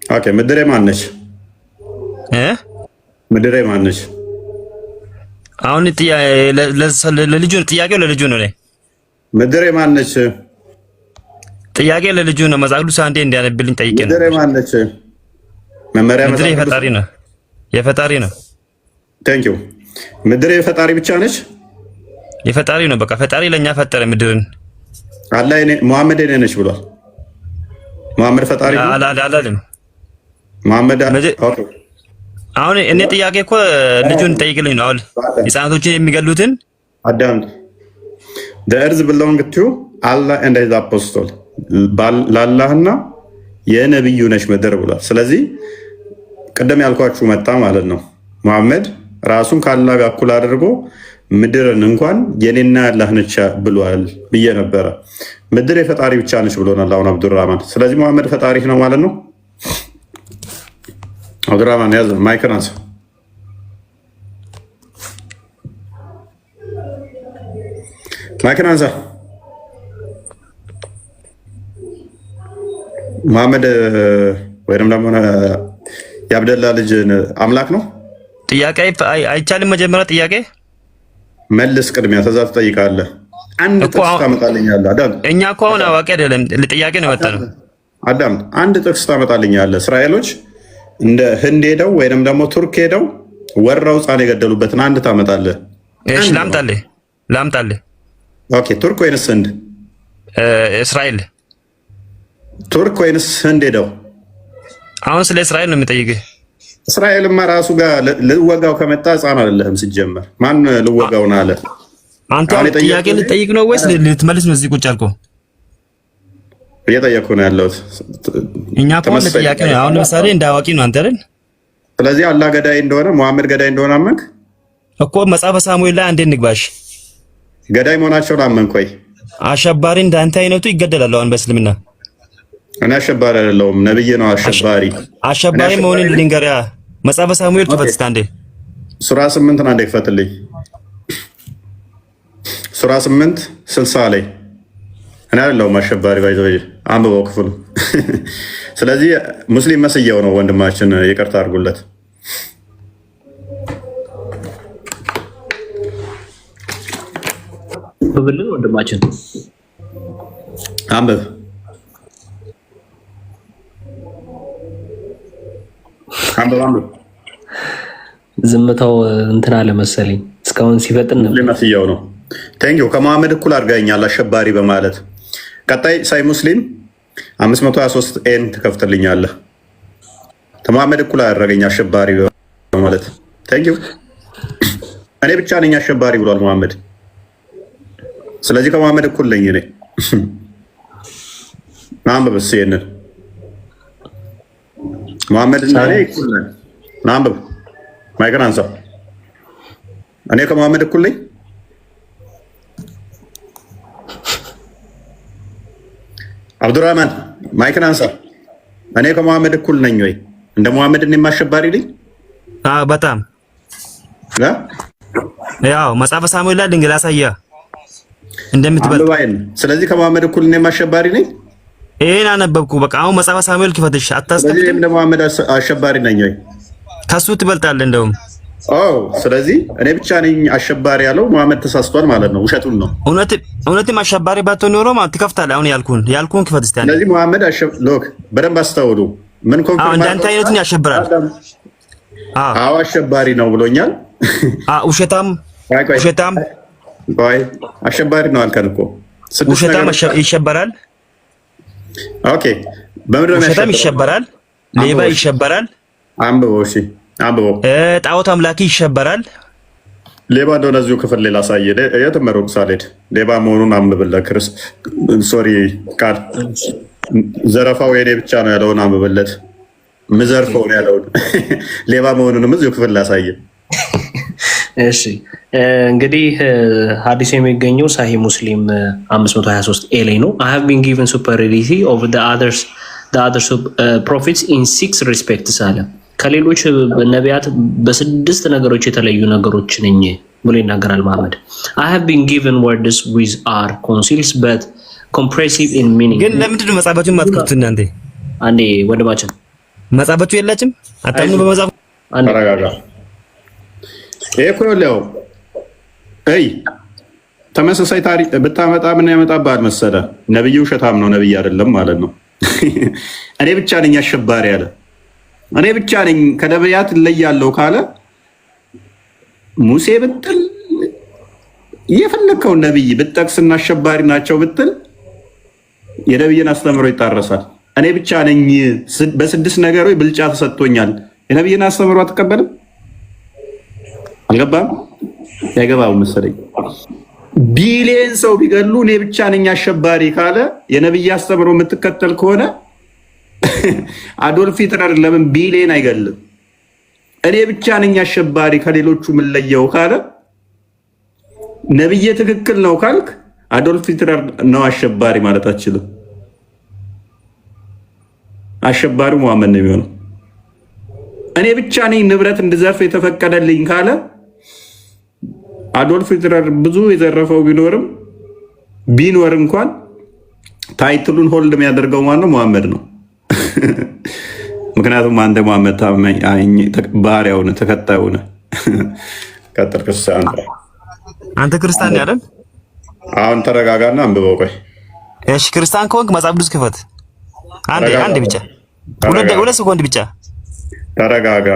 ኦኬ ምድሬ ማነች? ምድሬ ማነች? አሁን ለልጁ ጥያቄው ለልጁ ነው። ምድሬ ማነች? ጥያቄው ለልጁ ነው። መጽሐፍ ቅዱስ አንዴ እንዲያነብልኝ ጠይቄ ነው። ምድሬ ማነች? መመሪያ ምድሬ የፈጣሪ ነው። የፈጣሪ ነው። ቴንክ ዩ። ምድሬ የፈጣሪ ብቻ ነች? የፈጣሪ ነው። በቃ ፈጣሪ ለኛ ፈጠረ ምድርን። አላህ ሙሐመድ እኔ ነች ብሏል። ሙሐመድ ፈጣሪ ነው አላለም። ሙሐመድ ኦኬ። አሁን እኔ ጥያቄ እኮ ልጁን ጠይቅልኝ ነው። አሁን ህፃናቶችን የሚገሉትን አዳም the earth belong to Allah and his apostle ለአላህና የነብዩ ነች ምድር ብሏል። ስለዚህ ቀደም ያልኳችሁ መጣ ማለት ነው። ሙሐመድ ራሱን ከአላህ ጋር እኩል አድርጎ ምድርን እንኳን የኔና ያላህ ነች ብሏል ብዬ ነበረ። ምድር የፈጣሪ ብቻ ነች ብሎናል አሁን አብዱራህማን። ስለዚህ ሙሐመድ ፈጣሪ ነው ማለት ነው። አብዱራህማን ያዝ ማይክን አንሳ። ማይክን አንሳ። ሙሐመድ ወይንም ደግሞ የአብደላ ልጅ አምላክ ነው? ጥያቄ አይቻልም። መጀመሪያ ጥያቄ መልስ፣ ቅድሚያ ተዛ ትጠይቃለህ። አንድ ጥቅስ ታመጣልኛለህ። አዳም እኛ እኮ አሁን አዋቂ አይደለም፣ ለጥያቄ ነው የመጣነው። አዳም አንድ ጥቅስ ታመጣልኛለህ። እስራኤሎች እንደ ህንድ ሄደው ወይንም ደግሞ ቱርክ ሄደው ወራው ህፃን የገደሉበትን አንድ ታመጣለህ። እሺ ላምጣልህ። ኦኬ ቱርክ ወይንስ ህንድ? እስራኤል። ቱርክ ወይንስ ህንድ ሄደው? አሁን ስለ እስራኤል ነው የምጠይቅህ። እስራኤልማ ራሱ ጋር ልወጋው ከመጣ ህፃን አይደለህም ሲጀመር። ማን ልወጋው ነው አለ? አንተ ጥያቄ ልጠይቅ ነው ወይስ ልትመልስ ነው? እዚህ ቁጭ አልከው። እየጠየቅኩ ነው ያለሁት። እኛ እኮ ጥያቄ ነው። አሁን ለምሳሌ እንዳዋቂ ነው አንተ አይደል? ስለዚህ አላህ ገዳይ እንደሆነ ሙሐመድ ገዳይ እንደሆነ አመንክ እኮ። መጽሐፈ ሳሙኤል ላይ አንዴ እንግባሽ። ገዳይ መሆናቸውን አመንክ ወይ? አሸባሪ እንዳንተ አይነቱ ይገደላል አሁን በእስልምና። እኔ አሸባሪ አይደለሁም፣ ነብይ ነው አሸባሪ። አሸባሪ መሆንን ልንገርያ። መጽሐፈ ሳሙኤል ክፈት እስቲ አንዴ። ሱራ 8 አንዴ ክፈትልኝ። ሱራ 8 60 ላይ እኔ አይደለሁም አሸባሪ ባይዘው አንብበው ክፍሉ። ስለዚህ ሙስሊም መስየው ነው ወንድማችን፣ ይቅርታ አድርጉለት። ብልን ወንድማችን አንብብ። አንብብ። ዝምታው እንትን አለ መሰለኝ እስካሁን ሲፈጥን ነው። መስየው ነው። ቴንክ ዩ። ከመሐመድ እኩል አድርገኛል አሸባሪ በማለት። ቀጣይ ሳይ ሙስሊም 523 ኤን ትከፍትልኛለህ። ከመሐመድ እኩል አደረገኝ አሸባሪ በማለት። ቴንክ ዩ። እኔ ብቻ ነኝ አሸባሪ ብሏል መሐመድ። ስለዚህ ከመሐመድ እኩል ነኝ እኔ። አንብብ እስኪ ይሄንን መሐመድ እና እኔ እኩል ነን። አንብብ። ማይክን አንሳ። እኔ ከመሐመድ እኩል ነኝ። አብዱራህማን ማይክን አንሳ። እኔ ከመሐመድ እኩል ነኝ ወይ? እንደ መሐመድ እኔም አሸባሪ ነኝ? በጣም ያው መጽሐፈ ሳሙኤል ላይ ድንግል አሳያ እንደምትበል። ስለዚህ ከመሐመድ እኩል እኔም አሸባሪ ነኝ። ይሄን አነበብኩ። በቃ አሁን መጽሐፈ ሳሙኤል ክፈትሽ። ስለዚህ እንደ መሐመድ አሸባሪ ነኝ ወይ? ከሱ ትበልጣለህ እንደውም። ስለዚህ እኔ ብቻ ነኝ አሸባሪ ያለው መሐመድ ተሳስቷል ማለት ነው። ውሸቱን ነው። እውነትም አሸባሪ ባትሆን ኖሮ ማለት ትከፍታለህ። አሁን ያልኩህን ክፈት እስቲ። ስለዚህ መሐመድ ሎክ በደንብ አስተውሉ። ምን ኮንፈርም እንዳንተ አይነቱን ያሸብራል። አዎ አሸባሪ ነው ብሎኛል። ውሸታም ቆይ አሸባሪ ነው አልከን እኮ። ውሸታም ይሸበራል። ኦኬ በምንድን ነው ውሸታም ይሸበራል። ሌባ ይሸበራል። አንብበው እሺ አንብበው። ጣዖት አምላኪ ይሸበራል። ሌባ እንደሆነ እዚሁ ክፍል ሌላ ሳየ የተመረቁ ሳልሄድ ሌባ መሆኑን አንብብለት። ሶሪ ቃል ዘረፋው የኔ ብቻ ነው ያለውን አንብብለት። ምዘርፈው ነው ያለውን ሌባ መሆኑንም እዚሁ ክፍል ላሳየ። እሺ እንግዲህ ሐዲስ የሚገኘው ሳሂ ሙስሊም 523 ኤ ላይ ነው። I have been given superiority over the other prophets in 6 respects አለ። ከሌሎች ነቢያት በስድስት ነገሮች የተለዩ ነገሮች ነኝ ብሎ ይናገራል መሐመድ። I have been given words which are concise but comprehensive in meaning። ግን ለምንድን ነው መጽሐፋችሁን ማትከፍቱት እናንተ? አንዴ ወንድማችን መጽሐፋችሁ የላችም? አታምኑ በመጽሐፍ? ተረጋጋ። ይሄ እኮ ያለው ተመሳሳይ ታሪክ ብታመጣ ምን ያመጣብሃል መሰለህ? ነብዩ ውሸታም ነው፣ ነብይ አይደለም ማለት ነው። እኔ ብቻ ነኝ አሸባሪ አለ። እኔ ብቻ ነኝ ከነቢያት እለያለሁ ካለ ሙሴ ብትል የፈለከውን ነብይ ብትጠቅስና አሸባሪ ናቸው ብትል የነብይን አስተምሮ ይጣረሳል። እኔ ብቻ ነኝ በስድስት ነገሮች ብልጫ ተሰጥቶኛል። የነብይን አስተምሮ አትቀበልም? አልገባም? ያገባው መሰለኝ። ቢሊየን ሰው ቢገሉ እኔ ብቻ ነኝ አሸባሪ ካለ የነብይ አስተምሮ የምትከተል ከሆነ አዶልፍ ሂትለር ለምን ቢሊየን አይገልም? እኔ ብቻ ነኝ አሸባሪ ከሌሎቹ የምለየው ካለ ነብዬ ትክክል ነው ካልክ አዶልፍ ሂትለር ነው አሸባሪ ማለት አትችልም። አሸባሪው መሐመድ ነው የሚሆነው። እኔ ብቻ ነኝ ንብረት እንድዘርፍ የተፈቀደልኝ ካለ አዶልፍ ሂትለር ብዙ የዘረፈው ቢኖር እንኳን ታይትሉን ሆልድ የሚያደርገው ማነው? መሐመድ ነው። ምክንያቱም አንተ መሐመድ ባሪያው ነህ፣ ተከታዩ ነህ። ቀጥል። ክርስቲያን አንተ ክርስቲያን ነህ አይደል? አሁን ተረጋጋና አንብበው። ቆይ እሺ፣ ክርስቲያን ከሆንክ መጽሐፍ ቅዱስ ክፈት። አንዴ ብቻ፣ ሁለት ሰኮንድ ብቻ ተረጋጋ።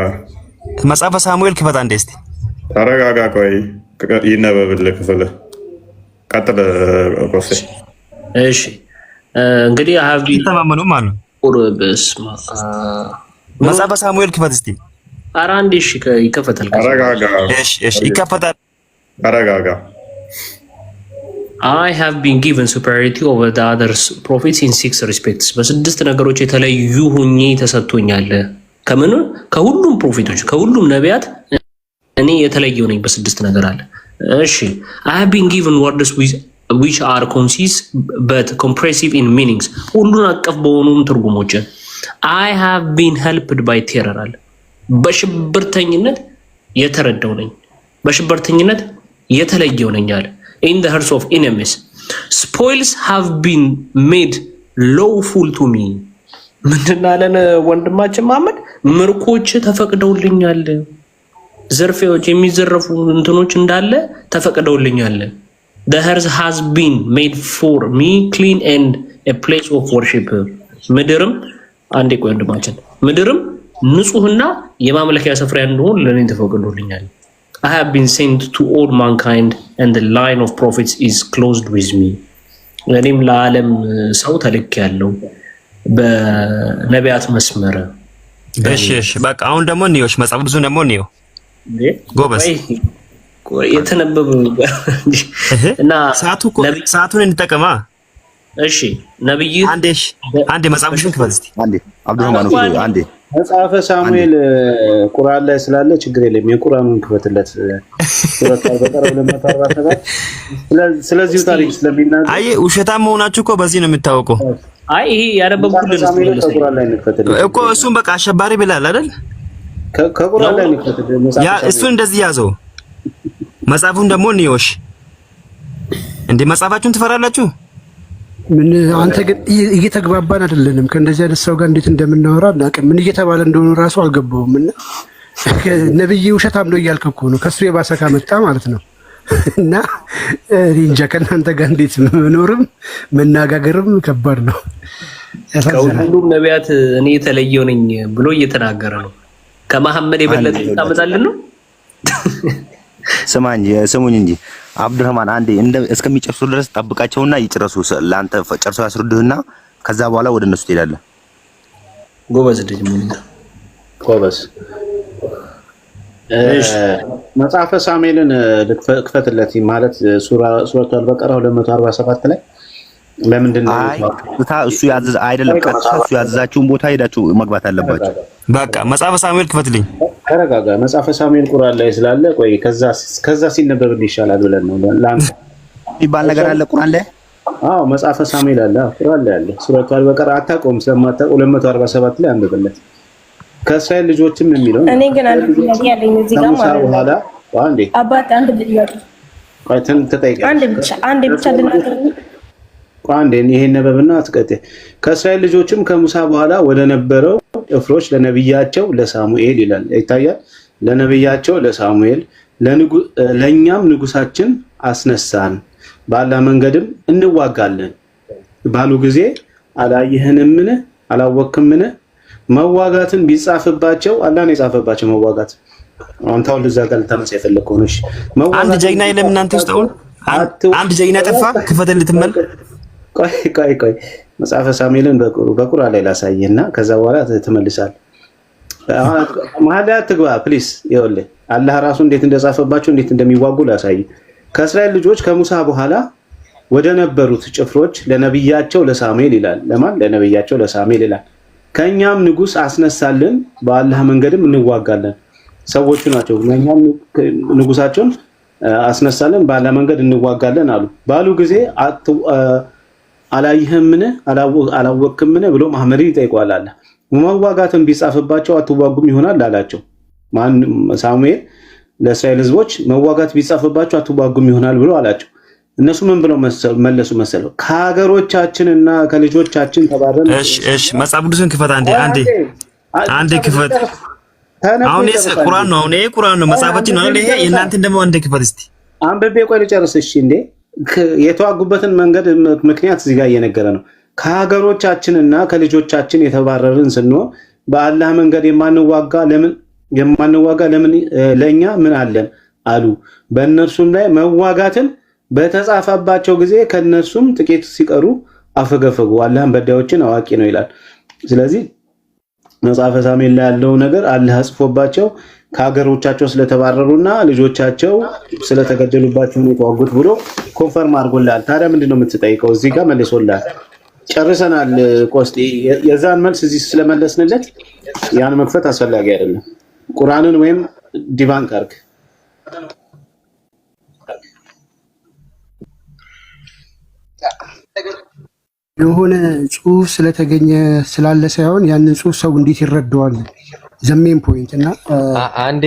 መጽሐፈ ሳሙኤል ክፈት አንዴ እስቲ ተረጋጋ። ቆይ ይነበብልህ ክፍል። ቀጥል ቆሴ። እሺ እንግዲህ አሃብ ተማመኑ ማለት ነው። መጽሐፈ ሳሙኤል ክፈት እስቲ። ኧረ አንዴ እሺ፣ ይከፈታል። ተረጋጋ። እሺ ይከፈታል። ተረጋጋ። I have been given superiority over the other prophets in 6 respects። በስድስት ነገሮች የተለዩ ሆኜ ተሰጥቶኛል። ከምን? ከሁሉም ፕሮፌቶች ከሁሉም ነቢያት እኔ የተለየው ነኝ በስድስት ነገር አለ። እሺ I have been given words which are concise but comprehensive in meanings። ሁሉን አቀፍ በሆኑም ትርጉሞች I have been helped by terror አለ። በሽብርተኝነት የተረዳው ነኝ፣ በሽብርተኝነት የተለየው ነኝ አለ። In the hearts of enemies spoils have been made lawful to me። ምንድን አለን ወንድማችን መሐመድ? ምርኮች ተፈቅደውልኛል፣ ዘርፌዎች የሚዘረፉ እንትኖች እንዳለ ተፈቅደውልኛል። The earth has been made for me clean and a place of worship። ምድርም አንዴ ቆይ ወንድማችን፣ ምድርም ንጹህና የማምለኪያ ስፍራ እንደሆነ ለኔ ተፈቅዶልኛል። I have been sent to all mankind and the line of prophets is closed with me። እኔም ለዓለም ሰው ተልክ ያለው በነቢያት መስመር። እሺ በቃ አሁን ደግሞ እንየው መጽሐፍ ብዙ ደግሞ እንየው። ጎበዝ የተነበበ እና ሰዓቱን እንጠቀማ። እሺ ነብይ አንዴ መጽሐፍ ብዙ ክፈት እስቲ። አንዴ አብዱራህማን አንዴ መጽሐፈ ሳሙኤል ቁርአን ላይ ስላለ ችግር የለም። የቁርአኑን ክፈትለት። ሱረት አልበቀራ 247 ስለዚህ ታሪክ ስለሚናገር አይ ውሸታም መሆናችሁ እኮ በዚህ ነው የሚታወቀው። አይ ይሄ ያነበብኩልን ቁርአን ላይ እንክፈትለት እኮ እሱን በቃ አሸባሪ ብላል አይደል? ከቁርአን ላይ እንክፈትለት። ያ እሱን እንደዚህ ያዘው። መጽሐፉን ደግሞ እንየውሽ። እንዴ መጽሐፋችሁን ትፈራላችሁ? ምን አንተ ግን እየተግባባን አይደለንም። ከእንደዚህ አይነት ሰው ጋር እንዴት እንደምናወራ አናውቅም። ምን እየተባለ እንደሆነ ራሱ አልገባውም። እና ነብይ ውሸታም ነው እያልክ እኮ ነው፣ ከሱ የባሰ ካመጣ ማለት ነው። እና እንጃ ከእናንተ ጋር እንዴት መኖርም መነጋገርም ከባድ ነው። ከሁሉም ነቢያት እኔ የተለየው ነኝ ብሎ እየተናገረ ነው። ከመሐመድ የበለጠ ታመጣልን ነው። ስሙኝ እንጂ አብዱራህማን አንዴ እስከሚጨርሱ ድረስ ጠብቃቸውና ይጨርሱ። ለአንተ ጨርሰው ያስረዱህና ከዛ በኋላ ወደ እነሱ ትሄዳለህ። ጎበዝ ልጅ ምን ጎበዝ። መጽሐፈ ሳሙኤልን ክፈትለት ማለት ሱረቱ አልበቀራ 247 ላይ ለምንድን ነው እሱ ያዘዝ አይደለም። ቀጥታ እሱ ያዘዛችሁን ቦታ ሄዳችሁ መግባት አለባችሁ። በቃ መጽሐፈ ሳሙኤል ክፈትልኝ። ተረጋጋ። መጽሐፈ ሳሙኤል ቁርአን ላይ ስላለ ቆይ ከዛ ሲነበብልህ ይሻላል ብለን ነው። ለአንተ የሚባል ነገር አለ ቁርአን ላይ። አዎ መጽሐፈ ሳሙኤል አለ ቁርአን ላይ አለ። ሱረቱ አልበቀራ አታውቀውም? ስለማታውቀው 247 ላይ አንብብለት። ከእስራኤል ልጆችም የሚለው እኔ ግን አንድ ጥያቄ ያለኝ እዚህ ጋር ማለት ነው። አባት አንድ ጥያቄ ቆይ ተጠይቀኝ። አንድ ብቻ ልናገር። አንዴ ይሄን ነበብና አትቀጥ። ከእስራኤል ልጆችም ከሙሳ በኋላ ወደ ነበረው ጭፍሮች ለነብያቸው ለሳሙኤል ይላል ይታያል። ለነብያቸው ለሳሙኤል ለኛም ንጉሳችን አስነሳን ባላ መንገድም እንዋጋለን ባሉ ጊዜ አላየህንምን አላወቅህምን? መዋጋትን ቢጻፍባቸው አላህ ነው የጻፈባቸው መዋጋት። አንተው ለዛ ጋር ተመጽ የፈለከው ነሽ አንድ ጀግና የለም እናንተ ውስጥ አሁን አንድ ጀግና ጠፋ ክፈተል ልትመል ቆይ መጽሐፈ ሳሙኤልን በቁርአን ላይ ላሳየና ከዛ በኋላ ትመልሳለህ። መሀል ላይ አትግባ ፕሊስ። ይኸውልህ አላህ ራሱ እንዴት እንደጻፈባቸው እንዴት እንደሚዋጉ ላሳይ። ከእስራኤል ልጆች ከሙሳ በኋላ ወደ ነበሩት ጭፍሮች ለነብያቸው ለሳሙኤል ይላል። ለማን? ለነብያቸው ለሳሙኤል ይላል። ከኛም ንጉስ አስነሳልን በአላህ መንገድም እንዋጋለን። ሰዎቹ ናቸው። ለኛም ንጉሳቸውን አስነሳልን በአላህ መንገድ እንዋጋለን አሉ ባሉ ጊዜ አላየህምን አላወቅህምን ብሎ መሐመድን ይጠይቀዋል። አለ መዋጋትን ቢጻፍባቸው አትዋጉም ይሆናል አላቸው። ማን? ሳሙኤል ለእስራኤል ህዝቦች መዋጋት ቢጻፍባቸው አትዋጉም ይሆናል ብሎ አላቸው። እነሱ ምን ብለው መለሱ መሰለው? ከሀገሮቻችንና ከልጆቻችን ተባረን። እሺ መጽሐፍ ቅዱስን ክፈት አንዴ ክፈት። አሁን ቁርአን ነው አሁን ይሄ ቁርአን ነው መጽሐፋችን ነው ይሄ የእናንተን ደግሞ አንዴ ክፈት እስቲ አንብቤ ቆይ ልጨርስ። እሺ እንዴ የተዋጉበትን መንገድ ምክንያት እዚህ ጋር እየነገረ ነው። ከሀገሮቻችንና ከልጆቻችን የተባረርን ስንሆን በአላህ መንገድ የማንዋጋ ለምን ለኛ ምን አለን አሉ። በእነርሱም ላይ መዋጋትን በተጻፈባቸው ጊዜ ከነሱም ጥቂት ሲቀሩ አፈገፈጉ። አላህም በዳዮችን አዋቂ ነው ይላል። ስለዚህ መጽሐፈ ሳሙኤል ላይ ያለው ነገር አላህ ጽፎባቸው ከሀገሮቻቸው ስለተባረሩና ልጆቻቸው ስለተገደሉባቸው ነው የተዋጉት ብሎ ኮንፈርም አድርጎላል። ታዲያ ምንድነው የምትጠይቀው? እዚህ ጋር መልሶላል። ጨርሰናል። ቆስጤ የዛን መልስ እዚህ ስለመለስንለት ያን መክፈት አስፈላጊ አይደለም። ቁርአንን ወይም ዲቫንክ አድርግ። የሆነ ጽሁፍ ስለተገኘ ስላለ ሳይሆን ያንን ጽሁፍ ሰው እንዴት ይረዳዋል ዘሜን ፖይንት እና አንዴ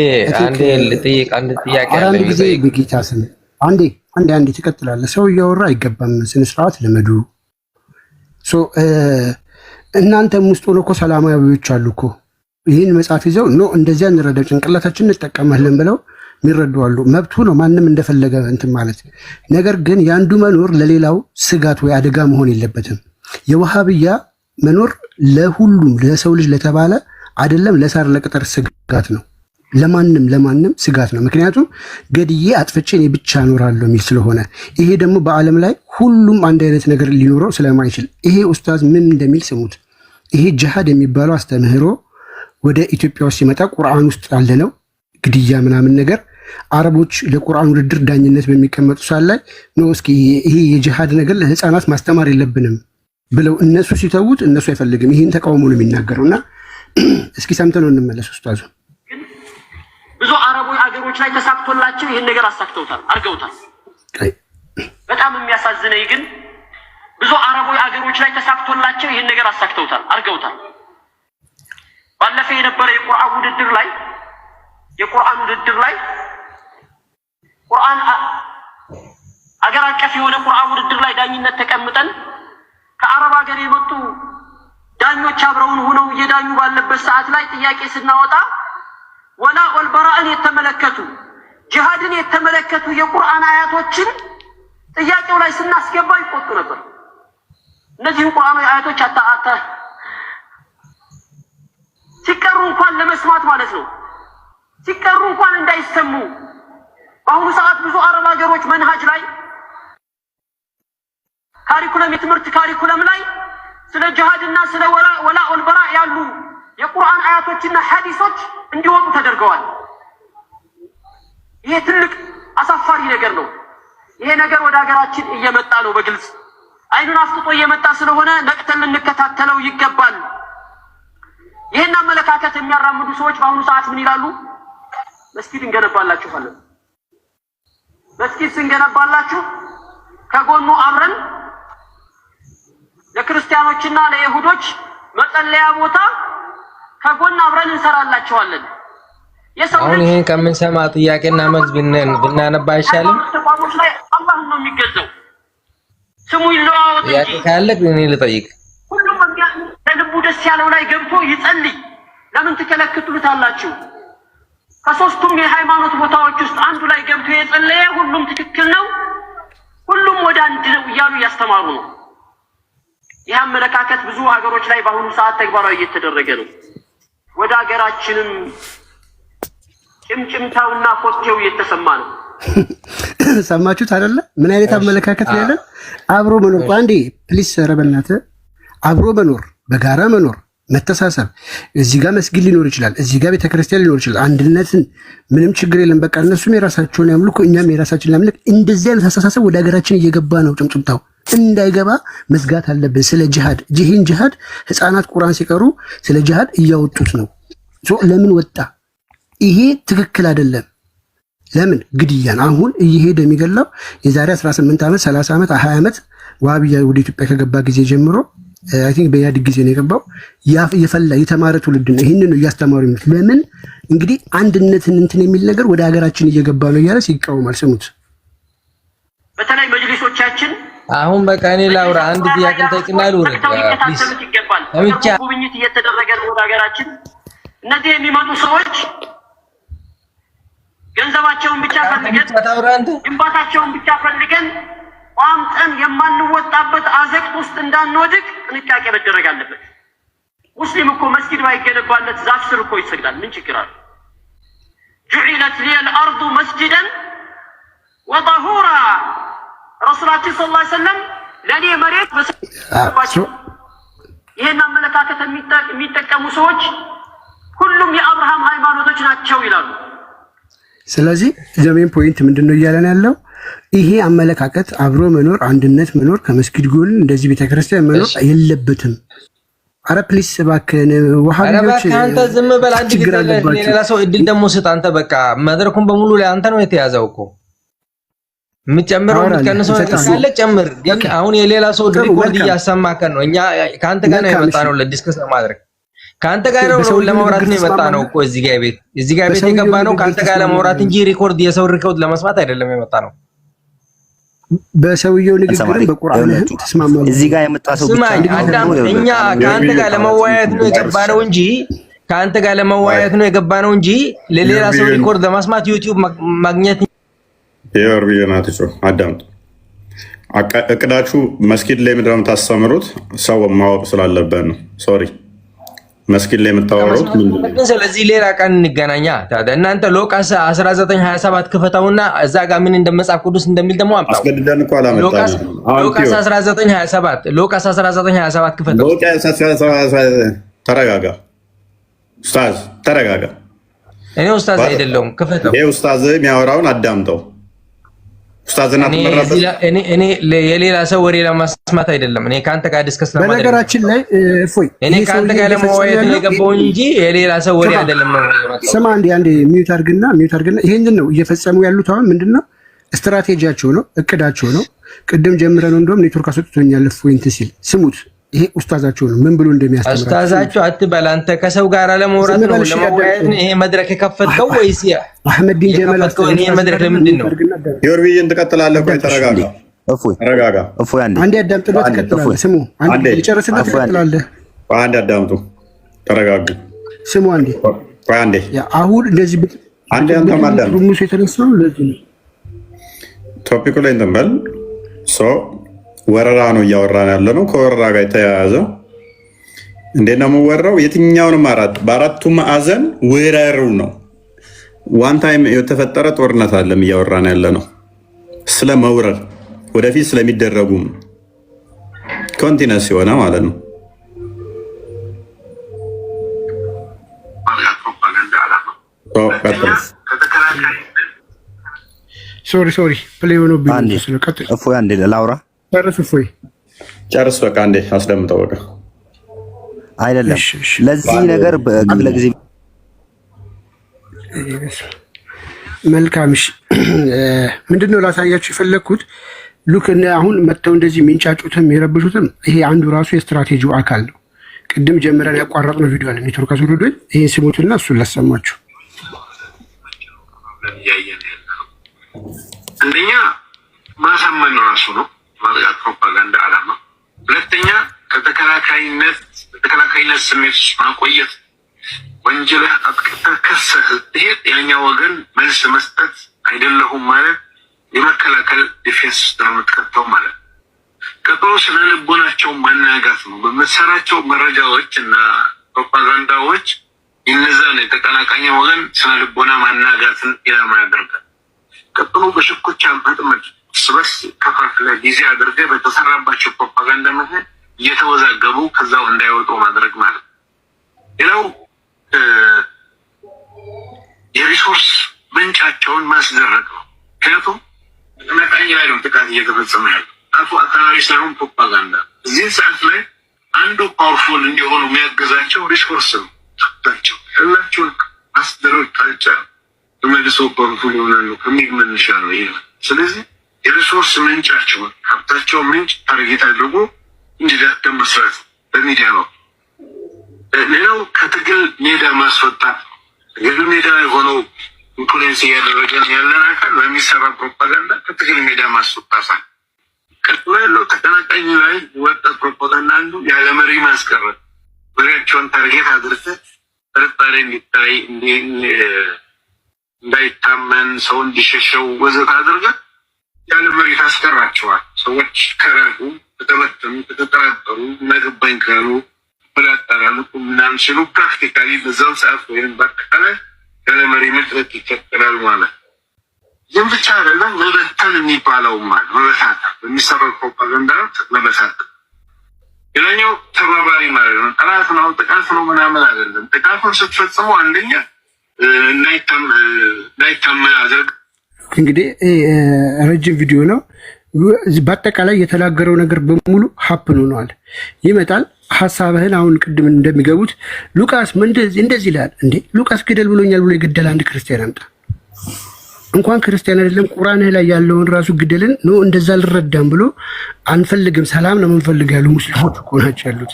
ልጠይቅ አንድ ጥያቄ አለ። አንድ ጊዜ በጌታ ስም አንዴ ትቀጥላለህ። ሰው እያወራ አይገባም። ስነ ስርዓት ልመዱ። እናንተም ውስጥ ሆኖ እኮ ሰላማዊዎች አሉ እኮ ይህን መጽሐፍ ይዘው እንደዚያ እንረዳው ጭንቅላታችን እንጠቀማለን ብለው የሚረዱ አሉ። መብቱ ነው ማንም እንደፈለገ እንትን ማለት። ነገር ግን የአንዱ መኖር ለሌላው ስጋት ወይ አደጋ መሆን የለበትም። የወሃብያ መኖር ለሁሉም ለሰው ልጅ ለተባለ አይደለም ለሳር ለቅጠር ስጋት ነው። ለማንም ስጋት ነው። ምክንያቱም ገድዬ አጥፍቼ እኔ ብቻ እኖራለሁ የሚል ስለሆነ፣ ይሄ ደግሞ በዓለም ላይ ሁሉም አንድ አይነት ነገር ሊኖረው ስለማይችል ይሄ ኡስታዝ ምን እንደሚል ስሙት። ይሄ ጅሃድ የሚባለው አስተምህሮ ወደ ኢትዮጵያ ውስጥ ሲመጣ ቁርአን ውስጥ ያለ ነው። ግድያ ምናምን ነገር አረቦች ለቁርአን ውድድር ዳኝነት በሚቀመጡ ሰዓት ላይ ነው እስኪ ይሄ የጅሃድ ነገር ለህፃናት ማስተማር የለብንም ብለው እነሱ ሲተዉት እነሱ አይፈልግም። ይሄን ተቃውሞ ነው የሚናገረውና እስኪ ሰምተነው እንመለስ። ኡስታዙ ብዙ አረቦች አገሮች ላይ ተሳክቶላቸው ይሄን ነገር አሳክተውታል፣ አርገውታል። በጣም የሚያሳዝነኝ ግን ብዙ አረቦች አገሮች ላይ ተሳክቶላቸው ይሄን ነገር አሳክተውታል፣ አርገውታል። ባለፈ የነበረ የቁርአን ውድድር ላይ ቁርአን አገር አቀፍ የሆነ ቁርአን ውድድር ላይ ዳኝነት ተቀምጠን ከአረብ ሀገር የመጡ ዳኞች አብረውን ሆነው እየዳኙ ባለበት ሰዓት ላይ ጥያቄ ስናወጣ ወላ ወልበራእን የተመለከቱ ጂሃድን የተመለከቱ የቁርአን አያቶችን ጥያቄው ላይ ስናስገባ ይቆጡ ነበር። እነዚህ ቁርአን አያቶች አታ ሲቀሩ እንኳን ለመስማት ማለት ነው ሲቀሩ እንኳን እንዳይሰሙ በአሁኑ ሰዓት ብዙ አረብ ሀገሮች መንሃጅ ላይ ካሪኩለም የትምህርት ካሪኩለም ላይ ስለ ጂሃድና ስለ ወላ ወልበራ ያሉ የቁርአን አያቶችና ሐዲሶች እንዲወጡ ተደርገዋል። ይሄ ትልቅ አሳፋሪ ነገር ነው። ይሄ ነገር ወደ ሀገራችን እየመጣ ነው። በግልጽ አይኑን አፍጥጦ እየመጣ ስለሆነ ነቅተን ልንከታተለው ይገባል። ይሄን አመለካከት የሚያራምዱ ሰዎች በአሁኑ ሰዓት ምን ይላሉ? መስጊድ እንገነባላችኋለን። መስጊድ ስንገነባላችሁ ከጎኑ አብረን ለክርስቲያኖችና ለይሁዶች መጸለያ ቦታ ከጎን አብረን እንሰራላችኋለን። አሁን ይሄን ከምንሰማ ጥያቄና መልስ ብናነባ አይሻልም? ተቋሞች ላይ አላህ ነው የሚገዛው። ስሙ ይለዋወጥ እንጂ ጥያቄ ካለ እኔ ልጠይቅ። ሁሉም ለልቡ ደስ ያለው ላይ ገብቶ ይጸልይ። ለምን ትከለክሉታላችሁ? ከሶስቱም የሃይማኖት ቦታዎች ውስጥ አንዱ ላይ ገብቶ የጸለየ ሁሉም ትክክል ነው፣ ሁሉም ወደ አንድ ነው እያሉ እያስተማሩ ነው። ይህ አመለካከት ብዙ ሀገሮች ላይ በአሁኑ ሰዓት ተግባራዊ እየተደረገ ነው። ወደ ሀገራችንም ጭምጭምታውና ኮቴው እየተሰማ ነው። ሰማችሁት አይደለ? ምን አይነት አመለካከት ነው ያለን? አብሮ መኖር አንዴ ፕሊስ፣ ኧረ በእናትህ አብሮ መኖር፣ በጋራ መኖር፣ መተሳሰብ። እዚህ ጋር መስጊድ ሊኖር ይችላል፣ እዚህ ጋር ቤተክርስቲያን ሊኖር ይችላል። አንድነትን ምንም ችግር የለም። በቃ እነሱም የራሳቸውን ያምልኩ፣ እኛም የራሳችን ያምልክ። እንደዚህ አይነት አስተሳሰብ ወደ ሀገራችን እየገባ ነው። ጭምጭምታው እንዳይገባ መዝጋት አለብን። ስለ ጂሃድ ጂሃድ ህፃናት ቁርአን ሲቀሩ ስለ ጂሃድ እያወጡት ነው። ለምን ወጣ? ይሄ ትክክል አይደለም። ለምን ግድያን አሁን እየሄደ የሚገላው የዛሬ 18 ዓመት 30 ዓመት 20 ዓመት ዋሃብያ ወደ ኢትዮጵያ ከገባ ጊዜ ጀምሮ አይ ቲንክ በኢህአዴግ ጊዜ ነው የገባው። የፈላ የተማረ ትውልድ ነው። ይህንን ነው እያስተማሩ የሚሉት። ለምን እንግዲህ አንድነትን እንትን የሚል ነገር ወደ ሀገራችን እየገባ ነው እያለ ሲቃወማል። ስሙት። በተለይ መጅሊሶቻችን አሁን በቃ እኔ ላውራ አንድ ጥያቄ ጠይቅና ልውረድ ፕሊዝ። ለምቻ ጉብኝት እየተደረገ ነው ወደ ሀገራችን። እነዚህ የሚመጡ ሰዎች ገንዘባቸውን ብቻ ፈልገን ግንባታቸውን ብቻ ፈልገን ቋምጠን የማንወጣበት አዘቅት ውስጥ እንዳንወድቅ ጥንቃቄ መደረግ አለበት። ሙስሊም እኮ መስጊድ ባይገነባለት ዛፍ ስር እኮ ይሰግዳል። ምን ችግር አለ? ጁዒለት ሊየል አርዱ መስጂደን ወጠሁራ ረሱላችን ሰለላሁ ዐለይሂ ወሰለም ለኔ መሬት በሰባቸው። ይሄን አመለካከት የሚጠቀሙ ሰዎች ሁሉም የአብርሃም ሃይማኖቶች ናቸው ይላሉ። ስለዚህ ዘሜን ፖይንት ምንድነው እያለን ያለው? ይሄ አመለካከት አብሮ መኖር፣ አንድነት መኖር፣ ከመስጊድ ጎን እንደዚህ ቤተክርስቲያን መኖር የለበትም። አረ ፕሊስ እባክህን ወሃቢዎች አንተ ዝም በል። አንድ ጊዜ ለሌላ ሰው እድል ደግሞ ስጥ። አንተ በቃ መድረኩን በሙሉ ላይ አንተ ነው የተያዘው እኮ። የምጨምረው የምትቀንሰው ካለ ጨምር። ግን አሁን የሌላ ሰው ሪኮርድ እያሰማከን ነው። እኛ ከአንተ ጋር ነው የመጣነው ለዲስከስ ለማድረግ። ከአንተ ጋር ነው ለማውራት ነው የመጣነው እኮ እዚህ ጋር ቤት የገባ ነው ከአንተ ጋር ለማውራት እንጂ ሪኮርድ የሰው ሪኮርድ ለመስማት አይደለም የመጣነው። በሰውየው ንግግር በቁርአን ተስማማሉ። እዚህ ጋር የመጣ ሰው ብቻ እኛ ከአንተ ጋር ለመወያየት ነው የገባነው እንጂ ከአንተ ጋር ለመወያየት ነው የገባነው እንጂ ለሌላ ሰው ሪኮርድ ለመስማት ዩቲዩብ ማግኘት የወርቢናትቾ አዳምጡ። እቅዳችሁ መስጊድ ላይ ምንድነው የምታስተምሩት? ሰው ማወቅ ስላለበት ነው። ሶሪ መስጊድ ላይ የምታወሩት ምንድነው? ስለዚህ ሌላ ቀን እንገናኛ። ታዲያ እናንተ ሉቃስ 19:27 ክፈታውና እዛ ጋር ምን እንደመጽሐፍ ቅዱስ እንደሚል ደግሞ አምጣው። አስገድደን እኮ አላመጣንም። ሉቃስ 19:27 ክፈታው። ተረጋጋ ኡስታዝ፣ ተረጋጋ። እኔ ኡስታዝ አይደለሁም። ክፈታው። ይሄ ኡስታዝ የሚያወራውን አዳምጠው። እኔ የሌላ ሰው ወሬ ለማስማት አይደለም። እኔ ከአንተ ጋር ዲስከስ ለማድረግ በነገራችን ላይ እፎይ እኔ ከአንተ ጋር ለመወያየት ነው የገባው እንጂ የሌላ ሰው ወሬ አይደለም ነው። ስማ አንዴ ሚዩት አድርግና ይሄንን ነው እየፈጸሙ ያሉት። አሁን ምንድነው ስትራቴጂያቸው ነው፣ እቅዳቸው ነው። ቅድም ጀምረን እንደውም ኔትወርክ አስወጥቶኛል እፎይ እንትን ሲል ስሙት። ይሄ ኡስታዛቸው ነው። ምን ብሎ እንደሚያስተምር ኡስታዛቸው አትበል አንተ። ከሰው ጋር ለመውራት ነው ለመወያየት ነው ይሄ መድረክ የከፈትከው ወይስ አህመድ ዲን ጀማል ይሄ መድረክ ለምንድን ነው? ዮርቢን ትቀጥላለህ። ቆይ ተረጋጋ፣ ተረጋጋ። አንዴ አዳምጥና ትቀጥላለህ። ስሙ አንዴ ልጨርስና ትቀጥላለህ። አንዴ አዳምጡ፣ ተረጋጉ። ስሙ አንዴ ቆይ አንዴ። አሁን እንደዚህ አንዴ አንተ ማዳም ሙሴ የተነሳው ለዚህ ነው ቶፒኩ ላይ እንተንበል ወረራ ነው እያወራን ያለ ነው። ከወረራ ጋር የተያያዘ እንዴት ነው የምወራው? የትኛውንም በአራቱ ማዕዘን ወረሩ ነው። ዋን ታይም የተፈጠረ ጦርነት አለም እያወራን ያለ ነው። ስለ መውረር ወደፊት ስለሚደረጉም ኮንቲነስ የሆነ ማለት ነው። ሶሪ ፕሌይ ሆኖ እፎይ አንዴ ላውራ። ጨርስ እፎይ ጨርስ። በቃ አንዴ አስደምጠው። በቃ አይደለም ለዚህ ነገር በክፍለ ጊዜ መልካም። እሺ ምንድነው ላሳያችሁ የፈለግኩት ሉክ አሁን መጥተው እንደዚህ የሚንጫጩትም የረብሹትም ይሄ አንዱ ራሱ የስትራቴጂው አካል ነው። ቅድም ጀምረን ያቋረጥነው ቪዲዮ አለ ኔትወርክ አስወርዶኝ፣ ይሄን ስሙትና እሱን ላሰማችሁ። አንደኛ ማሳመን ራሱ ነው ማድረግ ፕሮፓጋንዳ ዓላማ። ሁለተኛ ከተከላካይነት ስሜት ውስጥ ማቆየት ወይም ወንጀል ከሰህ ይሄ ያኛው ወገን መልስ መስጠት አይደለሁም ማለት የመከላከል ዲፌንስ ነው የምትከተው ማለት። ቀጥሎ ስነ ልቦናቸው ማናጋት ነው። በመሰራቸው መረጃዎች እና ፕሮፓጋንዳዎች እነዛን የተቀናቃኝ ወገን ስነ ልቦና ማናጋትን ኢላማ ያደርጋል። ቀጥሎ በሽኩቻ መጥመድ ስበስ ከፋፍለ ጊዜ አድርገህ በተሰራባቸው ፕሮፓጋንዳ ምክንያት እየተወዛገቡ ከዛው እንዳይወጡ ማድረግ ማለት። ሌላው የሪሶርስ ምንጫቸውን ማስደረግ ነው። ምክንያቱም ተቀናቃኝ ላይ ነው ጥቃት እየተፈጸመ ያለው አካባቢ ሳይሆን ፕሮፓጋንዳ። እዚህ ሰዓት ላይ አንዱ ፓወርፉል እንዲሆኑ የሚያገዛቸው ሪሶርስ ነው። ታቸው ሁላችሁን አስደረግ ታጫ ተመልሶ ፓወርፉል ይሆናሉ ከሚል መነሻ ነው ይሄ። ስለዚህ የሪሶርስ ምንጫቸውን ሀብታቸው ምንጭ ታርጌት አድርጎ እንዲዳከም መስራት በሚዲያ ነው። ሌላው ከትግል ሜዳ ማስወጣት። ትግል ሜዳ የሆነው ኢንፍሉዌንስ እያደረገን ያለን አካል በሚሰራ ፕሮፓጋንዳ ከትግል ሜዳ ማስወጣት። ቀጥሎ ያለው ተቀናቃኝ ላይ ወጣ ፕሮፓጋንዳ አንዱ ያለ መሪ ማስቀረት፣ መሪያቸውን ታርጌት አድርገህ ጥርጣሬ እንዲታይ እንዳይታመን ሰው እንዲሸሸው ወዘተ አድርገህ ያለ መሪ ታስቀራቸዋል። ሰዎች ከራቁ፣ ከተበተኑ፣ ከተጠራጠሩ፣ እናገባኝ ካሉ በላጣራሉ ምናምን ሲሉ ፕራክቲካሊ በዛው ሰዓት ወይም በአጠቃላይ ያለ መሪ መድረክ ይፈጠራል ማለት። ይህም ብቻ አይደለም፣ መበተን የሚባለው ማለት መበታተን በሚሰራው ፕሮፓጋንዳ መበታተን። ሌላኛው ተባባሪ ማለት ነው። ጠላት ነው ጥቃት ነው ምናምን አይደለም። ጥቃቱን ስትፈጽሙ አንደኛ እንዳይታመን አድርግ። እንግዲህ ረጅም ቪዲዮ ነው። በአጠቃላይ የተናገረው ነገር በሙሉ ሀፕን ሆኗል። ይመጣል ሀሳብህን አሁን ቅድም እንደሚገቡት ሉቃስ እንደዚህ ይላል እንዴ ሉቃስ ግደል ብሎኛል ብሎ የገደለ አንድ ክርስቲያን አምጣ። እንኳን ክርስቲያን አይደለም ቁርአንህ ላይ ያለውን ራሱ ግደልን ነው እንደዛ ልረዳም ብሎ አንፈልግም፣ ሰላም ነው የምንፈልግ ያሉ ሙስሊሞች እኮ ናቸው ያሉት።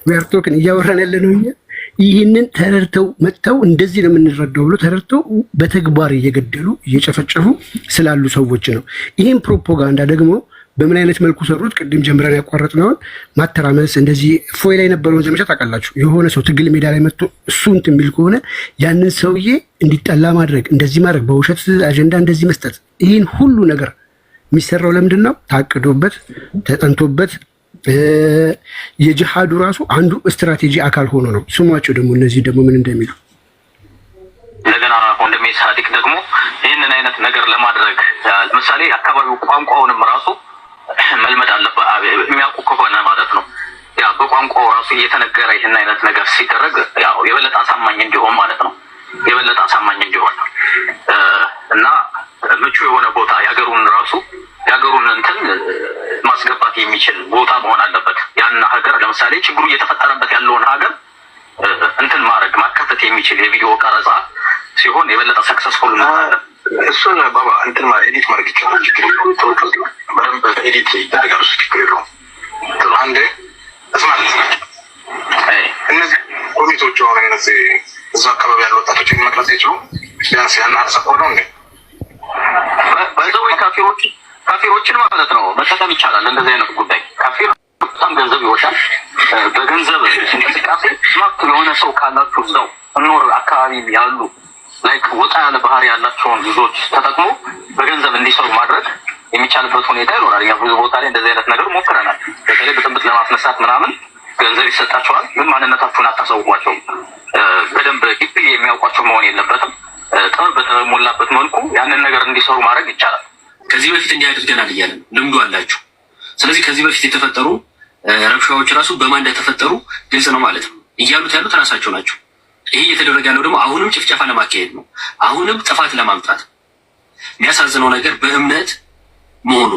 ወርቶክን እያወራን ያለ ነው። ይህንን ተረድተው መጥተው እንደዚህ ነው የምንረዳው ብሎ ተረድተው በተግባር እየገደሉ እየጨፈጨፉ ስላሉ ሰዎች ነው። ይህን ፕሮፓጋንዳ ደግሞ በምን አይነት መልኩ ሰሩት? ቅድም ጀምረን ያቋረጥነውን ማተራመስ። እንደዚህ ፎይ ላይ የነበረውን ዘመቻ ታውቃላችሁ። የሆነ ሰው ትግል ሜዳ ላይ መጥቶ እሱ እንትን የሚል ከሆነ ያንን ሰውዬ እንዲጠላ ማድረግ፣ እንደዚህ ማድረግ፣ በውሸት አጀንዳ እንደዚህ መስጠት። ይህን ሁሉ ነገር የሚሰራው ለምንድን ነው? ታቅዶበት ተጠንቶበት የጅሃዱ ራሱ አንዱ ስትራቴጂ አካል ሆኖ ነው። ስሟቸው ደግሞ እነዚህ ደግሞ ምን እንደሚሉ እንደገና ወንድሜ ሳዲቅ ደግሞ ይህንን አይነት ነገር ለማድረግ ለምሳሌ አካባቢው ቋንቋውንም ራሱ መልመድ አለበት የሚያውቁ ከሆነ ማለት ነው። ያ በቋንቋው ራሱ እየተነገረ ይህን አይነት ነገር ሲደረግ ያው የበለጠ አሳማኝ እንዲሆን ማለት ነው። የበለጠ አሳማኝ እንዲሆን እና ምቹ የሆነ ቦታ የሀገሩን እንትን ማስገባት የሚችል ቦታ መሆን አለበት። ያን ሀገር ለምሳሌ ችግሩ እየተፈጠረበት ያለውን ሀገር እንትን ማካተት የሚችል የቪዲዮ ቀረጻ ሲሆን የበለጠ ሰክሰስፉል ነው። እሱን ባባ እንትን ኤዲት ማድረግ ይችላል። ችግር የለውም። በደንብ ኤዲት ይደረጋል። እሱ ችግር የለውም። አንዴ እስማል እነዚህ ኮሚቴዎች ሆነ እነዚህ እዛ አካባቢ ያሉ ወጣቶችን መቅረጽ ይችሉ ቢያንስ ያን አሰቆር ነው እንዴ ባይዘው ካፊሮችን ማለት ነው መጠቀም ይቻላል። እንደዚህ አይነት ጉዳይ ካፊር በጣም ገንዘብ ይወጣል። በገንዘብ እንቅስቃሴ ስማርት የሆነ ሰው ካላችሁ እዛው እኖር አካባቢ ያሉ ላይክ ወጣ ያለ ባህሪ ያላቸውን ልጆች ተጠቅሞ በገንዘብ እንዲሰሩ ማድረግ የሚቻልበት ሁኔታ ይኖራል። እኛ ብዙ ቦታ ላይ እንደዚህ አይነት ነገር ሞክረናል። በተለይ ብጥብጥ ለማስነሳት ምናምን ገንዘብ ይሰጣቸዋል፣ ግን ማንነታቸውን አታሳውቋቸው። በደንብ ዲፕ የሚያውቋቸው መሆን የለበትም። ጥበብ በተሞላበት መልኩ ያንን ነገር እንዲሰሩ ማድረግ ይቻላል። ከዚህ በፊት እንዲህ አድርገናል እያለን ልምዱ አላችሁ። ስለዚህ ከዚህ በፊት የተፈጠሩ ረብሻዎች ራሱ በማን እንደተፈጠሩ ግልጽ ነው ማለት ነው። እያሉት ያሉት ራሳቸው ናቸው። ይሄ እየተደረገ ያለው ደግሞ አሁንም ጭፍጨፋ ለማካሄድ ነው። አሁንም ጥፋት ለማምጣት። የሚያሳዝነው ነገር በእምነት መሆኑ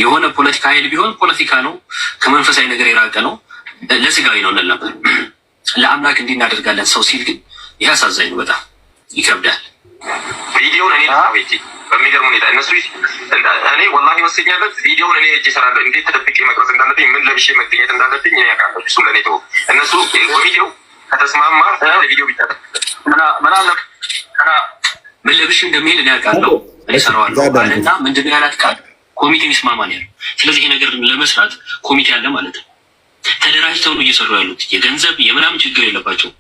የሆነ ፖለቲካ ኃይል ቢሆን ፖለቲካ ነው፣ ከመንፈሳዊ ነገር የራቀ ነው፣ ለስጋዊ ነው እንል ነበር። ለአምላክ እንዲህ እናደርጋለን ሰው ሲል ግን ይህ አሳዛኝ ነው። በጣም ይከብዳል። ቪዲዮውን እኔ ቤቲ በሚገርም ሁኔታ እነሱ እኔ ወላሂ ወስኛለሁ። ቪዲዮውን እኔ እጅ እሰራለሁ። እንዴት ተደብቄ መቅረጽ እንዳለብኝ፣ ምን ለብሼ መገኘት እንዳለብኝ ያውቃሉ። እሱ ለኔ ተው። እነሱ ኮሚቴው ከተስማማ ቪዲዮ ቢታ ምን ለብሼ እንደሚሄድ እኔ ያውቃለሁ። እኔ እሰራዋለሁ እና ምንድን ነው ያላት ቃል ኮሚቴው ይስማማል ያለው። ስለዚህ ይሄ ነገር ለመስራት ኮሚቴ አለ ማለት ነው። ተደራጅተው ነው እየሰሩ ያሉት። የገንዘብ የምናምን ችግር የለባቸው።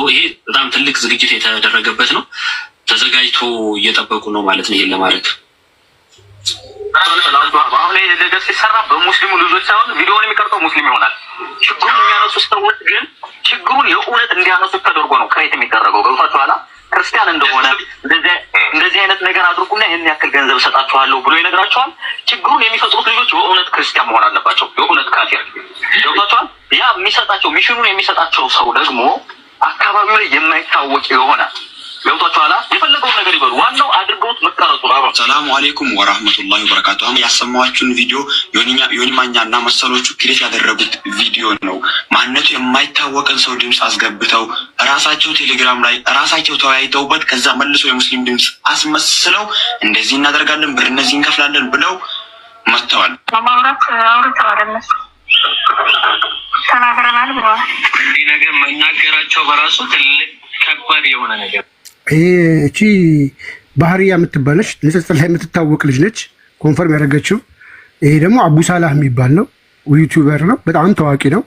ይሄ በጣም ትልቅ ዝግጅት የተደረገበት ነው። ተዘጋጅቶ እየጠበቁ ነው ማለት ነው ይሄን ለማድረግ። አሁን ላይ ነገር ሲሰራ በሙስሊሙ ልጆች ሳይሆን ቪዲዮውን የሚቀርጠው ሙስሊም ይሆናል። ችግሩን የሚያነሱ ሰዎች ግን ችግሩን የእውነት እንዲያነሱት ተደርጎ ነው ክሬት የሚደረገው። ገብቷችኋል? ክርስቲያን እንደሆነ እንደዚህ አይነት ነገር አድርጉና ይህን ያክል ገንዘብ እሰጣችኋለሁ ብሎ ይነግራቸዋል። ችግሩን የሚፈጥሩት ልጆች የእውነት ክርስቲያን መሆን አለባቸው። የእውነት ካፊር ገብቷችኋል? ያ የሚሰጣቸው ሚሽኑን የሚሰጣቸው ሰው ደግሞ አካባቢው ላይ የማይታወቅ የሆነ ገብቷችኋል? የፈለገውን ነገር ይበሉ፣ ዋናው አድርገውት መቀረጡ ነው። ሰላሙ አለይኩም ወራህመቱላሂ ወበረካቱ። አሁን ያሰማኋችሁን ቪዲዮ ዮኒ ማኛ እና መሰሎቹ ክሬት ያደረጉት ቪዲዮ ነው። ማንነቱ የማይታወቅን ሰው ድምፅ አስገብተው ራሳቸው ቴሌግራም ላይ ራሳቸው ተወያይተውበት ከዛ መልሶ የሙስሊም ድምፅ አስመስለው እንደዚህ እናደርጋለን ብር እነዚህ እንከፍላለን ብለው መጥተዋል። ተናግረናል ብለዋል። እንዲህ ነገር መናገራቸው በራሱ ትልቅ ከባድ የሆነ ነገር። እቺ ባህሪያ የምትባለች ንጽጽር ላይ የምትታወቅ ልጅ ነች፣ ኮንፈርም ያደረገችው። ይሄ ደግሞ አቡ ሳላህ የሚባል ነው፣ ዩቲዩበር ነው፣ በጣም ታዋቂ ነው።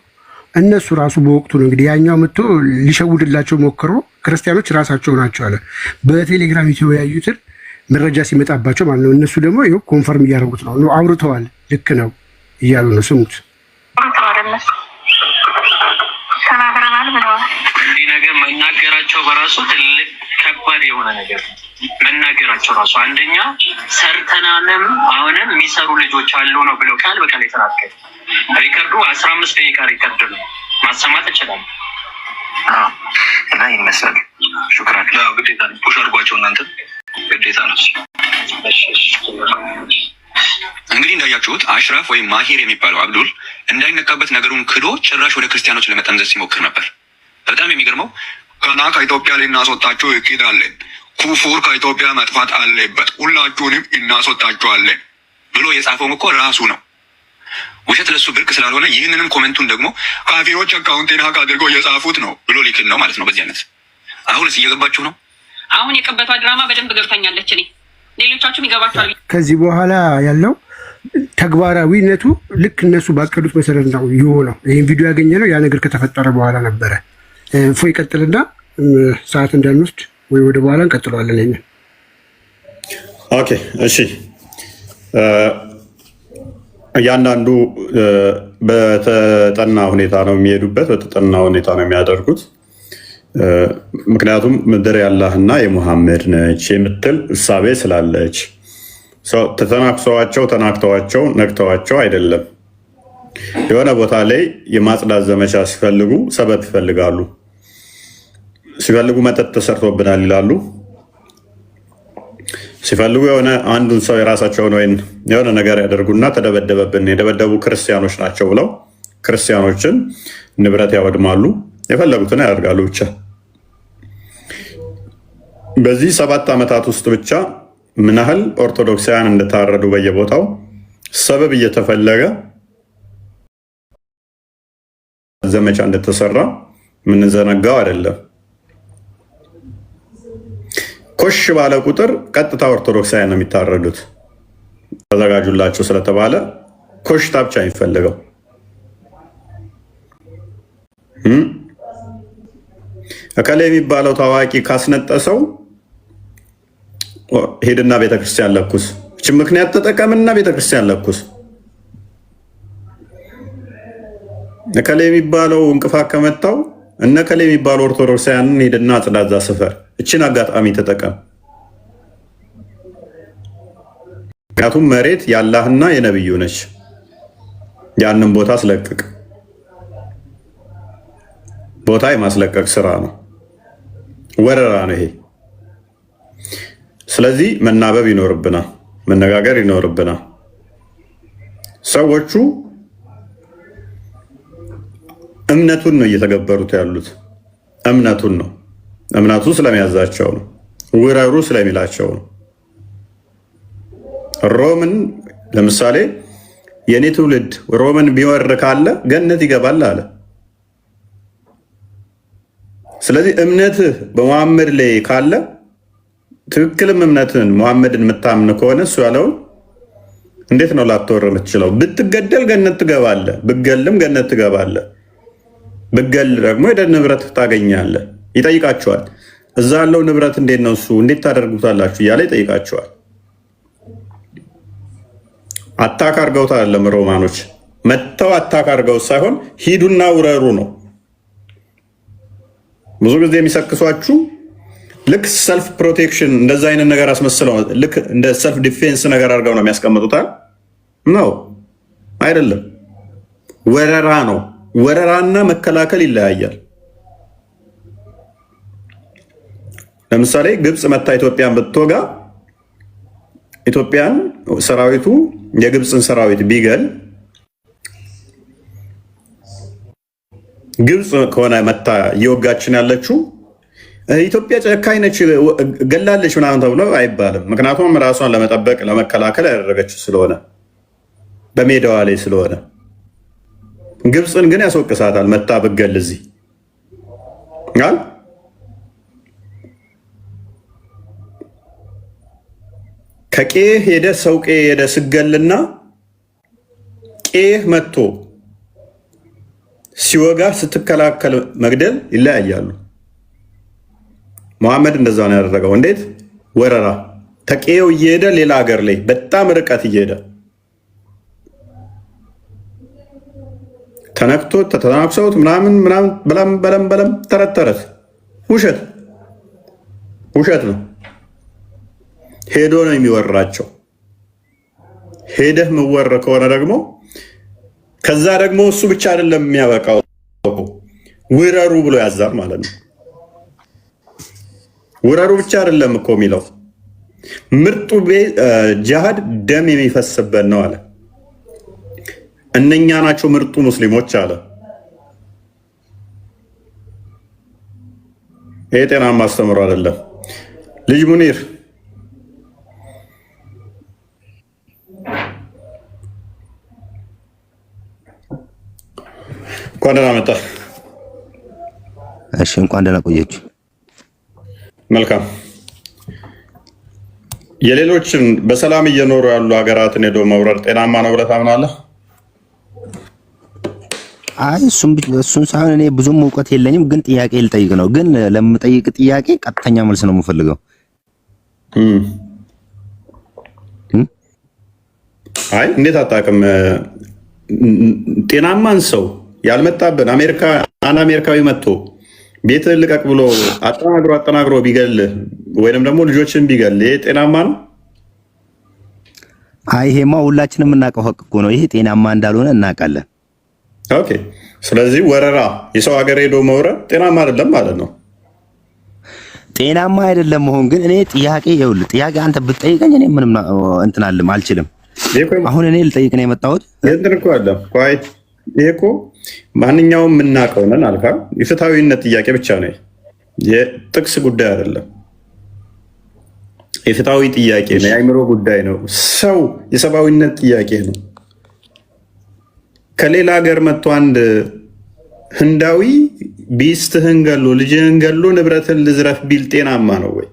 እነሱ ራሱ በወቅቱ ነው እንግዲህ ያኛው መጥቶ ሊሸውድላቸው ሞክሮ ክርስቲያኖች ራሳቸው ናቸው አለ በቴሌግራም የተወያዩትን መረጃ ሲመጣባቸው ማለት ነው። እነሱ ደግሞ ይኸው ኮንፈርም እያደረጉት ነው፣ አውርተዋል፣ ልክ ነው እያሉ ነው። ስሙት። ተናግረናል ብለዋል። እንዲህ ነገር መናገራቸው በራሱ ትልቅ ከባድ የሆነ ነገር ነው። መናገራቸው ራሱ አንደኛ ሰርተናንም አሁንም የሚሰሩ ልጆች አሉ ነው ብለው ቃል በቃል የተናገሩ። ሪከርዱ 15 ደቂቃ ሪከርድ ነው፣ ማሰማት እንችላለን እና ይመስላል። ሹክራን። ግዴታ ነው፣ ፑሽ አድርጓቸው እናንተ ግዴታ ነው። እንግዲህ እንዳያችሁት አሽራፍ ወይም ማሂር የሚባለው አብዱል እንዳይነካበት ነገሩን ክዶ ጭራሽ ወደ ክርስቲያኖች ለመጠምዘዝ ሲሞክር ነበር። በጣም የሚገርመው ገና ከኢትዮጵያ ላይ እናስወጣችሁ እቅድ አለን፣ ኩፉር ከኢትዮጵያ መጥፋት አለበት፣ ሁላችሁንም እናስወጣችኋለን ብሎ የጻፈውም እኮ ራሱ ነው። ውሸት ለሱ ብርቅ ስላልሆነ ይህንንም ኮሜንቱን ደግሞ ካፊሮች አካውንቴን ሀክ አድርገው የጻፉት ነው ብሎ ሊክል ነው ማለት ነው። በዚህ አይነት አሁንስ እየገባችሁ ነው። አሁን የቀበቷ ድራማ በደንብ ገብታኛለች። እኔ ሌሎቻችሁም ይገባችኋል። ከዚህ በኋላ ያለው ተግባራዊነቱ ልክ እነሱ ባቀዱት መሰረት ነው የሆነው። ይህን ቪዲዮ ያገኘ ነው ያ ነገር ከተፈጠረ በኋላ ነበረ። ፎ ይቀጥልና ሰዓት እንዳንወስድ ወይ ወደ በኋላ እንቀጥለዋለን። ይሄን ኦኬ፣ እሺ። እያንዳንዱ በተጠና ሁኔታ ነው የሚሄዱበት፣ በተጠና ሁኔታ ነው የሚያደርጉት። ምክንያቱም ምድር ያላህና የሙሐመድ ነች የምትል እሳቤ ስላለች ተናክተዋቸው ነክተዋቸው አይደለም። የሆነ ቦታ ላይ የማጽዳት ዘመቻ ሲፈልጉ ሰበብ ይፈልጋሉ። ሲፈልጉ መጠጥ ተሰርቶብናል ይላሉ። ሲፈልጉ የሆነ አንዱን ሰው የራሳቸውን ወይም የሆነ ነገር ያደርጉና ተደበደበብን፣ የደበደቡ ክርስቲያኖች ናቸው ብለው ክርስቲያኖችን ንብረት ያወድማሉ። የፈለጉትን ያደርጋሉ። ብቻ በዚህ 7 ዓመታት ውስጥ ብቻ ምን ያህል ኦርቶዶክሳውያን እንደታረዱ በየቦታው ሰበብ እየተፈለገ ዘመቻ እንደተሰራ የምንዘነጋው አይደለም። ኮሽ ባለ ቁጥር ቀጥታ ኦርቶዶክሳውያን ነው የሚታረዱት። ተዘጋጁላቸው ስለተባለ ኮሽታ ብቻ የሚፈልገው እከሌ የሚባለው ታዋቂ ካስነጠሰው ሄድና ቤተክርስቲያን ለኩስ፣ እች ምክንያት ተጠቀምና ቤተክርስቲያን ለኩስ። እከሌ የሚባለው እንቅፋት ከመታው እነ እከሌ የሚባለው ኦርቶዶክሳውያንን ሄድና አጽዳዛ ስፈር፣ እችን አጋጣሚ ተጠቀም። ምክንያቱም መሬት የአላህና የነብዩ ነች። ያንን ቦታ አስለቅቅ። ቦታ የማስለቀቅ ስራ ነው፣ ወረራ ነው ይሄ። ስለዚህ መናበብ ይኖርብናል፣ መነጋገር ይኖርብናል። ሰዎቹ እምነቱን ነው እየተገበሩት ያሉት። እምነቱን ነው፣ እምነቱ ስለሚያዛቸው ነው፣ ውረሩ ስለሚላቸው ነው። ሮምን ለምሳሌ የኔ ትውልድ ሮምን ቢወር ካለ ገነት ይገባል አለ። ስለዚህ እምነትህ በመሐመድ ላይ ካለ ትክክልም እምነትን መሐመድን የምታምን ከሆነ እሱ ያለውን እንዴት ነው ላትወር የምትችለው? ብትገደል ገነት ትገባለህ፣ ብገልም ገነት ትገባለህ። ብገል ደግሞ ሄደህ ንብረት ታገኛለህ። ይጠይቃቸዋል። እዛ ያለው ንብረት እንዴት ነው እሱ እንዴት ታደርጉታላችሁ እያለ ይጠይቃቸዋል። አታክ አድርገውት አይደለም ሮማኖች መጥተው አታክ አድርገው ሳይሆን ሂዱና ውረሩ ነው። ብዙ ጊዜ የሚሰክሷችሁ ልክ ሰልፍ ፕሮቴክሽን እንደዛ አይነት ነገር አስመስለው ልክ እንደ ሰልፍ ዲፌንስ ነገር አድርገው ነው የሚያስቀምጡታል። ነው አይደለም፣ ወረራ ነው። ወረራና መከላከል ይለያያል። ለምሳሌ ግብፅ መታ ኢትዮጵያን ብትወጋ ኢትዮጵያን ሰራዊቱ የግብፅን ሰራዊት ቢገል ግብፅ ከሆነ መታ እየወጋችን ያለችው ኢትዮጵያ ጨካኝ ነች ገላለች ምናምን ተብሎ አይባልም። ምክንያቱም ራሷን ለመጠበቅ ለመከላከል ያደረገችው ስለሆነ በሜዳዋ ላይ ስለሆነ። ግብፅን ግን ያስወቅሳታል መታ ብገል እዚህ አል ከቄህ ሄደ ሰው ቄህ ሄደ ስገልና ቄህ መጥቶ ሲወጋ ስትከላከል መግደል ይለያያሉ። መሐመድ እንደዛ ነው ያደረገው። እንዴት ወረራ ተቄው እየሄደ ሌላ ሀገር ላይ በጣም ርቀት እየሄደ ተነክቶ ተተናክሰውት ምናምን በለም ተረት ውሸት ነው። ሄዶ ነው የሚወራቸው። ሄደህ ምወር ከሆነ ደግሞ ከዛ ደግሞ እሱ ብቻ አይደለም የሚያበቃው ውረሩ ብሎ ያዛል ማለት ነው። ውረሩ ብቻ አይደለም እኮ የሚለው ምርጡ ጂሃድ ደም የሚፈስበት ነው አለ። እነኛ ናቸው ምርጡ ሙስሊሞች አለ። ይሄ ጤናማ አስተምሮ አይደለም። ልጅ ሙኒር እንኳን ደህና መጣህ። እሺ እንኳን ደህና ቆየች። መልካም። የሌሎችን በሰላም እየኖሩ ያሉ ሀገራትን ሄዶ መውረር ጤናማ ነው ብለህ ታምናለህ? አይ እሱን ሳይሆን እኔ ብዙም እውቀት የለኝም፣ ግን ጥያቄ ልጠይቅ ነው። ግን ለምጠይቅ ጥያቄ ቀጥተኛ መልስ ነው የምፈልገው። አይ እንዴት አታውቅም? ጤናማን ሰው ያልመጣብን አሜሪካዊ መጥቶ ቤት ልቀቅ ብሎ አጠናግሮ ቢገል ወይንም ደግሞ ልጆችን ቢገል ይሄ ጤናማ ነው? አይ ይሄማ ሁላችንም የምናውቀው ሀቅ እኮ ነው። ይሄ ጤናማ እንዳልሆነ እናውቃለን። ኦኬ። ስለዚህ ወረራ የሰው ሀገር ሄዶ መውረር ጤናማ አይደለም ማለት ነው። ጤናማ አይደለም መሆን ግን እኔ ጥያቄ አንተ ብትጠይቀኝ እኔ ምንም እንትን አልችልም። አሁን እኔ ልጠይቅ ነው የመጣሁት። እንትን እኮ አለ ቆይ፣ ይሄ እኮ ማንኛውም የምናውቀው ነን አልካ። የፍትሃዊነት ጥያቄ ብቻ ነው፣ የጥቅስ ጉዳይ አይደለም። የፍትሃዊ ጥያቄ ነው፣ የአእምሮ ጉዳይ ነው። ሰው የሰብአዊነት ጥያቄ ነው። ከሌላ ሀገር መጥቶ አንድ ህንዳዊ ቢስትህን ገሎ ልጅህን ገሎ ንብረትን ልዝረፍ ቢል ጤናማ ነው ወይ?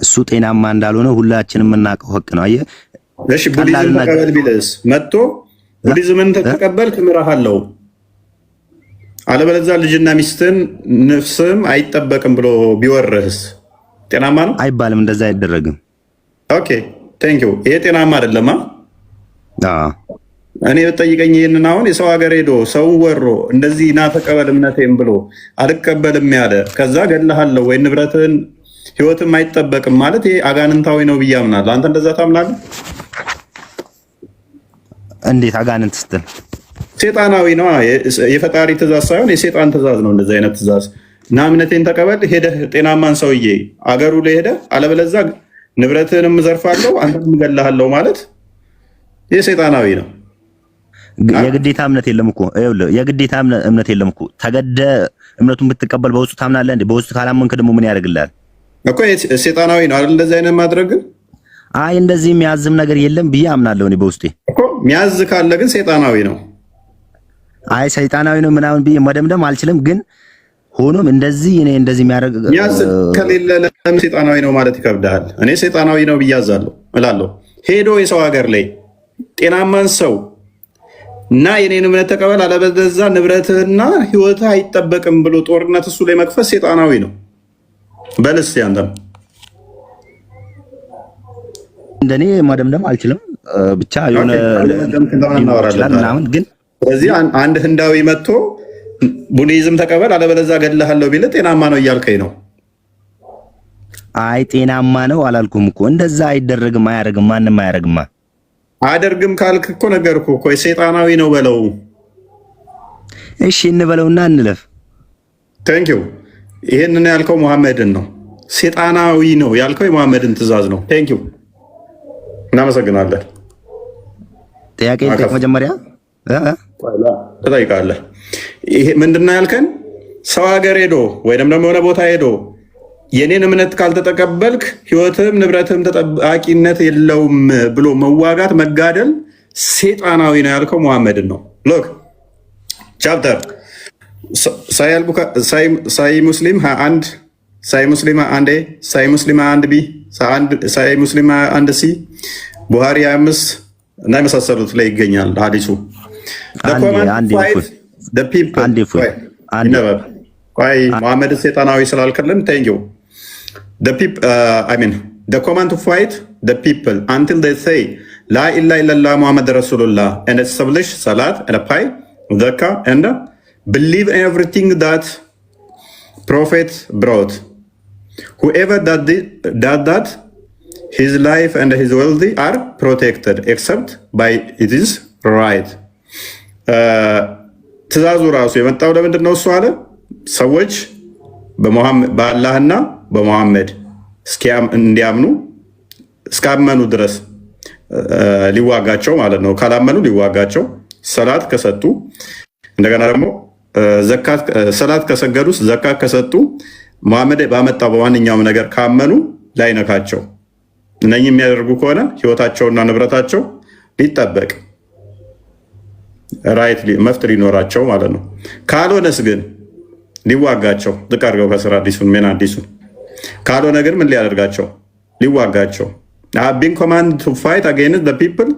እሱ ጤናማ እንዳልሆነ ሁላችንም የምናውቀው ሀቅ ነው። አየህ፣ እሺ ቡዲዝም ተቀበል ቢልስ መጥቶ ቡዲዝምን ተቀበልክ እምርሃለሁ፣ አለበለዚያ ልጅና ሚስትን ነፍስም አይጠበቅም ብሎ ቢወርህስ ጤናማ ነው? አይባልም። እንደዛ አይደረግም። ኦኬ ቴንክ ዩ። ይሄ ጤናማ አይደለም። እኔ ብጠይቀኝ ይህንን አሁን የሰው ሀገር ሄዶ ሰው ወሮ እንደዚህ ና ተቀበል እምነቴም ብሎ አልቀበልም ያለ ከዛ ገለሃለሁ ወይ ንብረትን ህይወትም አይጠበቅም ማለት ይሄ አጋንንታዊ ነው ብዬ አምናለሁ። አንተ እንደዛ ታምናለህ? እንዴት አጋንንት ስትል? ሴጣናዊ ነው። የፈጣሪ ትእዛዝ ሳይሆን የሴጣን ትእዛዝ ነው። እንደዚህ አይነት ትእዛዝ ና እምነቴን ተቀበል ሄደህ ጤናማን ሰውዬ አገሩ ላይ ሄደህ አለበለዚያ ንብረትህንም እዘርፋለሁ አንተንም እገልሃለሁ ማለት ይህ ሴጣናዊ ነው። የግዴታ እምነት የለም እኮ የግዴታ እምነት የለም እኮ። ተገደ እምነቱን ብትቀበል በውስጡ ታምናለህ እንዴ? በውስጡ ካላመንክ ደግሞ ምን ያደርግልሃል እኮ? ሴጣናዊ ነው አይደል? እንደዚህ አይነት ማድረግ። አይ እንደዚህ የሚያዝም ነገር የለም ብዬ አምናለሁ እኔ በውስጤ እኮ። የሚያዝ ካለ ግን ሴጣናዊ ነው። አይ ሰይጣናዊ ነው ምናምን ብዬ መደምደም አልችልም። ግን ሆኖም እንደዚህ እኔ እንደዚህ የሚያደርግ የሚያዝ ከሌለ ለምን ሴጣናዊ ነው ማለት ይከብዳል? እኔ ሴጣናዊ ነው ብዬ አዛለሁ እላለሁ። ሄዶ የሰው ሀገር ላይ ጤናማን ሰው እና የኔን እምነት ተቀበል አለበለዚያ ንብረትህና ህይወትህ አይጠበቅም ብሎ ጦርነት እሱ ላይ መክፈት ሴጣናዊ ነው። በልስ ያንተም እንደኔ ማደምደም አልችልም። ብቻ የሆነ ምናምን ግን ስለዚህ አንድ ህንዳዊ መጥቶ ቡዲዝም ተቀበል አለበለዚያ ገድልሃለሁ ቢል ጤናማ ነው እያልከኝ ነው? አይ ጤናማ ነው አላልኩም እኮ። እንደዛ አይደረግም፣ አያደርግም፣ ማንም አያደርግማ። አያደርግም ካልክ እኮ ነገርኩህ እኮ ሴጣናዊ ነው በለው። እሺ እንበለውና እንለፍ። ቴንኪው። ይሄንን ያልከው መሐመድን ነው። ሴጣናዊ ነው ያልከው የመሐመድን ትእዛዝ ነው። ቴንኪው፣ እናመሰግናለን። ጥያቄ መጀመሪያ ትጠይቃለህ። ይሄ ምንድነው ያልከን? ሰው ሀገር ሄዶ ወይም ደግሞ የሆነ ቦታ ሄዶ የኔን እምነት ካልተቀበልክ ህይወትም ንብረትም ተጠባቂነት የለውም ብሎ መዋጋት መጋደል ሴጣናዊ ነው ያልከው መሐመድን ነው። ሎክ ቻፕተር ሳይ ሙስሊም 21 ሳይ ሙስሊም 1 ሳይ ሙስሊም 1 ቢ ሳይ ሙስሊም 1 ሲ ቡሃሪ 25 እና የመሳሰሉት ላይ ይገኛል ሀዲሱ። መሐመድ ሴጣናዊ ስላልክልን ቴንኪው። the command to fight the people until they say La ilaha illallah Muhammad Rasulullah and establish salat and pay zakah and believe in everything that prophet brought. Whoever does that, his life and his wealthy are protected except by it is right. ትእዛዙ ራሱ የመጣው ለምንድን ነው? እሱ አለ ሰዎች በአላህና በሙሐመድ እንዲያምኑ እስካመኑ ድረስ ሊዋጋቸው ማለት ነው። ካላመኑ ሊዋጋቸው፣ ሰላት ከሰጡ እንደገና ደግሞ ሰላት ከሰገዱ፣ ዘካት ከሰጡ፣ ሙሐመድ ባመጣው በማንኛውም ነገር ካመኑ ላይነካቸው። እነኚህ የሚያደርጉ ከሆነ ህይወታቸውና ንብረታቸው ሊጠበቅ ራይት መፍት ሊኖራቸው ማለት ነው። ካልሆነስ ግን ሊዋጋቸው ዝቅ አድርገው ከስራ አዲሱን ሜን አዲሱን ካልሆነ ግን ምን ሊያደርጋቸው? ሊዋጋቸው። ቢን ኮማንድ ቱ ፋይት አጌንስት ዘ ፒፕል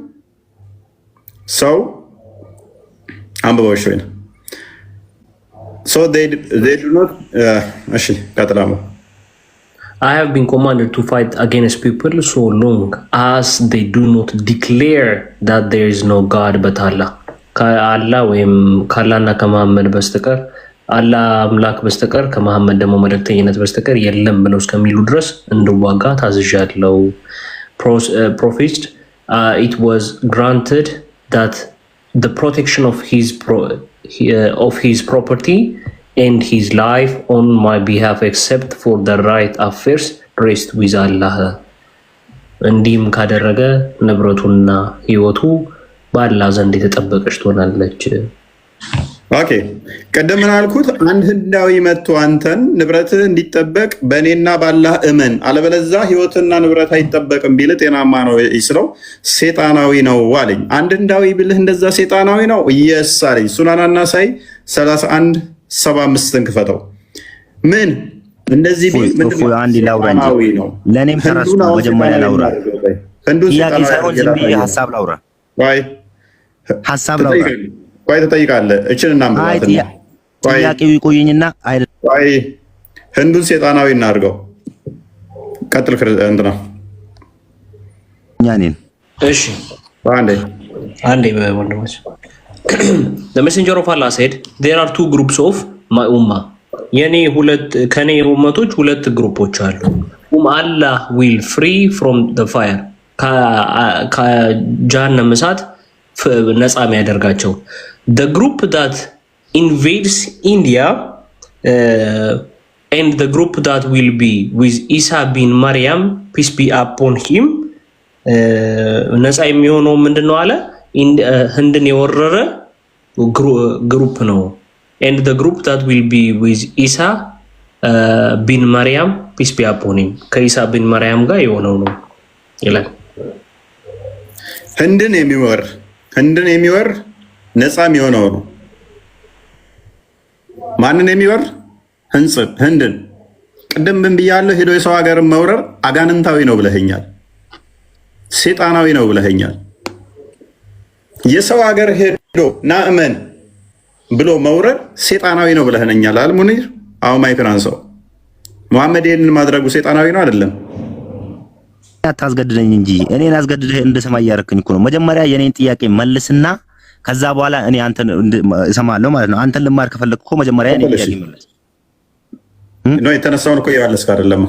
ሰው አንብበሽ ወይ ሶ they do not እሺ ቀጥላሙ I have been commanded to fight against people so long as they do not declare that there is no God but Allah. ከአላህ ወይም ከአላህና ከመሐመድ በስተቀር አላህ አምላክ በስተቀር ከመሐመድ ደግሞ መልእክተኝነት በስተቀር የለም ብለው እስከሚሉ ድረስ እንድዋጋ ታዝዣለሁ። Prophet, it was granted that the protection of his property and his life on my behalf except for the right affairs rest with Allah. እንዲህም ካደረገ ንብረቱና ህይወቱ በአላህ ዘንድ የተጠበቀች ትሆናለች። ኦኬ ቀደም ምን አልኩት? አንድ ህንዳዊ መጥቶ አንተን ንብረትህ እንዲጠበቅ በእኔና ባላህ እመን አለበለዚያ ህይወትና ንብረት አይጠበቅም ቢልህ ጤናማ ነው ይስለው ሴጣናዊ ነው አለኝ። አንድ ህንዳዊ ቢልህ እንደዛ ሴጣናዊ ነው ኢየስ አለኝ። ሱናናና ሳይ 31:75 ክፈተው። ምን እንደዚህ ቢል ምንድነው? አንድ ላውራ እንጂ ለኔም ተራሱ መጀመሪያ ላውራ ጥያቄ ሳይሆን ዝም ብዬ ሐሳብ ላውራ ሐሳብ ላውራ ቆይ ተጠይቃለህ። እችልና ጥያቄው ይቆየኝና ቆይ ህንዱን ሴጣናዊ እናድርገው። ቀጥል እንትና እኛኔን እሺ አንዴ ወንድሞች the messenger of Allah said there are two groups of my ummah የኔ ከኔ ኡመቶች ሁለት ግሩፖች አሉ። Allah will free from the fire ከጀሃነም እሳት ነፃ የሚያደርጋቸው the group that invades India and the group that will be with Isa bin Maryam peace be upon him ነፃ የሚሆነው ምንድነው አለ ህንድን የወረረ ግሩፕ ነው and the group that will be with Isa bin Maryam peace be upon him ከኢሳ bin ማርያም ጋር የሆነው ነው ይላል። ህንድን የሚወር ነፃ የሚሆነው ነው። ማንን የሚወር? ህንድን። ቅድም ምን ብያለሁ? ሄዶ የሰው ሀገርን መውረር አጋንንታዊ ነው ብለኸኛል። ሴጣናዊ ነው ብለኸኛል። የሰው ሀገር ሄዶ ናእመን ብሎ መውረድ ሴጣናዊ ነው ብለኸኛል። አልሙኒር አሁን ማይክን አንሳው። መሐመድ ይህንን ማድረጉ ሴጣናዊ ነው አይደለም? አታስገድደኝ እንጂ እኔን አስገድደህ እንደሰማ እያደረክኝ እኮ ነው። መጀመሪያ የኔን ጥያቄ መልስና ከዛ በኋላ እኔ አንተን እሰማለሁ ማለት ነው። አንተን ልማር ከፈለክ እኮ መጀመሪያ የኔን ጥያቄ መልስ ነው። የተነሳውን እኮ እያለስክ አይደለም።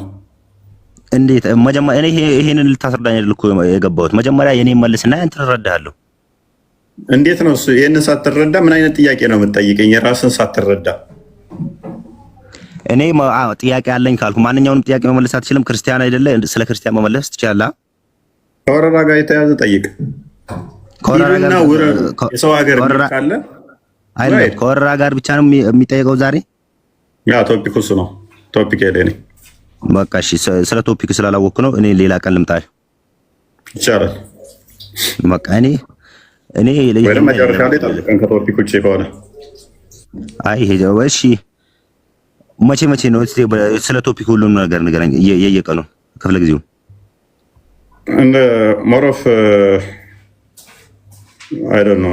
እንዴት መጀመሪያ እኔ ይሄንን ልታስረዳኝ አይደል እኮ የገባሁት። መጀመሪያ የኔን መልስና አንተን እረዳሃለሁ። እንዴት ነው እሱ? ይሄንን ሳትረዳ ምን አይነት ጥያቄ ነው የምትጠይቀኝ? የራስን ሳትረዳ እኔ ጥያቄ አለኝ ካልኩ ማንኛውንም ጥያቄ መመለስ አትችልም? ክርስቲያን አይደለ? ስለ ክርስቲያን መመለስ ትችላለህ? ከወረራ ጋር የተያዘ ጠይቅ። ከወረራ የሰው ሀገር ካለ አይደለም። ከወረራ ጋር ብቻ ነው የሚጠይቀው ዛሬ? ያ ቶፒክ እሱ ነው። ቶፒክ ሄደ። በቃ እሺ፣ ስለ ቶፒክ ስላላወቅኩ ነው። እኔ ሌላ ቀን ልምጣ ይቻላል። በቃ እኔ ወደ መጨረሻ ላይ ጠብቀን ከቶፒክ ውጭ ከሆነ አይ እሺ። መቼ ነው ስለ ቶፒክ ሁሉንም ነገር ንገረኝ። የየቀኑ ክፍለ ጊዜው እንደ ሞሮፍ አይ ዶንት ኖ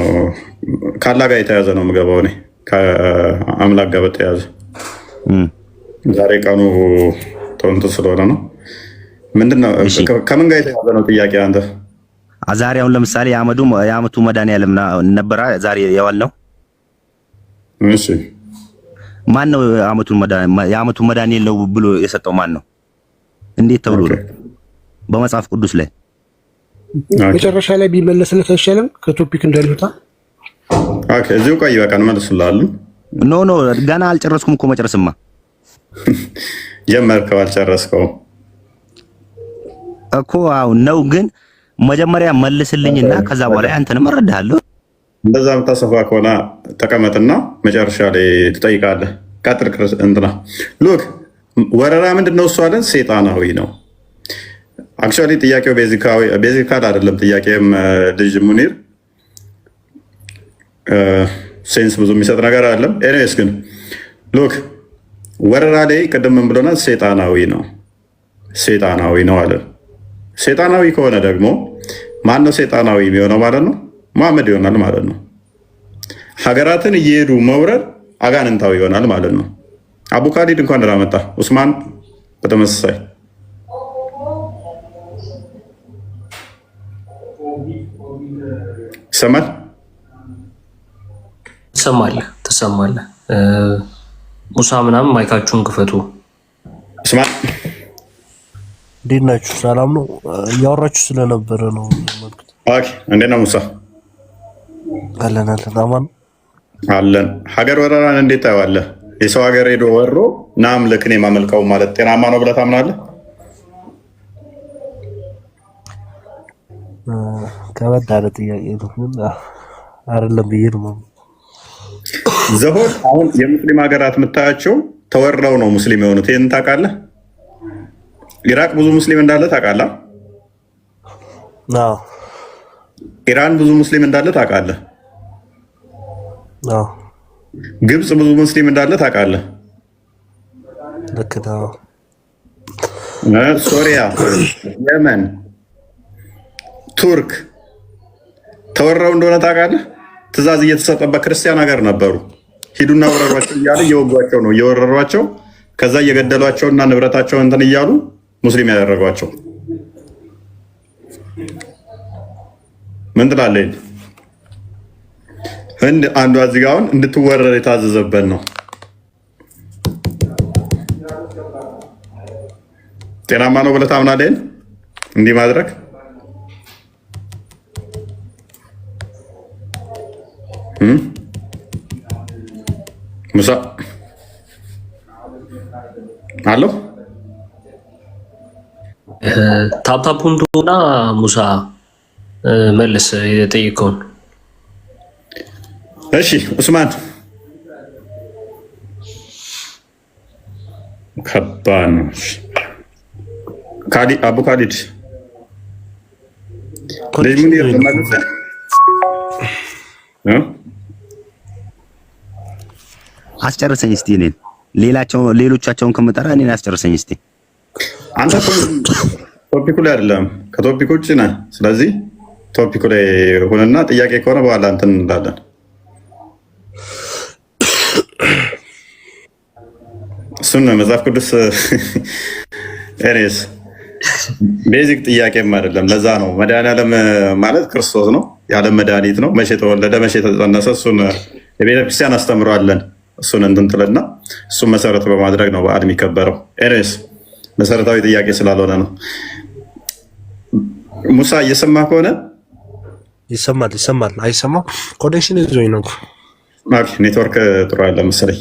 ካላ ጋር የተያዘ ነው የምገባው እኔ ከአምላክ ጋር በተያዘ ዛሬ ቀኑ ተንቶ ስለሆነ ነው። ምንድነው ከምን ጋር የተያዘ ነው ጥያቄ አንተ? ዛሬ አሁን ለምሳሌ የዓመቱ መድኃኒዓለም ነበረ ዛሬ የዋል ነው። እሺ ማን ነው የዓመቱ መድኃኒዓለም ነው ብሎ የሰጠው ማን ነው? እንዴት ተብሎ ነው? በመጽሐፍ ቅዱስ ላይ መጨረሻ ላይ ቢመለስለት አይሻልም? ከቶፒክ እንዳልወጣ። ኦኬ እዚሁ ቆይ በቃ እንመልስልሃለን። ኖ ገና አልጨረስኩም እኮ መጨረስማ ጀመርከው አልጨረስከው እኮ አሁን ነው። ግን መጀመሪያ መልስልኝና ከዛ በኋላ አንተንም እረዳሃለሁ። እንደዛ የምታሰፋ ከሆነ ተቀመጥና መጨረሻ ላይ ትጠይቃለህ። ቀጥል እንትና ሉክ ወረራ ምንድን ነው? እሱ አለን ሴጣናዊ ነው። አክቹዋሊ ጥያቄው ቤዚካል አይደለም። ጥያቄም ልጅ ሙኒር ሴንስ ብዙ የሚሰጥ ነገር አይደለም። ኤኒዌይስ ግን ሉክ ወረራ ላይ ቅድም ምን ብሎናል? ሴጣናዊ ነው አለ። ሴጣናዊ ከሆነ ደግሞ ማን ነው ሴጣናዊ የሚሆነው ማለት ነው? መሐመድ ይሆናል ማለት ነው። ሀገራትን እየሄዱ መውረድ አጋንንታዊ ይሆናል ማለት ነው። አቡ ካሊድ እንኳን ደህና መጣ። ኡስማን በተመሳሳይ ትሰማለህ። ሙሳ ምናምን ማይካችሁን ክፈቱ። ኡስማን እንዴት ናችሁ? ሰላም ነው። እያወራችሁ ስለነበረ ነው። ኦኬ እንዴት ነው ሙሳ? አለን አማን አለን። ሀገር ወረራን እንዴት ታየዋለህ? የሰው ሀገር ሄዶ ወሮ ናምልክን የማመልከው ማለት ጤናማ ነው ብለህ ታምናለህ? ከበድ ያለ ጥያቄ ነው። አይደለም ብዬ ነው ዘሆን አሁን የሙስሊም ሀገራት የምታያቸው ተወረው ነው ሙስሊም የሆኑት። ይህን ታውቃለህ? ኢራቅ ብዙ ሙስሊም እንዳለ ታውቃለህ? ኢራን ብዙ ሙስሊም እንዳለ ታውቃለህ? ግብፅ ብዙ ሙስሊም እንዳለ ታውቃለህ? ልክ ነው። ሶሪያ፣ የመን፣ ቱርክ ተወረው እንደሆነ ታውቃለህ? ትእዛዝ እየተሰጠበት ክርስቲያን ሀገር ነበሩ። ሂዱና ወረሯቸው እያሉ እየወጓቸው ነው እየወረሯቸው፣ ከዛ እየገደሏቸውና ንብረታቸውን እንትን እያሉ ሙስሊም ያደረጓቸው። ምን ትላለህ? ህንድ አንዷ እዚህ ጋር አሁን እንድትወረር የታዘዘበት ነው። ጤናማ ነው ብለህ ታምናለህ? እንዲህ ማድረግ ሙሳ አለው ታፕታፑንቱና ሙሳ መልስ የጠይቀውን። እሺ ኡስማን ከባድ ነው። አቡ ካሊድ ልጅ ሙኒር ማለት አስጨርሰኝ እስቲ እኔን ሌሎቻቸውን ከምጠራ እኔን አስጨርሰኝ እስቲ። አንተ ቶፒኩ ላይ አይደለም፣ ከቶፒኩ ውጭ ነህ። ስለዚህ ቶፒኩ ላይ ሆነና ጥያቄ ከሆነ በኋላ እንትን እንላለን። እሱን መጽሐፍ ቅዱስ ኤሬስ ቤዚክ ጥያቄም አይደለም። ለዛ ነው መድኃኒዓለም ማለት ክርስቶስ ነው፣ የዓለም መድኃኒት ነው። መቼ ተወለደ፣ መቼ ተጸነሰ፣ እሱን የቤተክርስቲያን አስተምረዋለን። እሱን እንትን ትልና እሱን መሰረት በማድረግ ነው በዓል የሚከበረው። ኤሬስ መሰረታዊ ጥያቄ ስላልሆነ ነው። ሙሳ እየሰማ ከሆነ ይሰማል። አይሰማም? ኮኔክሽን ይዞኝ ነው። ኔትወርክ ጥሩ አለ መሰለኝ።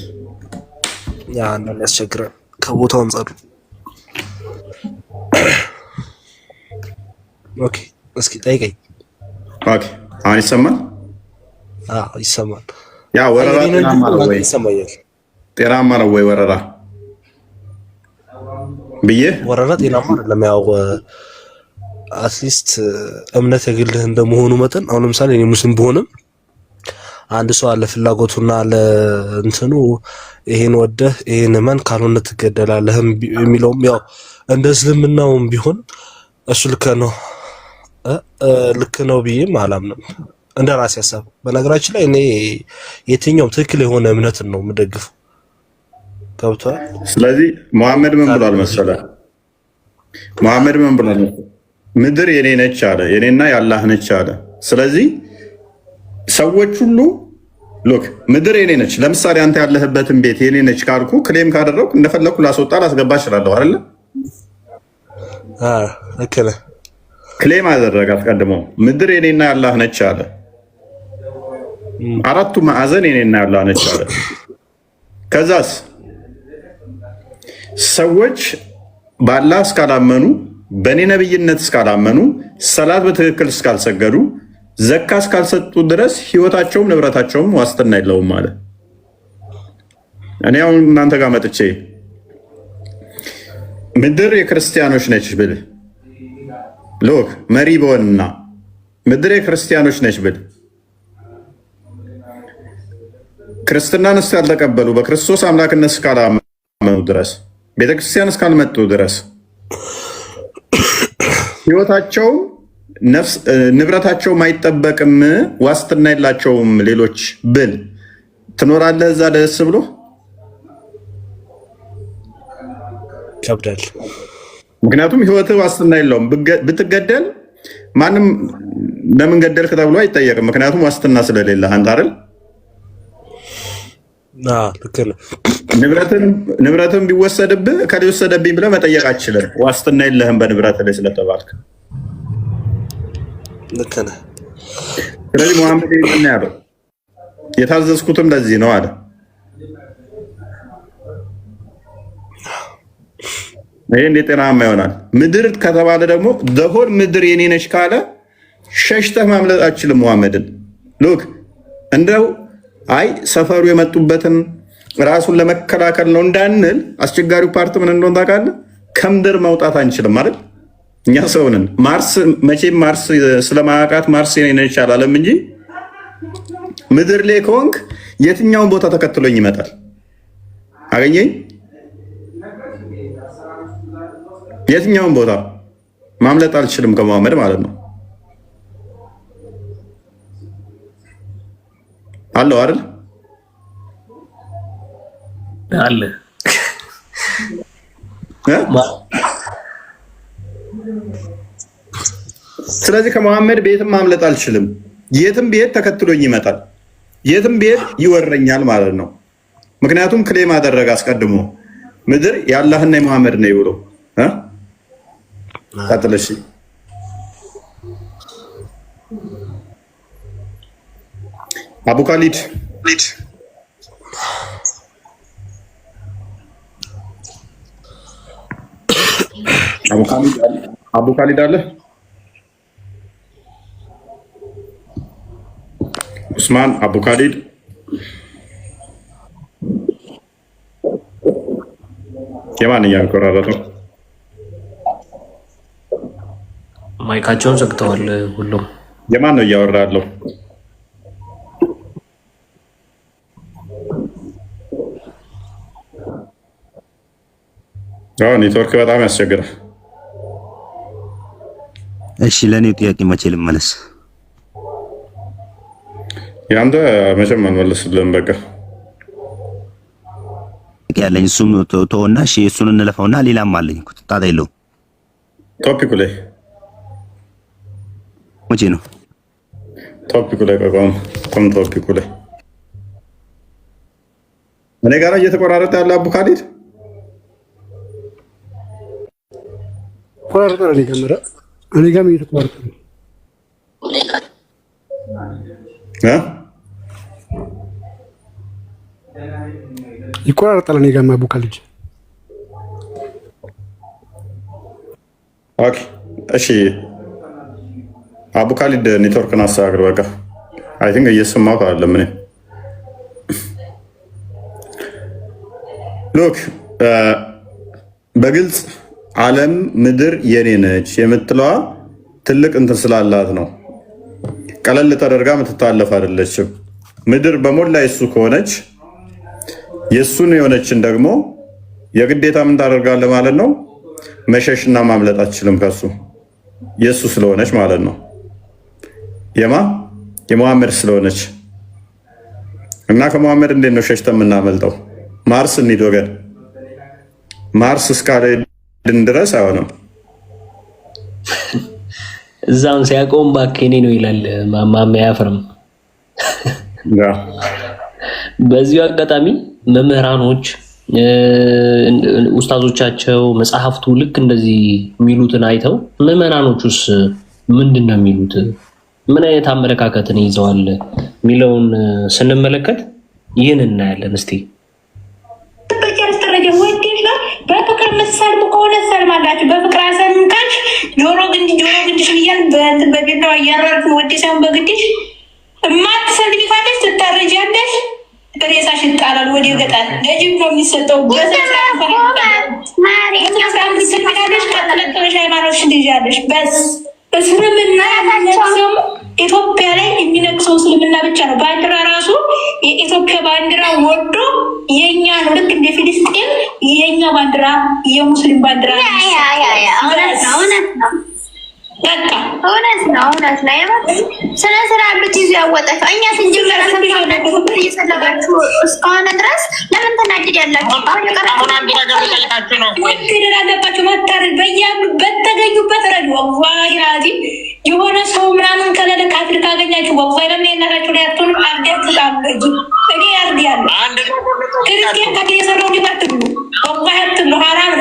አንዳንድ ያስቸግራል ከቦታው አንጻር። ኦኬ እስኪ ጠይቀኝ። ኦኬ አሁን ይሰማል? ይሰማል። ያ ወረራ ጤናማ ነው ወይ? ጤናማ ነው ወይ ወረራ ብዬ ወረራ ጤናማ አይደለም። ያው አትሊስት እምነት የግልህ እንደመሆኑ መጠን አሁን ለምሳሌ እኔ ሙስሊም ብሆንም አንድ ሰው አለ ፍላጎቱና አለ እንትኑ ይሄን ወደህ ይሄን ማን ካልሆነ ትገደላለህ የሚለውም ያው እንደ እስልምናውም ቢሆን እሱ ልክ ነው ብዬም አላምንም እንደ ራሴ ሐሳብ። በነገራችን ላይ እኔ የትኛውም ትክክል የሆነ እምነትን ነው የምደግፈው። ገብቷል? ስለዚህ መሐመድ ምን ብሏል መሰለህ? መሐመድ ምን ብሏል? ምድር የኔ ነች አለ፣ የኔና የአላህ ነች አለ። ስለዚህ ሰዎች ሁሉ ሎክ ምድር የኔ ነች። ለምሳሌ አንተ ያለህበትን ቤት የኔ ነች ካልኩ ክሌም ካደረኩ እንደፈለኩ ላስወጣ ላስገባ እችላለሁ አይደለ? ልክ ነህ። ክሌም አደረገ አስቀድሞ ምድር የኔና የአላህ ነች አለ። አራቱ ማዕዘን የኔና የአላህ ነች አለ። ከዛስ ሰዎች በአላህ እስካላመኑ በእኔ ነብይነት እስካላመኑ ሰላት በትክክል እስካልሰገዱ ዘካ እስካልሰጡ ድረስ ህይወታቸውም ንብረታቸውም ዋስትና የለውም ማለት። እኔ አሁን እናንተ ጋር መጥቼ ምድር የክርስቲያኖች ነች ብል ሎክ መሪ በሆንና ምድር የክርስቲያኖች ነች ብል ክርስትናን እስካልተቀበሉ በክርስቶስ አምላክነት እስካላመኑ ድረስ ቤተክርስቲያን እስካልመጡ ድረስ ህይወታቸው ንብረታቸውም አይጠበቅም፣ ዋስትና የላቸውም ሌሎች ብል ትኖራለህ እዛ ደስ ብሎ? ይከብዳል። ምክንያቱም ህይወት ዋስትና የለውም። ብትገደል ማንም ለምን ገደልክ ተብሎ አይጠየቅም። ምክንያቱም ዋስትና ስለሌለ አንተ አይደል? ንብረትን ቢወሰድብህ ከሊወሰደብኝ ብለህ መጠየቅ አትችልም። ዋስትና የለህም በንብረት ላይ ስለተባልክ። ልክ ነህ። ስለዚህ መሐመድ ምን ያለው የታዘዝኩትም ለዚህ ነው አለ። ይሄ እንዴት ጤናማ ይሆናል? ምድር ከተባለ ደግሞ ደሆን ምድር የኔ ነች ካለ ሸሽተህ ማምለጥ አትችልም መሐመድን። ሉክ እንደው አይ ሰፈሩ የመጡበትን ራሱን ለመከላከል ነው እንዳንል አስቸጋሪው ፓርት ምን እንደሆነ ታውቃለህ? ከምድር መውጣት አንችልም አይደል? እኛ ሰውንን ማርስ መቼም ማርስ ስለማያውቃት ማርስ የኔ ነች አላለም እንጂ ምድር ላይ ከሆንክ የትኛውን ቦታ ተከትሎኝ ይመጣል። አገኘኝ የትኛውን ቦታ ማምለጥ አልችልም ከመሐመድ ማለት ነው። አለው አይደል? አለ። ስለዚህ ከመሐመድ ቤትም ማምለጥ አልችልም። የትም ብሄድ ተከትሎኝ ይመጣል፣ የትም ብሄድ ይወረኛል ማለት ነው። ምክንያቱም ክሌም አደረገ አስቀድሞ ምድር የአላህና የመሐመድ ነው ብሎ ቀጥለሽ አቡ ካሊድ አቡ ካሊድ አለ። ኡስማን አቡ ካሊድ የማን እያቆራረጠው? ማይካቸውን ዘግተዋል ሁሉም። የማን ነው እያወራ ያለው? ኔትወርክ በጣም ያስቸግራል። እሺ ለኔ ጥያቄ መቼ ልመለስ? ያንተ መቼም አልመለስልህም። በቃ ያለኝ እሱም ተወና እሺ እሱን እንለፈውና ሌላም አለኝ እኮ ጣጣ የለውም። ቶፒኩ ላይ መቼ ነው ቶፒኩ ላይ ቆም ቶፒኩ ላይ እኔ ጋር እየተቆራረጠ ያለ አቡ ካሊድ ቆራረጠ ነው ጀመረ። እኔ ጋር እየተቆራረጠ ነው ይቆራረጣል። እኔ ጋር አቡ ካሊድ ኦኬ እሺ አቡ ካሊድ ኔትወርክን አስተካክል። በቃ አይ ቲንክ እየሰማሁት አይደለም። እኔ ሎክ በግልጽ ዓለም ምድር የኔ ነች የምትለዋ ትልቅ እንትን ስላላት ነው። ቀለል ተደርጋ የምትታለፍ አይደለችም። ምድር በሞላ የሱ ከሆነች የሱን የሆነችን ደግሞ የግዴታ ምን ታደርጋለህ ማለት ነው? መሸሽና ማምለጥ አትችልም ከሱ የሱ ስለሆነች ማለት ነው። የመሐመድ ስለሆነች እና ከመሐመድ እንዴት ነው ሸሽተን የምናመልጠው? ማርስ እንሂድ ወገን። ማርስ እስካልሄድን ድረስ አይሆንም። እዛውን ሲያቆም ባኬኔ ነው ይላል ማማ ያፍርም። በዚሁ አጋጣሚ መምህራኖች ኡስታዞቻቸው መጽሐፍቱ ልክ እንደዚህ የሚሉትን አይተው ምዕመናኖቹስ ምንድን ነው የሚሉት? ምን አይነት አመለካከትን ይዘዋል የሚለውን ስንመለከት ይህን እናያለን። እስቲ በፍቅር መሳልም ከሆነ ሰልማላችሁ። በፍቅር አሰልምካች ጆሮ ግንድሽ ብያል በግዳው እያረርኩ ወደ ሳይሆን በግድሽ እማትሰልሚ ካለሽ ትታረጃለሽ። ሬሳሽ ይጣላል ወደ ገጣል ለጅብ ነው የሚሰጠው። ሰልሚናለሽ ቀጥለጥለሽ ሃይማኖትሽ ትይዣለሽ። በስ እስልምና ያላቸውም ኢትዮጵያ ላይ የሚነግሰው እስልምና ብቻ ነው። ባንዲራ ራሱ የኢትዮጵያ ባንዲራ ወዶ የኛ ነው። ልክ እንደ ፊልስጤን የኛ ባንዲራ የሙስሊም ባንዲራ እውነት ነው። ስለ ስራ ያሉት ይዞ ያወጣቸው እኛ ስንጅር ለራሳቸው እየሰለባችሁ እስከሆነ ድረስ ለምን ተናድድ ያላችሁ? መገደል አለባቸው። መታረድ በተገኙበት ረድ ወላሂ ላዚም የሆነ ሰው ምናምን ከለለ ካፍር ካገኛችሁ ወላሂ ለምን የናታችሁ ላይ አትሆኑ አርዳት ታምገጅ እኔ ያርድ ያለ ክርስቲያን ካቴ የሰራው ሊመርት ብሉ ወላሂ አትብሉ ሐራም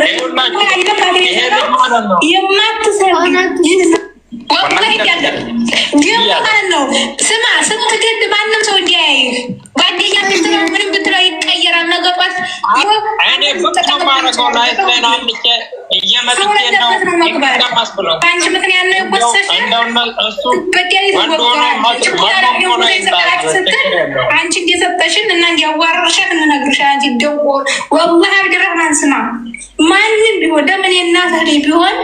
የማትሰሩ ነው። ስማ ስትገድ ማንም ሰው እንዲያይ ጓደኛ ብትለው ምንም ብትለው ይቀየራል። ነገሯት አንቺ ምክንያት ነው የወሰሽ አንቺ እንደሰጠሽን እና እንዲያዋርሻት እንነግርሻ ደንቆ ወላሂ አብድራህማን ስማ ማንም ቢሆን ለምን የእናትህ ልጅ ቢሆን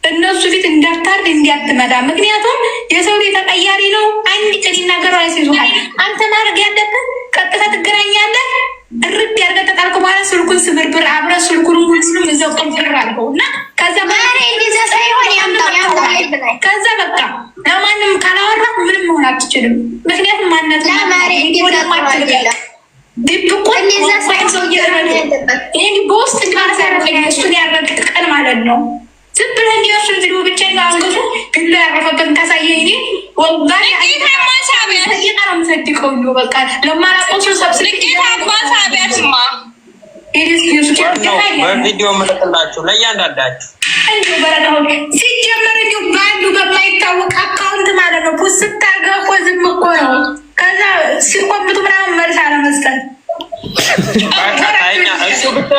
እነሱ ፊት እንዳታርድ እንዲያትመዳ። ምክንያቱም የሰው ልጅ ተቀያሪ ነው። አንድ ቀን ይናገረው ያስይዙሃል። አንተ ማድረግ ያለብህ ቀጥታ ትገናኛለህ። እርድ ያርገህ ተጣልኩ በኋላ ስልኩን ስብርብር አብረህ ስልኩን ሙሉንም እዛው ቅብር አልከው እና ከዛ በቃ ለማንም ካላወራህ ምንም መሆን አትችልም። ምክንያቱም ማነት በውስጥ ጋር እሱን ያረግጥ ቀን ማለት ነው። ዝም ብለህ እንዲወስን ዝሉ ብቻ አንገቱ ግላ ያረፈበትን ካሳየኝ እኔ ወላሂ ነው የምሰድቀው። እንዲሁ በቃ ለማላቆሱ ሰብስለማሳቢያስማ በቪዲዮ ምልክላችሁ ለእያንዳንዳችሁ እንዲሁ በረካሁ ሲጀመር እንዲሁ በአንዱ በማይታወቅ አካውንት ማለት ነው ስታርገው እኮ ዝም እኮ ነው። ከዛ ሲቆምጡ ምናምን መልስ አለመስጠት እሱ ብቻ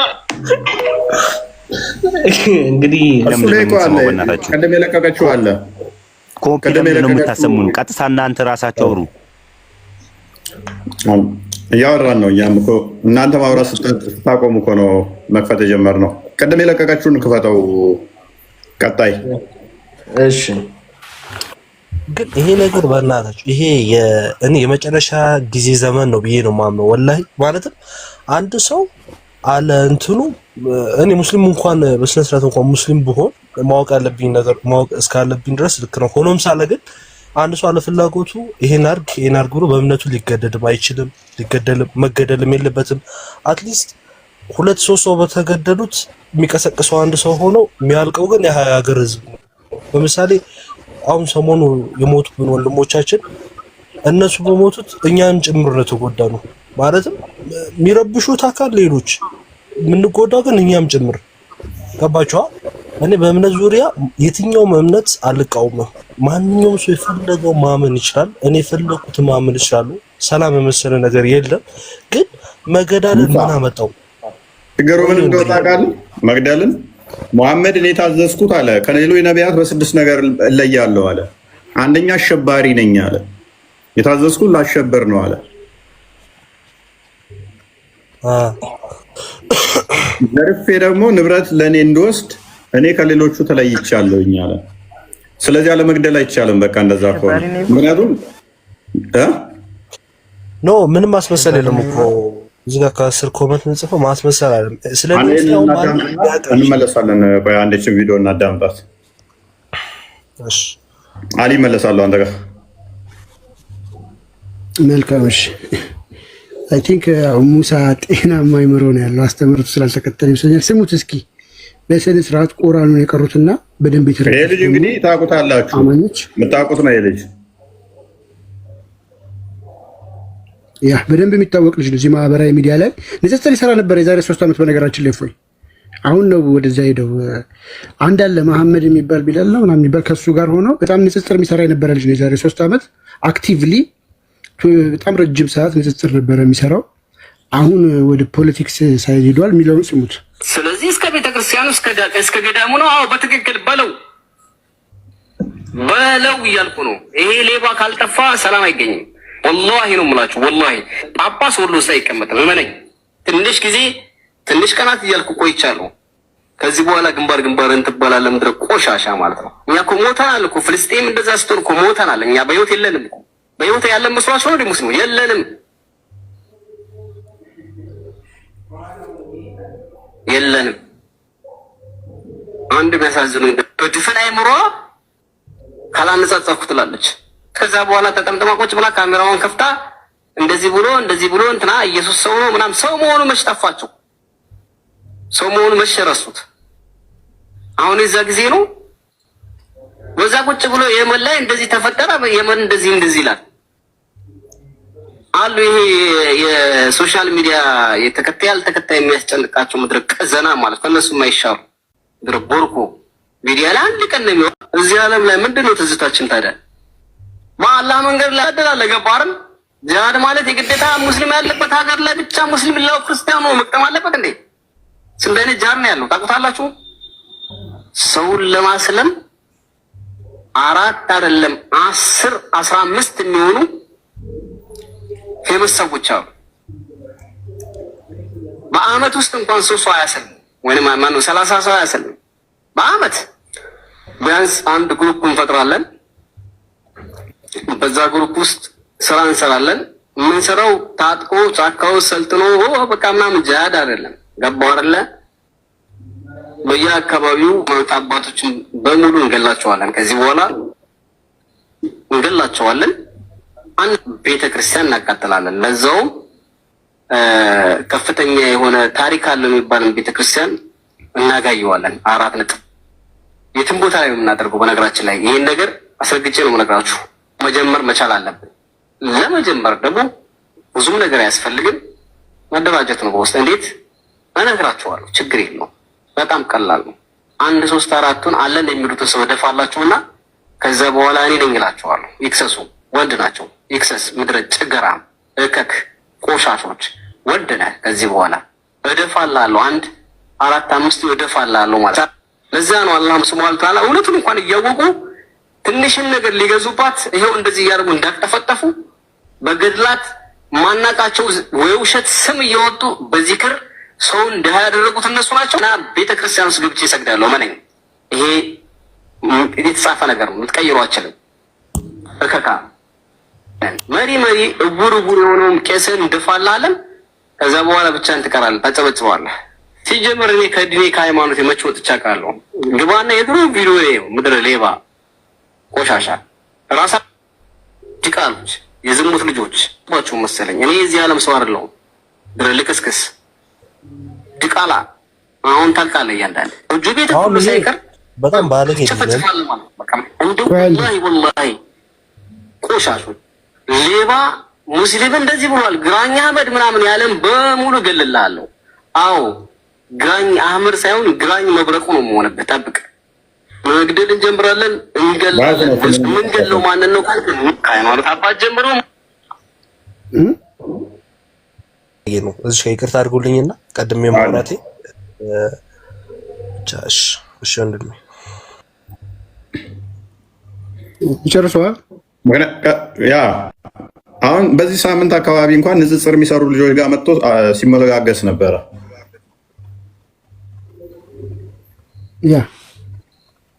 እንግዲህ ቀደም የለቀቀችው አለ ቀደም ነው የምታሰሙን። ቀጥታ እናንተ ራሳችሁ አውሩ። እያወራን ነው። እኛም እኮ እናንተ ማውራት ስታቆሙ እኮ ነው መክፈት የጀመርነው። ቀደም የለቀቀችውን ክፈተው። ቀጣይ እሺ። ግን ይሄ ነገር በእናታችሁ ይሄ እኔ የመጨረሻ ጊዜ ዘመን ነው ብዬ ነው የማምነው። ወላሂ ማለትም አንድ ሰው አለ እንትኑ እኔ ሙስሊም እንኳን በስነ ስርዓት እንኳን ሙስሊም ብሆን ማወቅ ያለብኝ ነገር ማወቅ እስካለብኝ ድረስ ልክ ነው። ሆኖም ሳለ ግን አንድ ሰው አለ ፍላጎቱ ይሄን አርግ ብሎ በእምነቱ ሊገደድም አይችልም፣ መገደልም የለበትም። አትሊስት 2-3 ሰው በተገደሉት የሚቀሰቅሰው አንድ ሰው ሆኖ የሚያልቀው ግን የሀገር ህዝብ ነው። በምሳሌ አሁን ሰሞኑ የሞቱብን ወንድሞቻችን እነሱ በሞቱት እኛን ጭምር ነው የተጎዳ ነው። ማለትም የሚረብሹት አካል ሌሎች የምንጎዳው ግን እኛም ጭምር ገባችኋ? እኔ በእምነት ዙሪያ የትኛውም እምነት አልቃወምም። ማንኛውም ሰው የፈለገው ማመን ይችላል። እኔ የፈለኩት ማመን ይችላል። ሰላም የመሰለ ነገር የለም። ግን መገዳደል ምን አመጣው? ችግሩ ምን እንደሆነ ታውቃለህ? መግደልን ሙሐመድ እኔ ታዘዝኩት አለ ከሌሎች ነቢያት በ6 ነገር እለያለሁ አለ። አንደኛ አሸባሪ ነኝ አለ። የታዘዝኩት ላሸበር ነው አለ። ዘርፌ ደግሞ ንብረት ለእኔ እንድወስድ እኔ ከሌሎቹ ተለይቻለሁኝ አለ። ስለዚህ አለመግደል አይቻልም። በቃ እንደዛ ከሆነ ምክንያቱም ኖ ምንም ማስመሰል የለም እኮ እዚህ ጋር ከስር ኮመንት እንጽፈው ማስመሰል አይደለም። ስለዚህ እንመለሳለን። ቆይ አንዴችን ቪዲዮ እናዳምጣት። እሺ አሊ መለሳለሁ አንተ ጋር መልካም። እሺ አይ ቲንክ ሙሳ ጤናማ አይምሮ ነው ያለው አስተምሮቱ ስላልተከተለ ይመስለኛል። ስሙት እስኪ በስነ ስርዓት ቁርአኑን የቀሩትና በደንብ ይተረዳሉ። ይሄ ልጅ እንግዲህ ታውቁታላችሁ፣ የምታውቁት ነው። ይሄ ልጅ ያ በደንብ የሚታወቅ ልጅ ነው። እዚህ ማህበራዊ ሚዲያ ላይ ንጽጽር ይሰራ ነበር የዛሬ 3 ዓመት በነገራችን ላይ ፎይ አሁን ነው ወደዛ ሄደው አንድ አለ መሐመድ የሚባል ቢላል ነው ምናምን የሚባል ከሱ ጋር ሆኖ በጣም ንጽጽር የሚሰራ የነበረ ልጅ ነው። የዛሬ 3 ዓመት አክቲቭሊ በጣም ረጅም ሰዓት ንጽጽር ነበረ የሚሰራው። አሁን ወደ ፖለቲክስ ሳይድ ሄዷል የሚለውን ስሙት። ስለዚህ እስከ ቤተክርስቲያኑ እስከ ገዳሙ ነው። አዎ በትክክል በለው እያልኩ ነው። ይሄ ሌባ ካልጠፋ ሰላም አይገኝም። ወላሂ ነው የምላችሁ። ወላሂ ጳጳስ ወሎ ውስጥ አይቀመጥም። እመነኝ። ትንሽ ቀናት እያልኩ ቆይቻለሁ። ከዚህ በኋላ ግንባር እንትባላለን። ምድረ ቆሻሻ ማለት ነው። እኛ እኮ ሞተናል እኮ ፍልስጤም እንደዛ ስትሆን እኮ ሞተናል። እኛ በህይወት የለንም እኮ። በህይወት ያለን መስሏችሁ ነው ሙስሊሙ? የለንም። አንድ የሚያሳዝነው በድፍን አይምሯ ካላነጻጸርኩ ትላለች። ከዛ በኋላ ተጠምጥማ ቁጭ ብላ ካሜራውን ከፍታ እንደዚህ ብሎ እንትና ኢየሱስ ሰው ነው ምናምን። ሰው መሆኑ መች ጠፋቸው? ሰው መሆኑ መች ረሱት? አሁን የዛ ጊዜ ነው። በዛ ቁጭ ብሎ የመን ላይ እንደዚህ ተፈጠረ፣ የመን እንደዚህ ይላል አሉ። ይሄ የሶሻል ሚዲያ ያልተከታይ የሚያስጨንቃቸው ምድረ ቀዘና ማለት ከነሱ የማይሻሩ ምድረ ቦርኮ ሚዲያ ላይ አንድ ቀን ነው የሚወጣ። እዚህ ዓለም ላይ ምንድነው ትዝታችን ታዲያ? በአላህ መንገድ ላይ አደላለ ገባርን። ጂሃድ ማለት የግዴታ ሙስሊም ያለበት ሀገር ላይ ብቻ ሙስሊም ላው ክርስቲያኑ መቅጠም አለበት እንዴ? ስንት አይነት ጂሃድ ነው ያለው ታውቁታላችሁ? ሰውን ለማስለም 4 አይደለም 10 15 የሚሆኑ ፌመስ ሰዎች አሉ። በአመት ውስጥ እንኳን 3 ሰው አያሰልም ወይንም ማነው 30 ሰው አያሰልም። በአመት ቢያንስ አንድ ግሩፕ እንፈጥራለን። በዛ ግሩፕ ውስጥ ስራ እንሰራለን። የምንሰራው ታጥቆ ጫካው ሰልጥኖ በቃ ምናምን ጂሃድ አይደለም። ገባው አይደለ? በየአካባቢው ማለት አባቶችን በሙሉ እንገላቸዋለን። ከዚህ በኋላ እንገላቸዋለን። አንድ ቤተክርስቲያን እናቃጥላለን። ለዛውም ከፍተኛ የሆነ ታሪክ አለው የሚባልን ቤተክርስቲያን እናጋየዋለን። 4 ነጥብ የትም ቦታ ላይ የምናደርገው። በነገራችን ላይ ይሄን ነገር አስረግጬ ነው የምነግራችሁ። መጀመር መቻል አለብን። ለመጀመር ደግሞ ብዙም ነገር አያስፈልግም። መደራጀት ነው በውስጥ። እንዴት እነግራችኋለሁ። ችግር የለውም። በጣም ቀላል ነው። 1 3 4ቱን አለን የሚሉትን ሰው ደፋላችሁና ከዛ በኋላ እኔ ነኝ እላችኋለሁ። ይክሰሱ። ወንድ ናቸው። ይክሰስ። ምድረ ጭገራም እከክ ቆሻሾች ወንድ ነህ። ከዚህ በኋላ እደፋላለሁ። 1 4 5 እደፋላለሁ ማለት ለዛ ነው። አላህም ሱብሃነሁ ወተዓላ እውነቱን እንኳን እያወቁ ትንሽም ነገር ሊገዙባት ይሄው እንደዚህ እያደረጉ እንዳቀጠፈጠፉ በገድላት ማናቃቸው ወይ ውሸት ስም እየወጡ በዚክር ሰውን ድሃ ያደረጉት እነሱ ናቸው። እና ቤተክርስቲያን ውስጥ ገብቼ እሰግዳለሁ። ማነኝ ይሄ የተጻፈ ነገር ነው። ልትቀይሩ አችልም። እከካ መሪ እቡር የሆነውን ቄስን ድፋላለን። ከዛ በኋላ ብቻህን ትቀራለህ፣ ታጨበጭበዋለህ። ሲጀመር እኔ ከዲኔ ከሃይማኖት የመች ወጥቼ አውቃለሁ? ግባና የድሮ ቪዲዮ ነው። ምድረ ሌባ ቆሻሻ ራሳ ዲቃሎች የዝሙት ልጆች ባችሁ መሰለኝ። እኔ እዚህ ዓለም ሰው አይደለሁም። ድረ ልክስክስ ዲቃላ አሁን ታልቃለህ። እያንዳንዱ እጁ ቤት ሁሉ ሳይቀር በጣም ባለጌ ተፈጥቷል ማለት በቃ እንደው ወላሂ ቆሻሾች ሌባ ሙስሊም እንደዚህ ብሏል። ግራኝ አህመድ ምናምን ያለም በሙሉ ገልላለሁ። አዎ ግራኝ አህመድ ሳይሆን ግራኝ መብረቁ ነው የምሆንበት። ጠብቅ፣ መግደል እንጀምራለን፣ እንገላለን። ምንገለው ማንን ነው ካልክ ሃይማኖት አባት ጀምሮ ይሄ ነው። እዚህ ይቅርታ አድርጉልኝና ቀድሜ ማውራቴ ቻሽ እሺ ወንድሜ ይጨርሰዋል። ያ አሁን በዚህ ሳምንት አካባቢ እንኳን ንጽጽር የሚሰሩ ልጆች ጋር መጥቶ ሲመለጋገስ ነበረ። ያ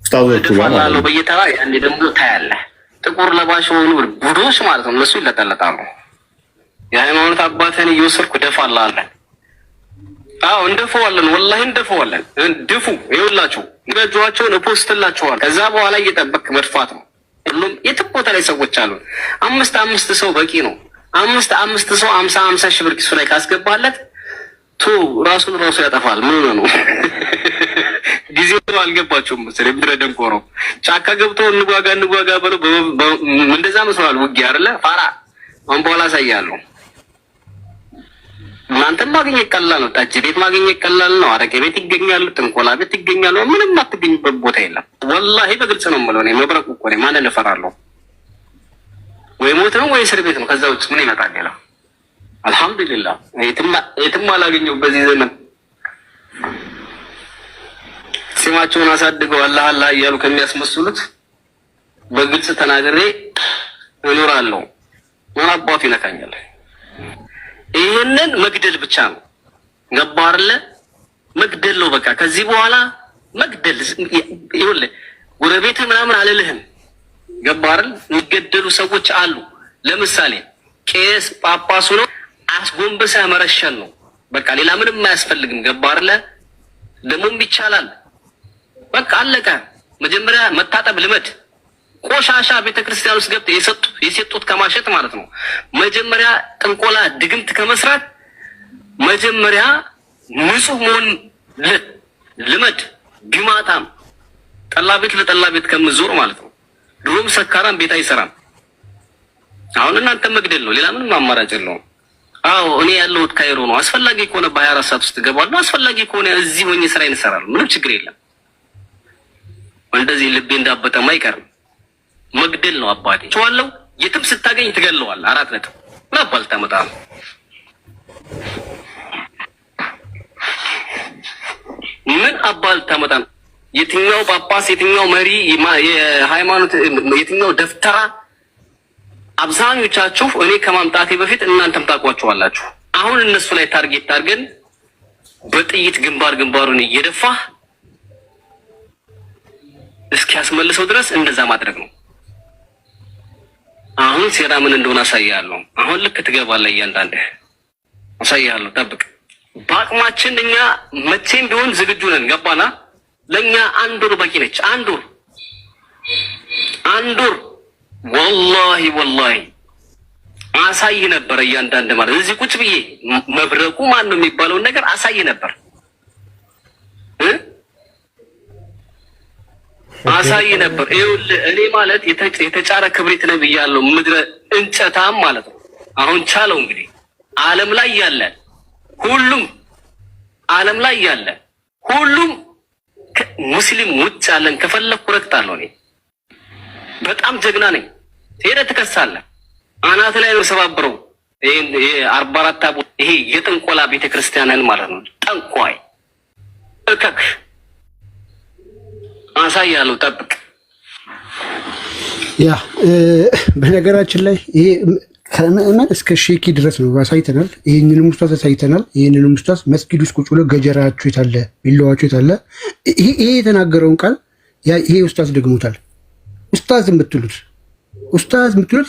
ስታውቁ ባላለው በየተራ ያኔ ደግሞ ታያለህ። ጥቁር ለባሽ ሆኑ ቡዶች ማለት ነው። እነሱ ይለጠለጣሉ። የሃይማኖት አባትን እየወሰድኩ ደፋላለሁ። አዎ እንደፈዋለን፣ ወላሂ እንደፈዋለን። ድፉ ይኸውላችሁ፣ ገጇቸውን እፖስትላችኋል። ከዛ በኋላ እየጠበቅ መድፋት ነው። ሁሉም የትም ቦታ ላይ ሰዎች አሉ። አምስት ሰው በቂ ነው። አምስት ሰው 50 ሺህ ብር ኪሱ ላይ ካስገባለት ራሱን ያጠፋል። ምን ነው ጊዜው አልገባችሁም መሰለኝ። ብረ ደንቆሮ ጫካ ገብቶ እንጓጋ ብለው እንደዛ መስሏል። ውጊያ አይደለ ፋራ አሁን በኋላ አሳያለሁ። እናንተም ማግኘት ቀላል ነው። ጠጅ ቤት ማግኘት ቀላል ነው። አረቄ ቤት ይገኛሉ፣ ጥንቆላ ቤት ይገኛሉ። ምንም አትገኝበት ቦታ የለም። ወላሂ በግልጽ ነው የምለው። እኔ መብረቁ እኮ ነኝ። ማንን እፈራለሁ? ወይ ሞት ነው ወይ እስር ቤት ነው። ከዛ ውጭ ምን ይመጣል ሌላ? አልሐምዱሊላህ የትም አላገኘው በዚህ ዘመን። ስማቸውን አሳድገው አላህ አላህ እያሉ ከሚያስመስሉት በግልጽ ተናግሬ እኖራለሁ። ምን አባቱ ይነካኛል? ይሄንን መግደል ብቻ ነው። ገባህ አይደለ? መግደል ነው በቃ። ከዚህ በኋላ መግደል ይኸውልህ፣ ጎረቤትህ ምናምን አልልህም። ገባህ አይደል? የሚገደሉ ሰዎች አሉ። ለምሳሌ ቄስ ጳጳሱ ነው አስጎንበሰህ መረሸን ነው በቃ። ሌላ ምንም አያስፈልግም። ገባህ አይደለ? ደሞም ይቻላል። በቃ አለቀ። መጀመሪያ መታጠብ ልመድ። ቆሻሻ ቤተክርስቲያን ውስጥ ገብተህ የሰጡት ከማሸት ማለት ነው። መጀመሪያ ጥንቆላ ድግምት ከመስራት መጀመሪያ ንጹህ መሆን ልመድ። ቢማታም ጠላ ቤት ለጠላ ቤት ከምዞር ማለት ነው። ድሮም ሰካራም ቤት አይሰራም። አሁን እናንተ መግደል ነው፣ ሌላ ምንም አማራጭ የለውም። አዎ እኔ ያለሁት ካይሮ ነው። አስፈላጊ ከሆነ በ24 ሰዓት ውስጥ እገባለሁ። አስፈላጊ ከሆነ እዚህ ሆኜ ስራዬን እሰራለሁ። ምንም ችግር የለም። እንደዚህ ልቤ እንዳበጠም አይቀርም። መግደል ነው አባቴ። ቸዋለሁ የትም ስታገኝ ትገለዋል። 4 ነጥብ ምን አባል ታመጣ ነው? ምን አባል ታመጣ ነው? የትኛው ጳጳስ፣ የትኛው መሪ፣ የሃይማኖት የትኛው ደፍተራ? አብዛኞቻችሁ እኔ ከማምጣቴ በፊት እናንተም ታውቋቸዋላችሁ። አሁን እነሱ ላይ ታርጌት አድርገን በጥይት ግንባሩን እየደፋህ እስኪያስመልሰው ድረስ እንደዛ ማድረግ ነው። አሁን ሴራ ምን እንደሆነ አሳያለሁ። አሁን ልክ ትገባለህ። እያንዳንድህ አሳያለሁ። ጠብቅ። በአቅማችን እኛ መቼም ቢሆን ዝግጁ ነን። ገባና? ለእኛ 1 ወር በቂ ነች። 1 ወር ወላሂ አሳይ ነበር። እያንዳንድ ማለት እዚህ ቁጭ ብዬ መብረቁ ማን ነው የሚባለውን ነገር አሳይ ነበር። አሳይ ነበር። ይኸውልህ እኔ ማለት የተጫረ ክብሪት ነው ብያለሁ። ምድረ እንጨታም ማለት ነው። አሁን ቻለው እንግዲህ ዓለም ላይ ያለ ሁሉም ሙስሊም ውጭ ያለን ከፈለኩ ረግጣለሁ። እኔ በጣም ጀግና ነኝ። ሄደህ ትከሳለህ። አናት ላይ ነው ሰባብረው። ይሄ 44 አቦ ይሄ የጥንቆላ ቤተክርስቲያንን ማለት ነው። ጠንቋይ እከክ አሳያለሁ። ጠብቅ። ያ በነገራችን ላይ ይሄ ከምዕመን እስከ ሼኪ ድረስ ነው አሳይተናል። ይህንንም ውስጣት አሳይተናል። ይህንንም ውስጣት መስጊድ ውስጥ ቁጭ ብሎ ገጀራችሁ የታለ ቢለዋችሁ የታለ ይሄ የተናገረውን ቃል ይሄ ውስጣት ደግሞታል። ኡስታዝ የምትሉት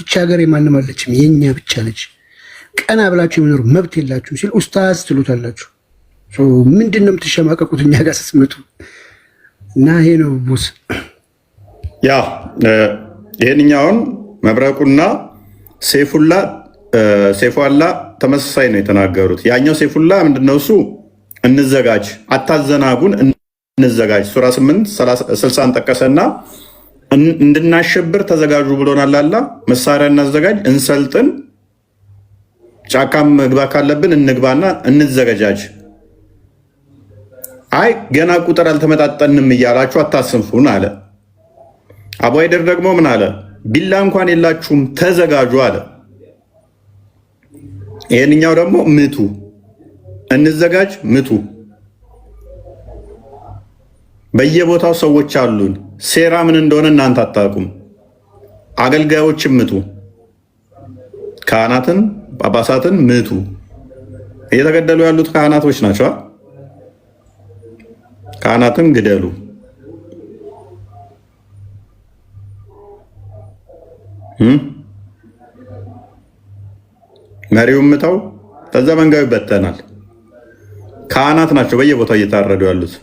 እቺ ሀገር የማንም አለችም የኛ ብቻ ነች። ቀና ብላችሁ የመኖር መብት የላችሁ ሲል ኡስታዝ ትሉታላችሁ። ምንድን ነው የምትሸማቀቁት እኛ ጋር ስትመጡ? እና ይሄ ነው ቦስ። ያ ይሄንኛውን መብረቁና ሴፉላ ተመሳሳይ ነው የተናገሩት። ያኛው ሴፉላ ምንድነው እሱ እንዘጋጅ፣ አታዘናጉን፣ እንዘጋጅ ሱራ 8:60 ጠቀሰና እንድናሸብር ተዘጋጁ ብሎናል። አላ መሳሪያ እናዘጋጅ፣ እንሰልጥን፣ ጫካም መግባት ካለብን እንግባና እንዘገጃጅ። አይ ገና ቁጥር አልተመጣጠንም እያላችሁ አታስንፉን አለ። አቡ አይደር ደግሞ ምን አለ? ቢላ እንኳን የላችሁም ተዘጋጁ አለ። ይሄንኛው ደግሞ ምቱ፣ እንዘጋጅ፣ ምቱ። በየቦታው ሰዎች አሉን። ሴራ ምን እንደሆነ እናንተ አታውቁም። አገልጋዮችን ምቱ፣ ካህናትን፣ ጳጳሳትን ምቱ። እየተገደሉ ያሉት ካህናቶች ናቸው። ካህናትን ግደሉ። መሪውን ምታው፣ ከዛ መንጋው ይበተናል። ካህናት ናቸው በየቦታው እየታረዱ ያሉት።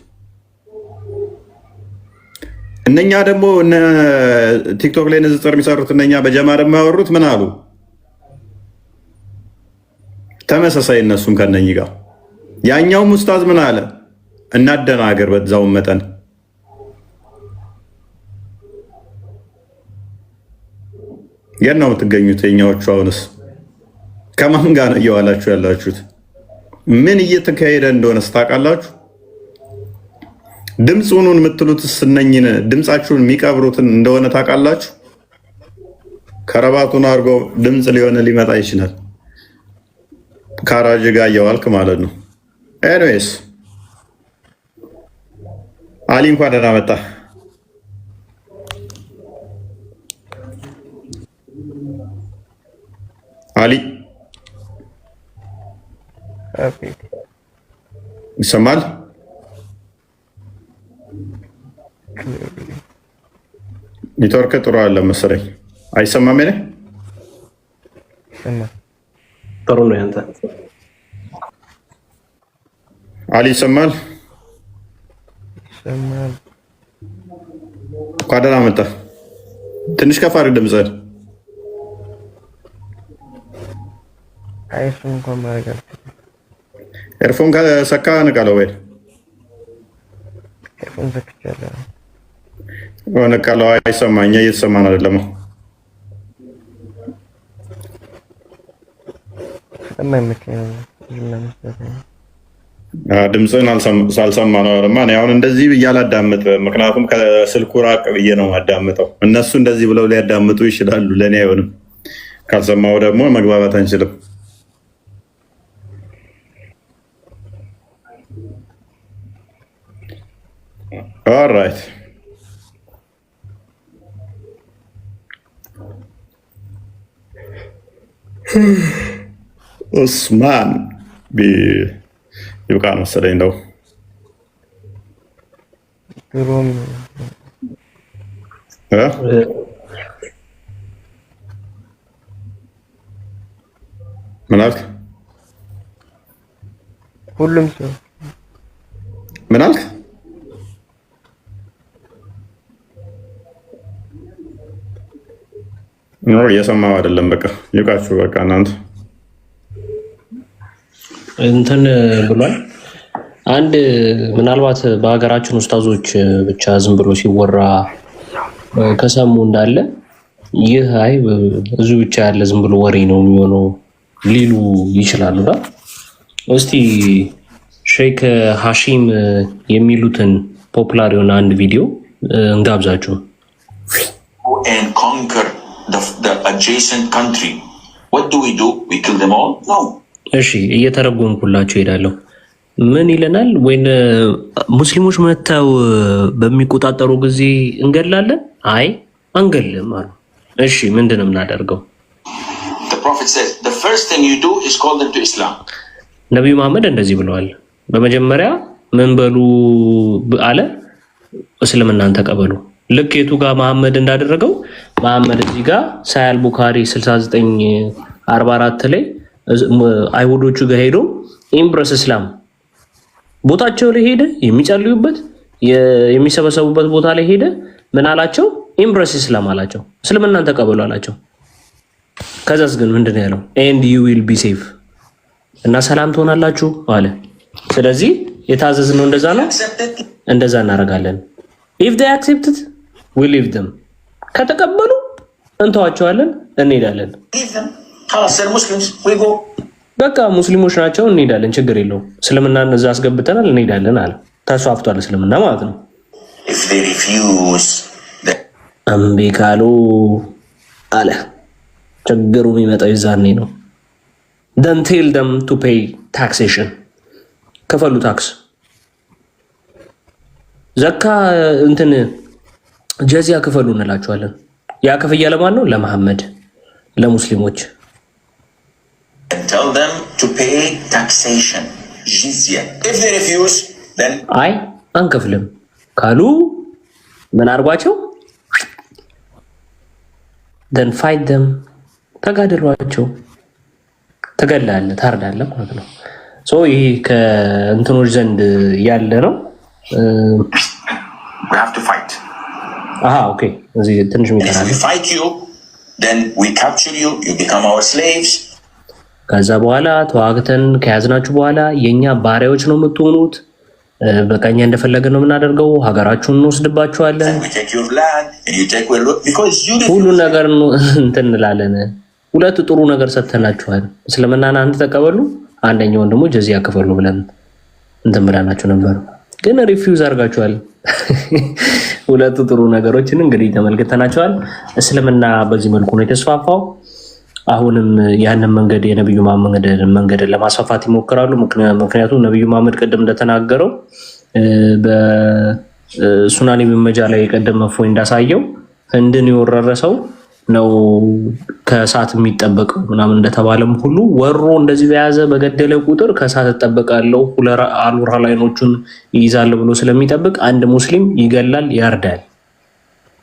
እነኛ ደግሞ ቲክቶክ ላይ ንጽጽር የሚሰሩት እነኛ በጀማር የማያወሩት ምን አሉ? ተመሳሳይ እነሱም ከነኚህ ጋር። ያኛውም ኡስታዝ ምን አለ? እናደናገር በዛውም መጠን። የት ነው የምትገኙት? የኛዎቹ አሁንስ ከማን ጋር ነው እየዋላችሁ ያላችሁት? ምን እየተካሄደ እንደሆነ ታውቃላችሁ? ድምፅ ሁኑን የምትሉት እነኝን ድምፃችሁን የሚቀብሩትን እንደሆነ ታውቃላችሁ? ከረባቱን አድርጎ ድምፅ ሊመጣ ይችላል። ካራጅ ጋር እየዋልክ ማለት ነው። ኤኒዌይስ አሊ እንኳን ደህና መጣ። አሊ ይሰማል? ኔትወርክ ጥሩ አለ መሰለኝ። አይሰማም? እኔ ጥሩ ነው ያንተ። አሊ ይሰማል? እንኳን ደህና መጣ። ትንሽ ከፍ አድርግ ድምፅህን። ኤርፎን ከሰካ ንቀለው ወይ ንቀለው። አይሰማኝ፣ እየተሰማን አይደለም። ድምፅህን ሳልሰማ ነው አለማ። አሁን እንደዚህ ብዬ አላዳምጥም፣ ምክንያቱም ከስልኩ ራቅ ብዬ ነው የማዳምጠው። እነሱ እንደዚህ ብለው ሊያዳምጡ ይችላሉ፣ ለእኔ አይሆንም። ካልሰማው ደግሞ መግባባት አንችልም። ኦልራይት ኡስማን ይብቃ መሰለኝ። እንደው ምን አልክ? ሁሉም ሰው ምን አልክ? እየሰማሁ አይደለም። በቃ ይብቃችሁ። በቃ እናንተ እንትን ብሏል። አንድ ምናልባት በሀገራችን ኡስታዞች ብቻ ዝም ብሎ ሲወራ ከሰሙ እንዳለ ይህ አይ እዙ ብቻ ያለ ዝም ብሎ ወሬ ነው የሚሆነው ሊሉ ይችላሉ። እስቲ ሼክ ሐሺም የሚሉትን ፖፑላር የሆነ አንድ ቪዲዮ እንጋብዛችሁ። and conquer the adjacent country. What do? We kill them all? No. እሺ እየተረጎምኩላችሁ ሄዳለሁ። ምን ይለናል? ወይን ሙስሊሞች መተው በሚቆጣጠሩ ጊዜ እንገላለን? አይ አንገልም አሉ። እሺ ምንድነው የምናደርገው? The prophet says the first thing you do is call them to Islam. ነብዩ መሐመድ እንደዚህ ብለዋል። በመጀመሪያ ምን በሉ አለ? እስልምናን ተቀበሉ። ልክ የቱ ጋር መሐመድ እንዳደረገው መሐመድ እዚህ ጋር ሳያል ቡኻሪ 6944 ላይ አይሁዶቹ ጋር ሄዶ ኢምፕረስ እስላም ቦታቸው ላይ ሄደ፣ የሚጸልዩበት የሚሰበሰቡበት ቦታ ላይ ሄደ። ምን አላቸው? ኢምብረስ ኢስላም አላቸው። እስልምናን ተቀበሉ አላቸው። ከዛስ ግን ምንድነው ያለው? ኤንድ ዩ ዊል ቢ ሴፍ እና ሰላም ትሆናላችሁ አለ። ስለዚህ የታዘዝነው እንደዛ ነው፣ እንደዛ እናደርጋለን። if they accept it we leave them ከተቀበሉ እንተዋቸዋለን፣ እንሄዳለን። በቃ ሙስሊሞች ናቸው፣ እንሄዳለን፣ ችግር የለውም። እስልምናን እዛ አስገብተናል፣ እንሄዳለን አለ። ተስፋፍቷል እስልምና ማለት ነው። እምቢ ካሉ አለ ችግሩ የሚመጣው ይዛኔ ነው። then tell them to pay taxation ከፈሉ ታክስ ዘካ እንትን ጀዚያ ክፈሉ እንላቸዋለን። ያ ክፍያ ለማን ነው? ለመሐመድ ለሙስሊሞች። tell them to pay taxation jizya if they refuse then አይ አንከፍልም ካሉ ምን አርጓቸው? then fight them ተጋደሏቸው። ተገላለህ ታርዳለህ ማለት ነው። ሶ ይሄ ከእንትኖች ዘንድ ያለ ነው። we have to fight. ኦኬ እዚህ ትንሽ if we fight you then we capture you, you become our slaves. ከዛ በኋላ ተዋግተን ከያዝናችሁ በኋላ የኛ ባሪያዎች ነው የምትሆኑት። በቃኛ እንደፈለገን ነው የምናደርገው። ሀገራችሁን እንወስድባችኋለን። ሁሉ ነገር እንትን እንላለን። ሁለት ጥሩ ነገር ሰጥተናችኋል። እስልምናን አንድ ተቀበሉ፣ አንደኛውን ደግሞ ጀዚያ ክፈሉ ብለን እንትን ብለናችሁ ነበር፣ ግን ሪፊውዝ አድርጋችኋል። ሁለቱ ጥሩ ነገሮችን እንግዲህ ተመልክተናችኋል። እስልምና በዚህ መልኩ ነው የተስፋፋው። አሁንም ያንን መንገድ የነብዩ መሐመድ መንገድ ለማስፋፋት ይሞክራሉ። ምክንያቱም ነብዩ መሐመድ ቀደም እንደተናገረው በሱናኒ መመጃ ላይ ቀደም እፎይ እንዳሳየው ህንድን የወረረ ሰው ነው ከእሳት የሚጠበቀው ምናምን እንደተባለም ሁሉ ወሮ እንደዚህ በያዘ በገደለ ቁጥር ከእሳት እጠበቃለሁ አሉራ ላይኖቹን ይይዛል ብሎ ስለሚጠብቅ አንድ ሙስሊም ይገላል፣ ያርዳል።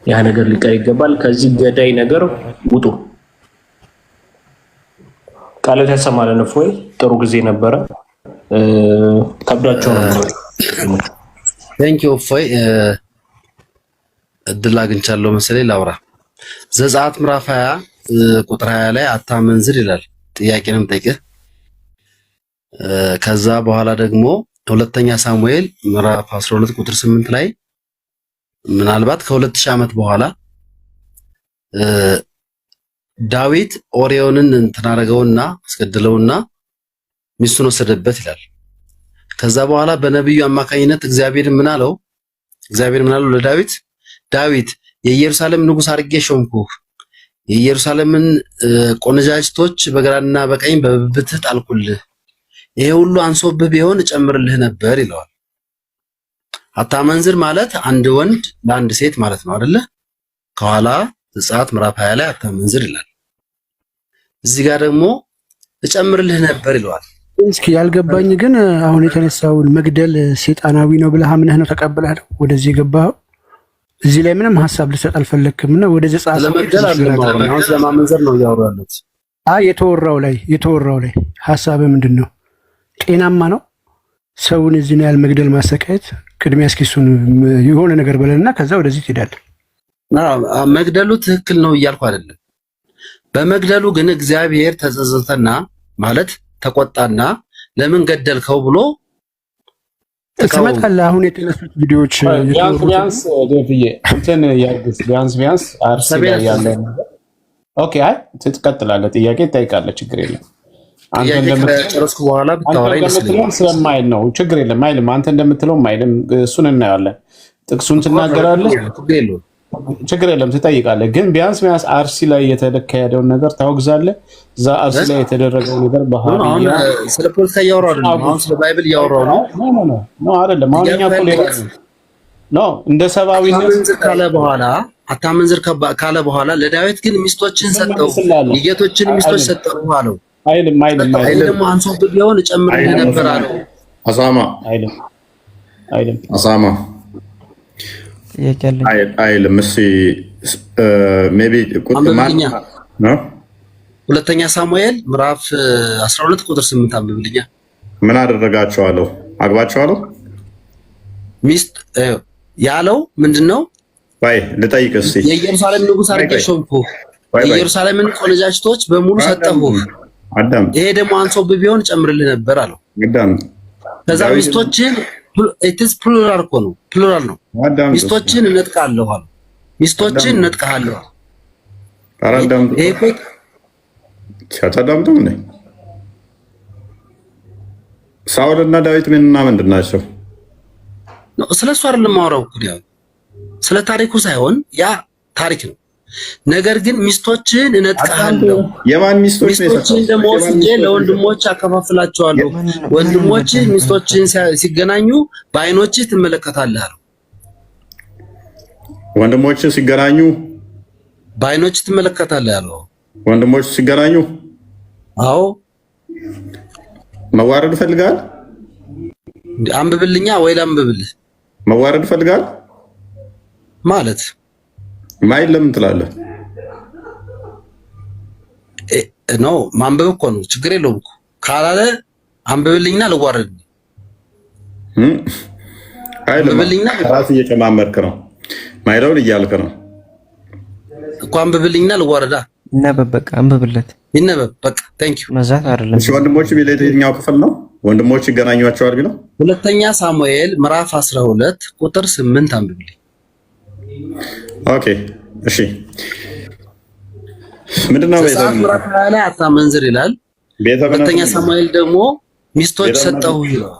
ያ ነገር ሊቀር ይገባል። ከዚህ ገዳይ ነገር ውጡ። ቃላት ያሰማለን። እፎይ ጥሩ ጊዜ ነበረ። ከብዳቸው ነበር። ቴንክ ዩ እፎይ። እድል አግኝቻለሁ መሰለኝ ላውራ። ዘጸአት ምዕራፍ 20 ቁጥር 20 ላይ አታመንዝር ይላል። ጥያቄ ነው የምጠይቅህ። ከዛ በኋላ ደግሞ ሁለተኛ ሳሙኤል ምዕራፍ 12 ቁጥር 8 ላይ ምናልባት ከ2000 ዓመት በኋላ ዳዊት ኦሪዮንን እንተናረገውና አስገድለውና ሚስቱን ወሰደበት ይላል። ከዛ በኋላ በነብዩ አማካኝነት እግዚአብሔር ምን አለው ለዳዊት? ዳዊት የኢየሩሳሌም ንጉስ አድርጌ ሾምኩህ፣ የኢየሩሳሌምን ቆነጃጅቶች በግራና በቀኝ በብብትህ ጣልኩልህ፣ ይሄ ሁሉ አንሶብህ ቢሆን እጨምርልህ ነበር ይለዋል። አታመንዝር ማለት አንድ ወንድ ለአንድ ሴት ማለት ነው አይደለ? ከኋላ ዘጸአት ምዕራፍ 20 ላይ አታመንዝር ይላል። እዚህ ጋር ደግሞ እጨምርልህ ነበር ይለዋል። እስኪ ያልገባኝ ግን አሁን የተነሳውን መግደል ሴጣናዊ ነው ብለህ አምነህ ነው ተቀብለህ ነው ወደዚህ የገባኸው? እዚህ ላይ ምንም ሀሳብ ልሰጥ አልፈለክም እና ወደ ዘጸአት ለመግደል አይደለም፣ አሁን ስለማመንዘር ነው ያወራሉት። የተወራው ላይ ሀሳብ ምንድን ነው? ጤናማ ነው ሰውን እዚህ ነው ያል መግደል ማሰቃየት? ቅድሚያ እስኪ እሱን የሆነ ነገር በለና ከዛ ወደዚህ ትሄዳለህ። መግደሉ ትክክል ነው እያልኩ አይደለም። በመግደሉ ግን እግዚአብሔር ተጸጸተና ማለት ተቆጣና ለምን ገደልከው ብሎ ትመጣለህ። አሁን የተነሱት ቪዲዮዎች ቢያንስ ደፍዬ እንትን ያርግስ ቢያንስ አርሲ ላይ ያለ ኦኬ። አይ ትቀጥላለህ፣ ጥያቄ ትጠይቃለህ፣ ችግር የለም። አንተ እንደምትጨርስኩ በኋላ ብታወራኝ ስለማይል ነው፣ ችግር የለም። አይልም አንተ እንደምትለው አይልም። እሱን እናያለን። ጥቅሱን ትናገራለህ፣ ችግር የለም። ትጠይቃለህ። ግን ቢያንስ አርሲ ላይ የተካሄደውን ነገር ታወግዛለህ። እዛ አርሲ ላይ የተደረገው ነገር በሃዲያ ስለ ፖለቲካ እያወራሁ አይደለም፣ አሁን ስለ ባይብል እያወራሁ ነው። ኖ አይደለም። አሁን እኛ እኮ ሌላ ነው እንደ ሰብአዊነት አታመንዝር ካለ በኋላ ለዳዊት ግን ሚስቶችን ሰጠው፣ የጌቶችን ሚስቶች ሰጠው አለው። አይልም ደግሞ አንሶብህ ቢሆን እጨምርልህ ነበር አለው። አሳማ አይልም። እስኪ ሜይ ቢ ሁለተኛ ሳሙኤል ምዕራፍ 12 ቁጥር 8 አንብብልኛ። ምን አደረጋቸዋለሁ? አግባቸዋለሁ ሚስት ያለው ምንድነው? ወይ ልጠይቅ እስቲ የኢየሩሳሌም ንጉስ አድርጌ ሾምኩህ፣ የኢየሩሳሌምን ቆነጃጅቶች በሙሉ ሰጠሁህ። ይሄ ደግሞ አንሶብህ ቢሆን ጨምርልህ ነበር አለው። ከዛ ሚስቶችን ኢትስ ፕሉራል እኮ ነው፣ ፕሉራል ነው። ሚስቶችን እነጥቃለሁ አለው። ሚስቶችን እነጥቃለሁ። አራዳም ይሄ እኮ ተዳምጡ እንዴ? ሳውል እና ዳዊት ምንና ምንድን ናቸው? ስለሱ አይደለም ማውራው እኮ ያው ስለ ታሪኩ ሳይሆን ያ ታሪክ ነው። ነገር ግን ሚስቶችን እነጥቃለሁ። የማን ሚስቶች ነው? ሚስቶችን ደግሞ ወስጄ ለወንድሞች አከፋፍላቸዋለሁ። ወንድሞች ሚስቶችን ሲገናኙ በአይኖች ትመለከታለህ አለው። ወንድሞች ሲገናኙ በአይኖች ትመለከታለህ አለው። ወንድሞች ሲገናኙ አዎ። መዋረድ ፈልጋል? አንብብልኛ ወይ ላንብብልህ? መዋረድ ፈልጋል ማለት ማይል ለምን ትላለህ? ኖ ማንበብ እኮ ነው፣ ችግር የለውም እኮ ካላለ አንብብልኝና ልዋረድ። አንብብልኝና ራስ እየጨማመርክ ነው፣ ማይለውን እያልክ ነው እኮ። አንብብልኝና ልዋረዳ። ይነበብ በቃ አንብብለት፣ ይነበብ በቃ። ታንክ ዩ መዛት አይደለም። እሺ ወንድሞች ቢል የትኛው ክፍል ነው? ወንድሞች ይገናኟቸዋል ቢለው ሁለተኛ ሳሙኤል ምዕራፍ 12 ቁጥር 8 አንብብልኝ። ኦኬ እሺ ምንድነው? ዘጸአት ምዕራፍ 20 ላይ አታመንዝር ይላል። ሁለተኛ ሳሙኤል ደግሞ ሚስቶች ሰጠሁ ይላል።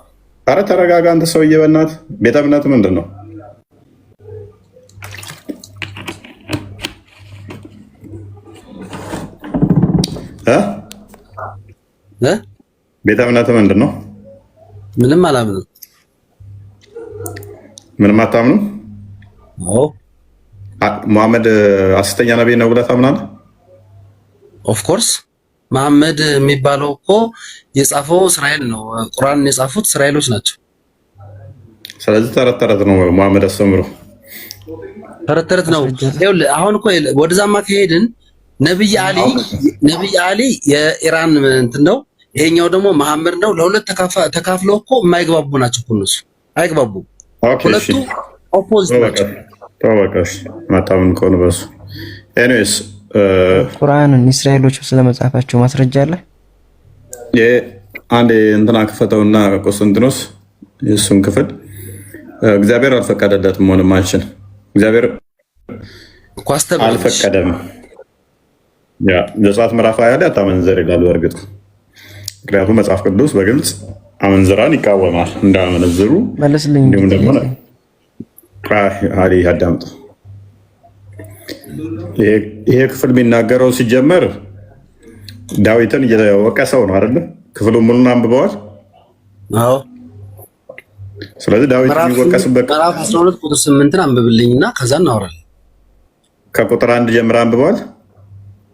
ኧረ ተረጋጋ አንተ ሰውዬ በእናትህ። ቤተ እምነት ምንድን ነው? ቤተ እምነት ምንድን ነው? ምንም አላምንም። ምንም አታምኑ? አዎ። መሐመድ ሐሰተኛ ነብይ ነው ብለህ ታምናለህ? ኦፍ ኮርስ መሐመድ የሚባለው እኮ የጻፈው እስራኤል ነው። ቁርአንን የጻፉት እስራኤሎች ናቸው። ስለዚህ ተረት ተረት ነው መሐመድ አስተምሮ፣ ተረት ተረት ነው። ይኸውልህ አሁን እኮ ወደዛማ ከሄድን ነብይ አሊ የኢራን እንትን ነው፣ ይሄኛው ደግሞ መሐመድ ነው። ለሁለት ተካፍለው እኮ የማይግባቡ ናቸው እኮ እነሱ አይግባቡም። ሁለቱ ኦፖዚት ናቸው። ተወቀሽ ማታምን ከሆነ በሱ ኤኒዌይስ ቁርአንን እስራኤሎች ስለመጻፋቸው ማስረጃ አለ። አንዴ እንትና ክፈተውና ቆስጠንጢኖስ የእሱን ክፍል እግዚአብሔር አልፈቀደለትም። ወንድማችን እግዚአብሔር አልፈቀደም። ያ ዘጸአት ምዕራፍ 20 ላይ አታመንዝር ይላል። በእርግጥ ምክንያቱም መጽሐፍ ቅዱስ በግልጽ አመንዝራን ይቃወማል እንዳመነዝሩ። እንዲሁም ደግሞ አዳምጡ። ይሄ ክፍል የሚናገረው ሲጀመር ዳዊትን እየወቀሰው ነው አይደለ? ክፍሉ ሙሉን አንብበዋል? አዎ። ስለዚህ ዳዊት የሚወቀስበት ምዕራፍ 12 ቁጥር 8ን አንብብልኝና ከዛ እናወራለን። ከቁጥር 1 ጀምራ አንብበዋል?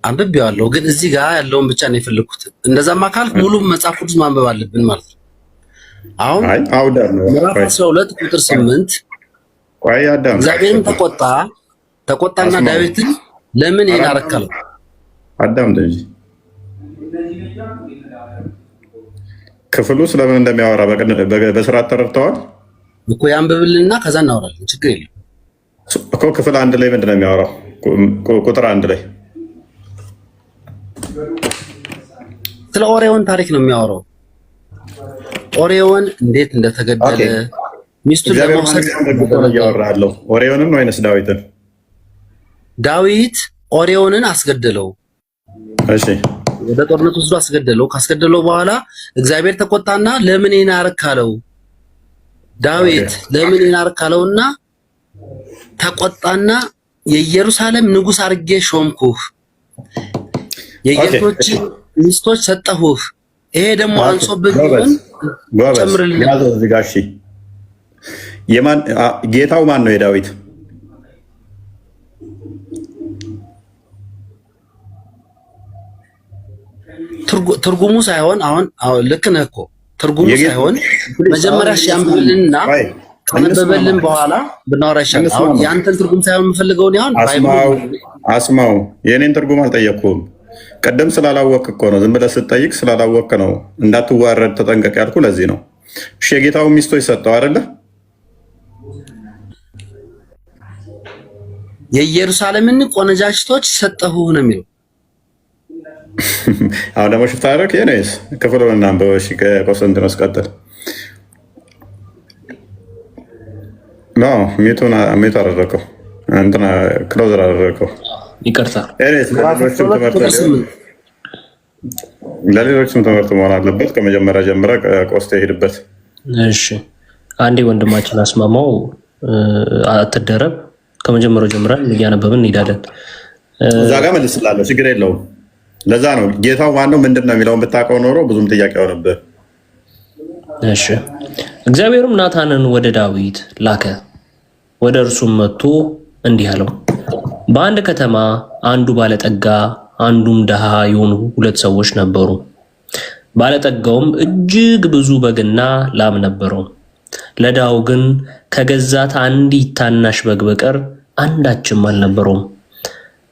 አንብቤዋለሁ፣ ግን እዚህ ጋር ያለውን ብቻ ነው የፈለኩት። እንደዛማ ካልክ ሙሉ መጽሐፍ ቅዱስ ማንበብ አለብን ማለት ነው። አሁን ምዕራፍ 12 ቁጥር 8 እግዚአብሔርም ተቆጣና ዳዊትን ለምን ይሄን አረከለው? አዳምጥ እንጂ ክፍሉ ስለምን እንደሚያወራ በስርዓት ተረድተዋል እኮ። ያንብብልንና ከዛ እናወራለን፣ ችግር የለም እኮ። ክፍል 1 ላይ ምንድን ነው የሚያወራው? ቁጥር 1 ላይ ስለ ኦሪዮን ታሪክ ነው የሚያወራው። ኦሪዮን እንዴት እንደተገደለ ሚስቱን ለመውሰድ እያወራለሁ። ኦሪዮንን ወይንስ ዳዊትን? ዳዊት ኦሪዮንን አስገደለው። እሺ፣ ወደ ጦርነት ወስዶ አስገደለው። ካስገደለው በኋላ እግዚአብሔር ተቆጣና ለምን ይሄን አረካለው? ዳዊት ለምን ይሄን አረካለውና ተቆጣና የኢየሩሳሌም ንጉስ አድርጌ ሾምኩህ፣ የጌቶች ሚስቶች ሰጠሁህ። ይሄ ደግሞ አንሶብህ ቢሆን ጨምርልኝ። የማን ጌታው ማን ነው? የዳዊት ትርጉሙ ሳይሆን አሁን ልክ ነህ እኮ ትርጉሙ ሳይሆን መጀመሪያ ሲያንብብልንና ከነበበልን በኋላ ብናወራ ይሻላል። አሁን ያንተን ትርጉም ሳይሆን የምፈልገውን ያሁን አስማው የኔን ትርጉም አልጠየቅኩም። ቀደም ስላላወቅ እኮ ነው። ዝም ብለህ ስትጠይቅ ስላላወቅ ነው። እንዳትዋረድ ተጠንቀቅ ያልኩ ለዚህ ነው። እሺ የጌታው ሚስቶች ሰጠው አይደለ? የኢየሩሳሌምን ቆነጃጅቶች ሰጠሁ ነው የሚለው። አሁን ደግሞ ሽፍታ አደረክ የኔስ ክፍሉን እናንብበው። እሺ ከቆስጠንጢኖስ ቀጥል። ኖ ሚዩት አደረገው እንትና ክሎዘር አደረገው። ይቅርታ ለሌሎችም ትምህርት መሆን አለበት። ከመጀመሪያ ጀምረ ቆስጤ ሄድበት። እሺ አንዴ ወንድማችን አስማማው አትደረብ። ከመጀመሪያው ጀምረን እያነበብን እንሄዳለን። እዛ ጋር መልስላለሁ፣ ችግር የለውም። ለዛ ነው ጌታው ማነው ምንድን ነው የሚለውን ብታውቀው ኖሮ ብዙም ጥያቄ ሆነብህ። እሺ እግዚአብሔርም ናታንን ወደ ዳዊት ላከ። ወደ እርሱም መጥቶ እንዲህ አለው፣ በአንድ ከተማ አንዱ ባለጠጋ አንዱም ድሃ የሆኑ ሁለት ሰዎች ነበሩ። ባለጠጋውም እጅግ ብዙ በግና ላም ነበረው። ለድሃው ግን ከገዛት አንዲት ታናሽ በግ በቀር አንዳችም አልነበረውም።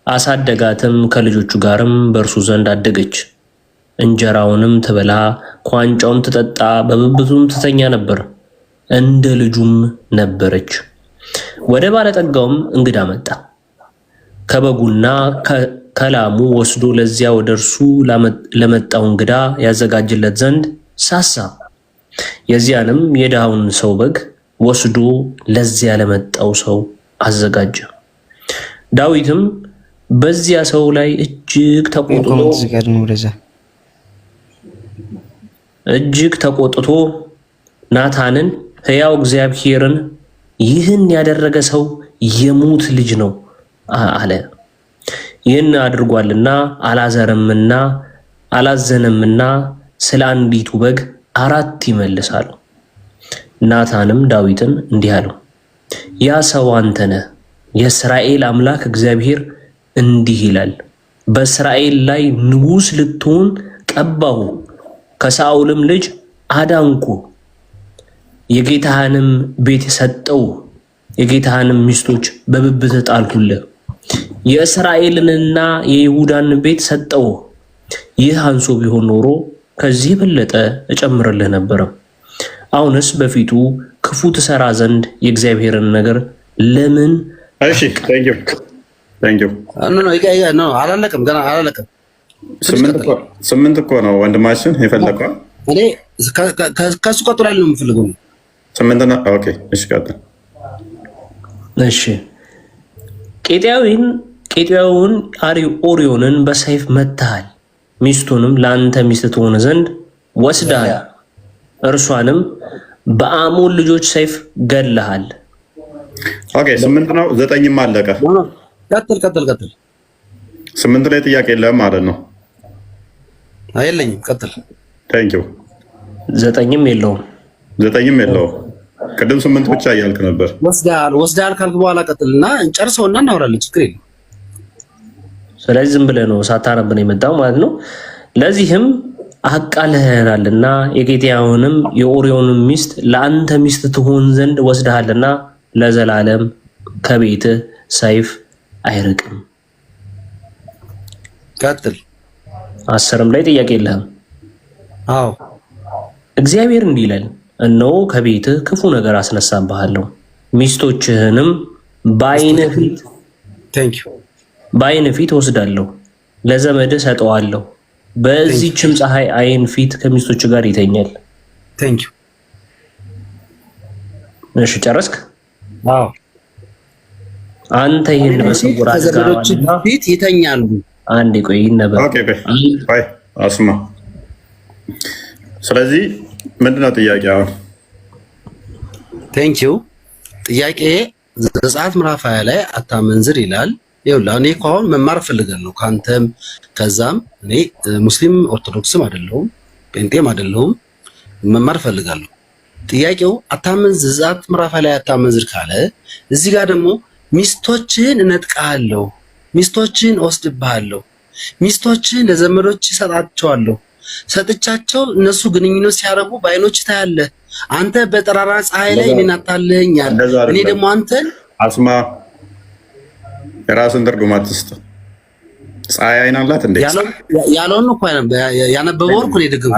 አሳደጋትም፣ ከልጆቹ ጋርም በእርሱ ዘንድ አደገች። እንጀራውንም ትበላ፣ ቋንጫውን ትጠጣ፣ በብብቱም ትተኛ ነበር፣ እንደ ልጁም ነበረች። ወደ ባለጠጋውም እንግዳ መጣ። ከበጉና ከላሙ ወስዶ ለዚያ ወደ እርሱ ለመጣው እንግዳ ያዘጋጅለት ዘንድ ሳሳ። የዚያንም የድሃውን ሰው በግ ወስዶ ለዚያ ለመጣው ሰው አዘጋጀ። ዳዊትም በዚያ ሰው ላይ እጅግ ተቆጥቶ ናታንን ሕያው እግዚአብሔርን ይህን ያደረገ ሰው የሙት ልጅ ነው አለ። ይህን አድርጓልና አላዘነምና ስለ አንዲቱ በግ 4 ይመልሳሉ። ናታንም ዳዊትን እንዲህ አለው፣ ያ ሰው አንተ ነህ። የእስራኤል አምላክ እግዚአብሔር እንዲህ ይላል፣ በእስራኤል ላይ ንጉሥ ልትሆን ቀባሁ፣ ከሳኦልም ልጅ አዳንኩ፣ የጌታህንም ቤት ሰጠው፣ የጌታህንም ሚስቶች በብብት ጣልኩልህ፣ የእስራኤልንና የይሁዳን ቤት ሰጠው። ይህ አንሶ ቢሆን ኖሮ ከዚህ የበለጠ እጨምርልህ ነበረ። አሁንስ በፊቱ ክፉ ትሰራ ዘንድ የእግዚአብሔርን ነገር ለምን? እሺ አላለቀም፣ ገና አላለቀም። 8 እኮ ነው ወንድማችን የፈለቀው። እኔ ከሱ ቀጥሎ ያለው የምፈልገው 8 ነው። ኦኬ እሺ ቀጥል። እሺ ቄጢያውን ኦርዮንን በሰይፍ መትሃል፣ ሚስቱንም ለአንተ ሚስት ትሆን ዘንድ ወስደሃል፣ እርሷንም በአሞን ልጆች ሰይፍ ገድለሃል። ኦኬ 8 ነው። 9ም አለቀ። ቀጥል 8 ላይ ጥያቄ የለም ማለት ነው? የለኝም። ቀጥል። ታንኪዩ። 9ም የለውም። 9ም የለውም። ቅድም 8 ብቻ እያልክ ነበር። ወስደሃል ካልክ በኋላ ቀጥልና እንጨርሰውና እናወራለን። ችግር የለም። ስለዚህ ዝም ብለህ ነው ሳታነብ ነው የመጣው ማለት ነው። ለዚህም አቃልህናልና የቄጢያውንም የኦርዮንን ሚስት ለአንተ ሚስት ትሆን ዘንድ ወስደሃልና ለዘላለም ከቤትህ ሰይፍ አይርቅም። ቀጥል። 10ም ላይ ጥያቄ የለህም? አዎ። እግዚአብሔር እንዲህ ይላል፣ እነሆ ከቤትህ ክፉ ነገር አስነሳብሃለሁ፣ ሚስቶችህንም በዓይንህ ፊት ወስዳለሁ፣ ለዘመድህ ሰጠዋለሁ፣ በዚህችም ፀሐይ ዓይን ፊት ከሚስቶች ጋር ይተኛል። እሺ ጨረስክ? አዎ። አንተ ይህን በስውር ከዘመዶችህ ፊት ይተኛሉ። አንዴ ቆይ ይነበብ። ኦኬ ቆይ አስማ። ስለዚህ ምንድነው ጥያቄ? አሁን ቴንኪው። ጥያቄ ዘጸአት ምዕራፍ 20 ላይ አታመንዝር ይላል። ይኸውልህ እኔ እኮ አሁን መማር እፈልጋለሁ ከአንተም ከዛም። እኔ ሙስሊም ኦርቶዶክስም አይደለሁም ጴንጤም አይደለሁም፣ መማር እፈልጋለሁ። ጥያቄው አታመንዝር፣ ዘጸአት ምዕራፍ 20 ላይ አታመንዝር ካለ እዚህ ጋር ደግሞ ሚስቶችን እነጥቃለሁ፣ ሚስቶችን እወስድብሃለሁ፣ ሚስቶችን ለዘመዶች እሰጣቸዋለሁ፣ ሰጥቻቸው እነሱ ግንኙነት ሲያረጉ በዓይኖች ታያለህ። አንተ በጠራራ ፀሐይ ላይ እኔን አታለኸኛል፣ እኔ ደግሞ አንተን አስማ። የራስን ትርጉም አትስጥ። ፀሐይ አይን አላት እንዴ? ያለውን እኮ ያነበበው እኮ ነው።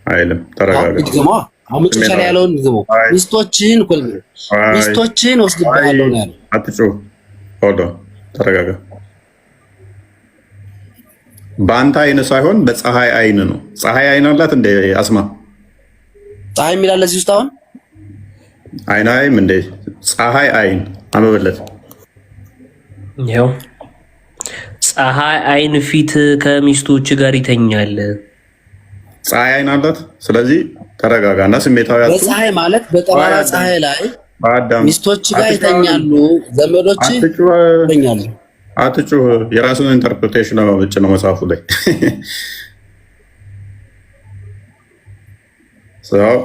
አይልም። ተረጋጋ። አሁን መጨረሻ ላይ ያለውን ግቡ። ሚስቶችህን እኮ ሚስቶችህን ወስድብሃለሁ ነው ያለው። አትጩህ። ሆዶ ተረጋጋ። በአንተ አይን ሳይሆን በፀሐይ አይን ነው። ፀሐይ አይን አላት እንደ አስማ ፀሐይ የሚላል እዚህ ውስጥ አሁን አይናይም እንደ ፀሐይ አይን አንበበለት። ያው ፀሐይ አይን ፊት ከሚስቶች ጋር ይተኛል። ፀሐይ አይን አላት። ስለዚህ ተረጋጋና ስሜታዊ አትሁን። በፀሐይ ማለት በጠራራ ፀሐይ ላይ ሚስቶች ጋር ይተኛሉ፣ ዘመዶች ይተኛሉ። አትጩህ። የራሱን ኢንተርፕሬቴሽን ነው ብቻ ነው መጽሐፉ ላይ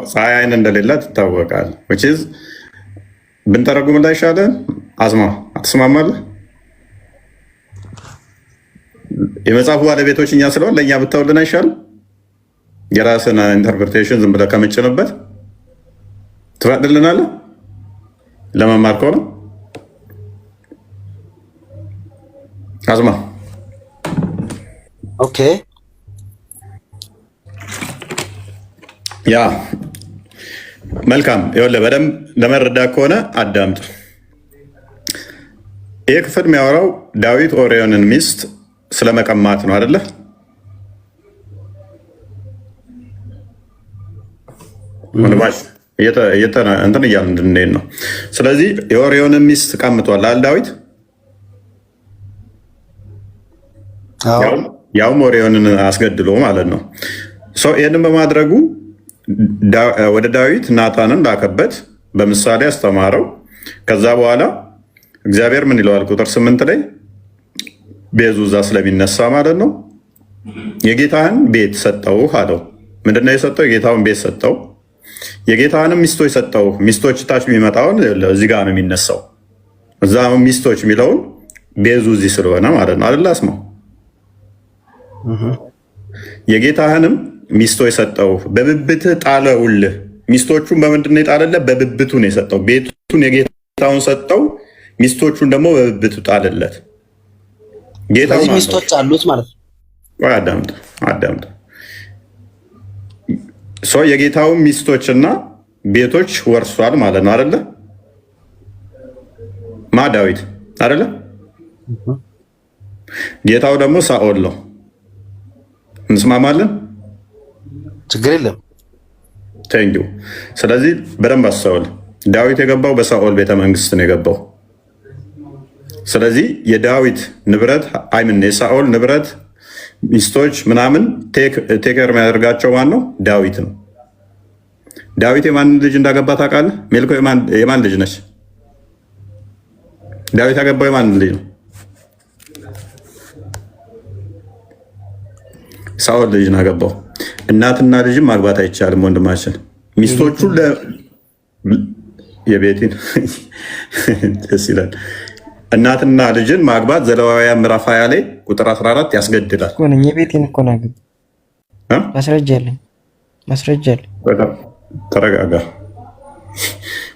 ፀሐይ አይን እንደሌላት ይታወቃል። ብንተረጉም ላይ ይሻለን። አስማ አትስማማለህ? የመጽሐፉ ባለቤቶች እኛ ስለሆን ለእኛ ብታውልን አይሻልም? የራስን ኢንተርፕሬቴሽን ዝም ብለህ ከምጭንበት ትፈቅድልናለህ? ለመማር ከሆነ አስማ ኦኬ። ያ መልካም። ይኸውልህ በደንብ ለመረዳት ከሆነ አዳምጥ። ይህ ክፍል የሚያወራው ዳዊት ኦርዮንን ሚስት ስለመቀማት ነው አይደለ? እንትን እያልን እንድንሄድ ነው። ስለዚህ የኦርዮንን ሚስት ቀምቷል አለ ዳዊት። ያውም ኦርዮንን አስገድሎ ማለት ነው። ይህንን በማድረጉ ወደ ዳዊት ናታንን ላከበት፣ በምሳሌ አስተማረው። ከዛ በኋላ እግዚአብሔር ምን ይለዋል? ቁጥር 8 ላይ ቤዙ እዛ ስለሚነሳ ማለት ነው። የጌታህን ቤት ሰጠው አለው። ምንድነው የሰጠው? የጌታውን ቤት ሰጠው። የጌታህንም ሚስቶች ሰጠው። ሚስቶች ታች የሚመጣውን እዚህ ጋር ነው የሚነሳው። እዛ ሚስቶች የሚለውን ቤዙ እዚህ ስለሆነ ማለት ነው አይደል? አስማው የጌታህንም ሚስቶች ሰጠው፣ በብብትህ ጣለውልህ። ሚስቶቹን በምንድን ነው የጣለለት? በብብቱ ነው የሰጠው። ቤቱን የጌታውን ሰጠው፣ ሚስቶቹን ደግሞ በብብቱ ጣለለት። ጌታው ሚስቶች አሉት ማለት ነው። አዳምጥ። የጌታውን ሚስቶችና ቤቶች ወርሷል ማለት ነው አይደለ? ማ ዳዊት አይደለ? ጌታው ደግሞ ሳኦል ነው። እንስማማለን? ችግር የለም። ቴንኪው። ስለዚህ በደንብ አስተውል። ዳዊት የገባው በሳኦል ቤተመንግስት ነው የገባው። ስለዚህ የዳዊት ንብረት አይምን የሳኦል ንብረት ሚስቶች ምናምን ቴከር የሚያደርጋቸው ማን ነው? ዳዊት ነው። ዳዊት የማን ልጅ እንዳገባ ታውቃለህ? ሜልኮ የማን ልጅ ነች? ዳዊት ያገባው የማን ልጅ ነው? ሳኦል ልጅ ነው ያገባው። እናትና ልጅም ማግባት አይቻልም ወንድማችን። ሚስቶቹ የቤቴን ደስ ይላል። እናትና ልጅን ማግባት ዘሌዋውያን ምዕራፍ 20 ላይ ቁጥር 14 ያስገድዳል። የቤቴን እኮ ነው ማስረጃ አለኝ። ተረጋጋ።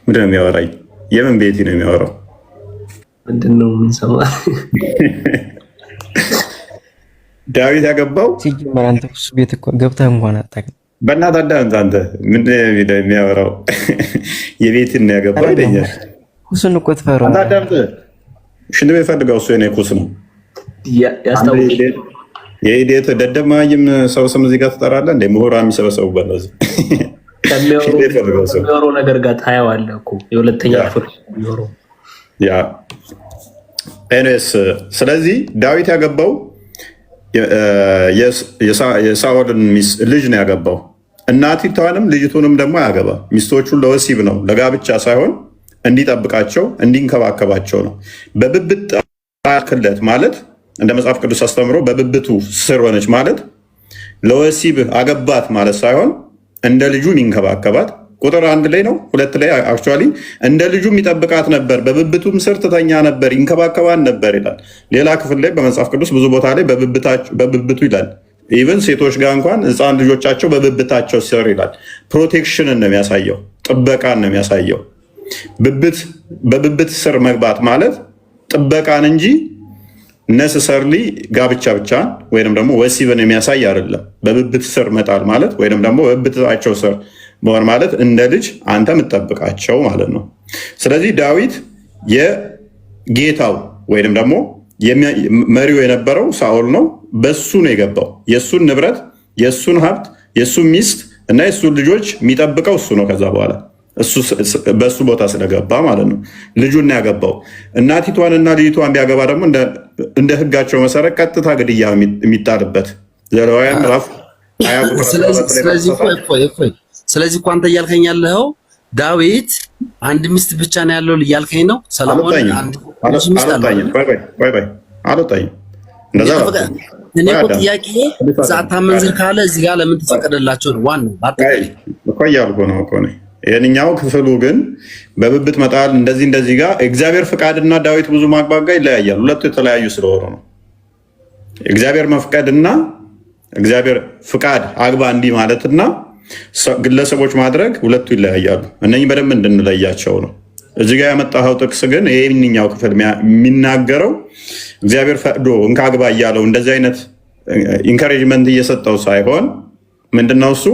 ምንድን ነው የሚያወራኝ? የምን ቤቴ ነው የሚያወራው? ምንድን ነው የምንሰማ? ዳዊት ያገባው ሲጀመር አንተ እሱ ቤት እኮ ገብተህ እንኳን አታውቅም። በእናትህ አዳምጥ። አንተ ምንድን ነው የሚያወራው? የቤትን ነው ያገባው ይለኛል። ኩሱን እኮ ትፈራው። አንተ አዳምጥ። ሽንት ቤት ፈልገው እሱ የኔ ኩስ ነው። የኢዴት ደደብ መሀይም ሰው ስም እዚህ ጋር ትጠራለህ እንደ ምሁራን የሚሰበሰቡበት ነው። ከሚያወራው ነገር ጋር ታየዋለህ እኮ የሁለተኛ ክፍል የሚኖረው ያ ኤንኤስ። ስለዚህ ዳዊት ያገባው የሳኦልን ልጅ ነው ያገባው። እናቲቷንም ልጅቱንም ደግሞ ያገባ። ሚስቶቹን ለወሲብ ነው ለጋብቻ ሳይሆን እንዲጠብቃቸው እንዲንከባከባቸው ነው። በብብት ጣልክለት ማለት እንደ መጽሐፍ ቅዱስ አስተምሮ በብብቱ ስር ሆነች ማለት ለወሲብ አገባት ማለት ሳይሆን እንደ ልጁ የሚንከባከባት። ቁጥር 1 ላይ ነው 2 ላይ አክቹዋሊ እንደ ልጁ የሚጠብቃት ነበር፣ በብብቱም ስር ትተኛ ነበር፣ ይንከባከባን ነበር ይላል። ሌላ ክፍል ላይ በመጽሐፍ ቅዱስ ብዙ ቦታ ላይ በብብቱ ይላል። ኢቨን ሴቶች ጋር እንኳን ሕፃን ልጆቻቸው በብብታቸው ስር ይላል። ፕሮቴክሽንን ነው የሚያሳየው፣ ጥበቃን ነው የሚያሳየው። በብብት ስር መግባት ማለት ጥበቃን እንጂ ነሰሰርሊ ጋብቻ ብቻ ወይም ደግሞ ወሲብን የሚያሳይ አይደለም። በብብት ስር መጣል ማለት ወይም ደግሞ በብብታቸው ስር መሆን ማለት እንደ ልጅ አንተ የምትጠብቃቸው ማለት ነው። ስለዚህ ዳዊት የጌታው ወይም ደግሞ መሪው የነበረው ሳኦል ነው። በሱ ነው የገባው። የእሱን ንብረት፣ የእሱን ሀብት፣ የእሱን ሚስት እና የእሱን ልጆች የሚጠብቀው እሱ ነው። ከዛ በኋላ በእሱ ቦታ ስለገባ ማለት ነው ልጁን ያገባው። እናቲቷንና ልጅቷን ቢያገባ ደግሞ እንደ ሕጋቸው መሰረት ቀጥታ ግድያ የሚጣልበት ዘሌዋውያን ምዕራፍ 20። ስለዚህ እኮ አንተ እያልከኝ ያለኸው ዳዊት አንድ ሚስት ብቻ ነው ያለው እያልከኝ ነው። ሰለሞን አንድ ሚስት አለው። አልወጣኝም። እኔ እኮ ጥያቄ ሳታመንዝር ካለ እዚህ ጋር ለምን ተፈቀደላቸው ነው ዋናው። አጠቃላይ እኮ እያልኩ ነው እኮ ነው። ይሄንኛው ክፍሉ ግን በብብት መጣል እንደዚህ ጋር እግዚአብሔር ፍቃድና ዳዊት ብዙ ማግባጋ ይለያያሉ። ሁለቱ የተለያዩ ስለሆኑ ነው። እግዚአብሔር መፍቀድና እግዚአብሔር ፍቃድ አግባ እንዲህ ማለትና ግለሰቦች ማድረግ ሁለቱ ይለያያሉ። እነኚህ በደንብ እንድንለያቸው ነው። እዚህ ጋር ያመጣኸው ጥቅስ ግን ይሄኛው ክፍል የሚናገረው እግዚአብሔር ፈቅዶ እንካ አግባ እያለው እንደዚህ አይነት ኢንካሬጅመንት እየሰጠው ሳይሆን ምንድነው እሱ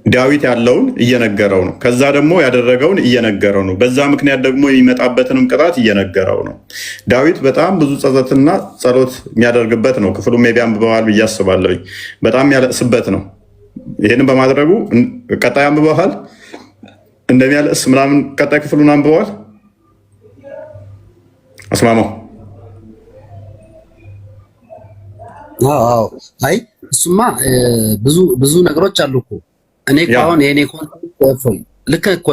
ዳዊት ያለውን እየነገረው ነው። ከዛ ደግሞ ያደረገውን እየነገረው ነው። በዛ ምክንያት ደግሞ የሚመጣበትንም ቅጣት እየነገረው ነው። ዳዊት በጣም ብዙ ጸጸትና ጸሎት የሚያደርግበት ነው። ክፍሉ ሜቢ አንብበዋል ብዬ አስባለሁ። በጣም የሚያለቅስበት ነው። ይህንን በማድረጉ ቀጣይ አንብበዋል እንደሚያለቅስ ምናምን። ቀጣይ ክፍሉን አንብበዋል አስማማው? አይ እሱማ ብዙ ነገሮች አሉ እኮ እኔ አሁን የኔ ኮንቴንት ልክ እኮ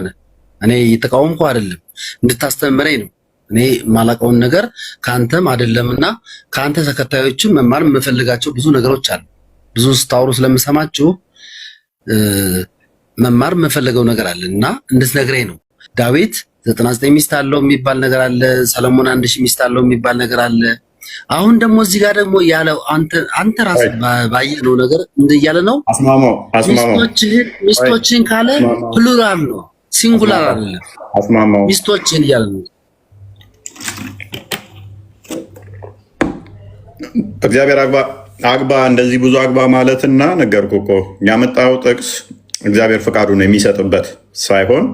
ነህ። እኔ እየተቃወምኩ አይደለም፣ እንድታስተምረኝ ነው። እኔ የማላውቀውን ነገር ከአንተም አይደለምና ከአንተ ተከታዮችም መማር የምፈልጋቸው ብዙ ነገሮች አሉ። ብዙ ስታወሩ ስለምሰማችሁ መማር የምፈልገው ነገር አለ እና እንድትነግረኝ ነው። ዳዊት 99 ሚስት አለው የሚባል ነገር አለ። ሰለሞን 1000 ሚስት አለው የሚባል ነገር አለ። አሁን ደግሞ እዚህ ጋር ደግሞ ያለው አንተ ራስህ ባየነው ነገር እያለ ነው። ሚስቶችን ካለ ፕሉራል ነው፣ ሲንጉላር አይደለም። ሚስቶችን እያለ ነው። እግዚአብሔር አግባ እንደዚህ ብዙ አግባ ማለትና ነገርኩህ እኮ ያመጣው ጥቅስ እግዚአብሔር ፈቃዱን የሚሰጥበት ሳይሆን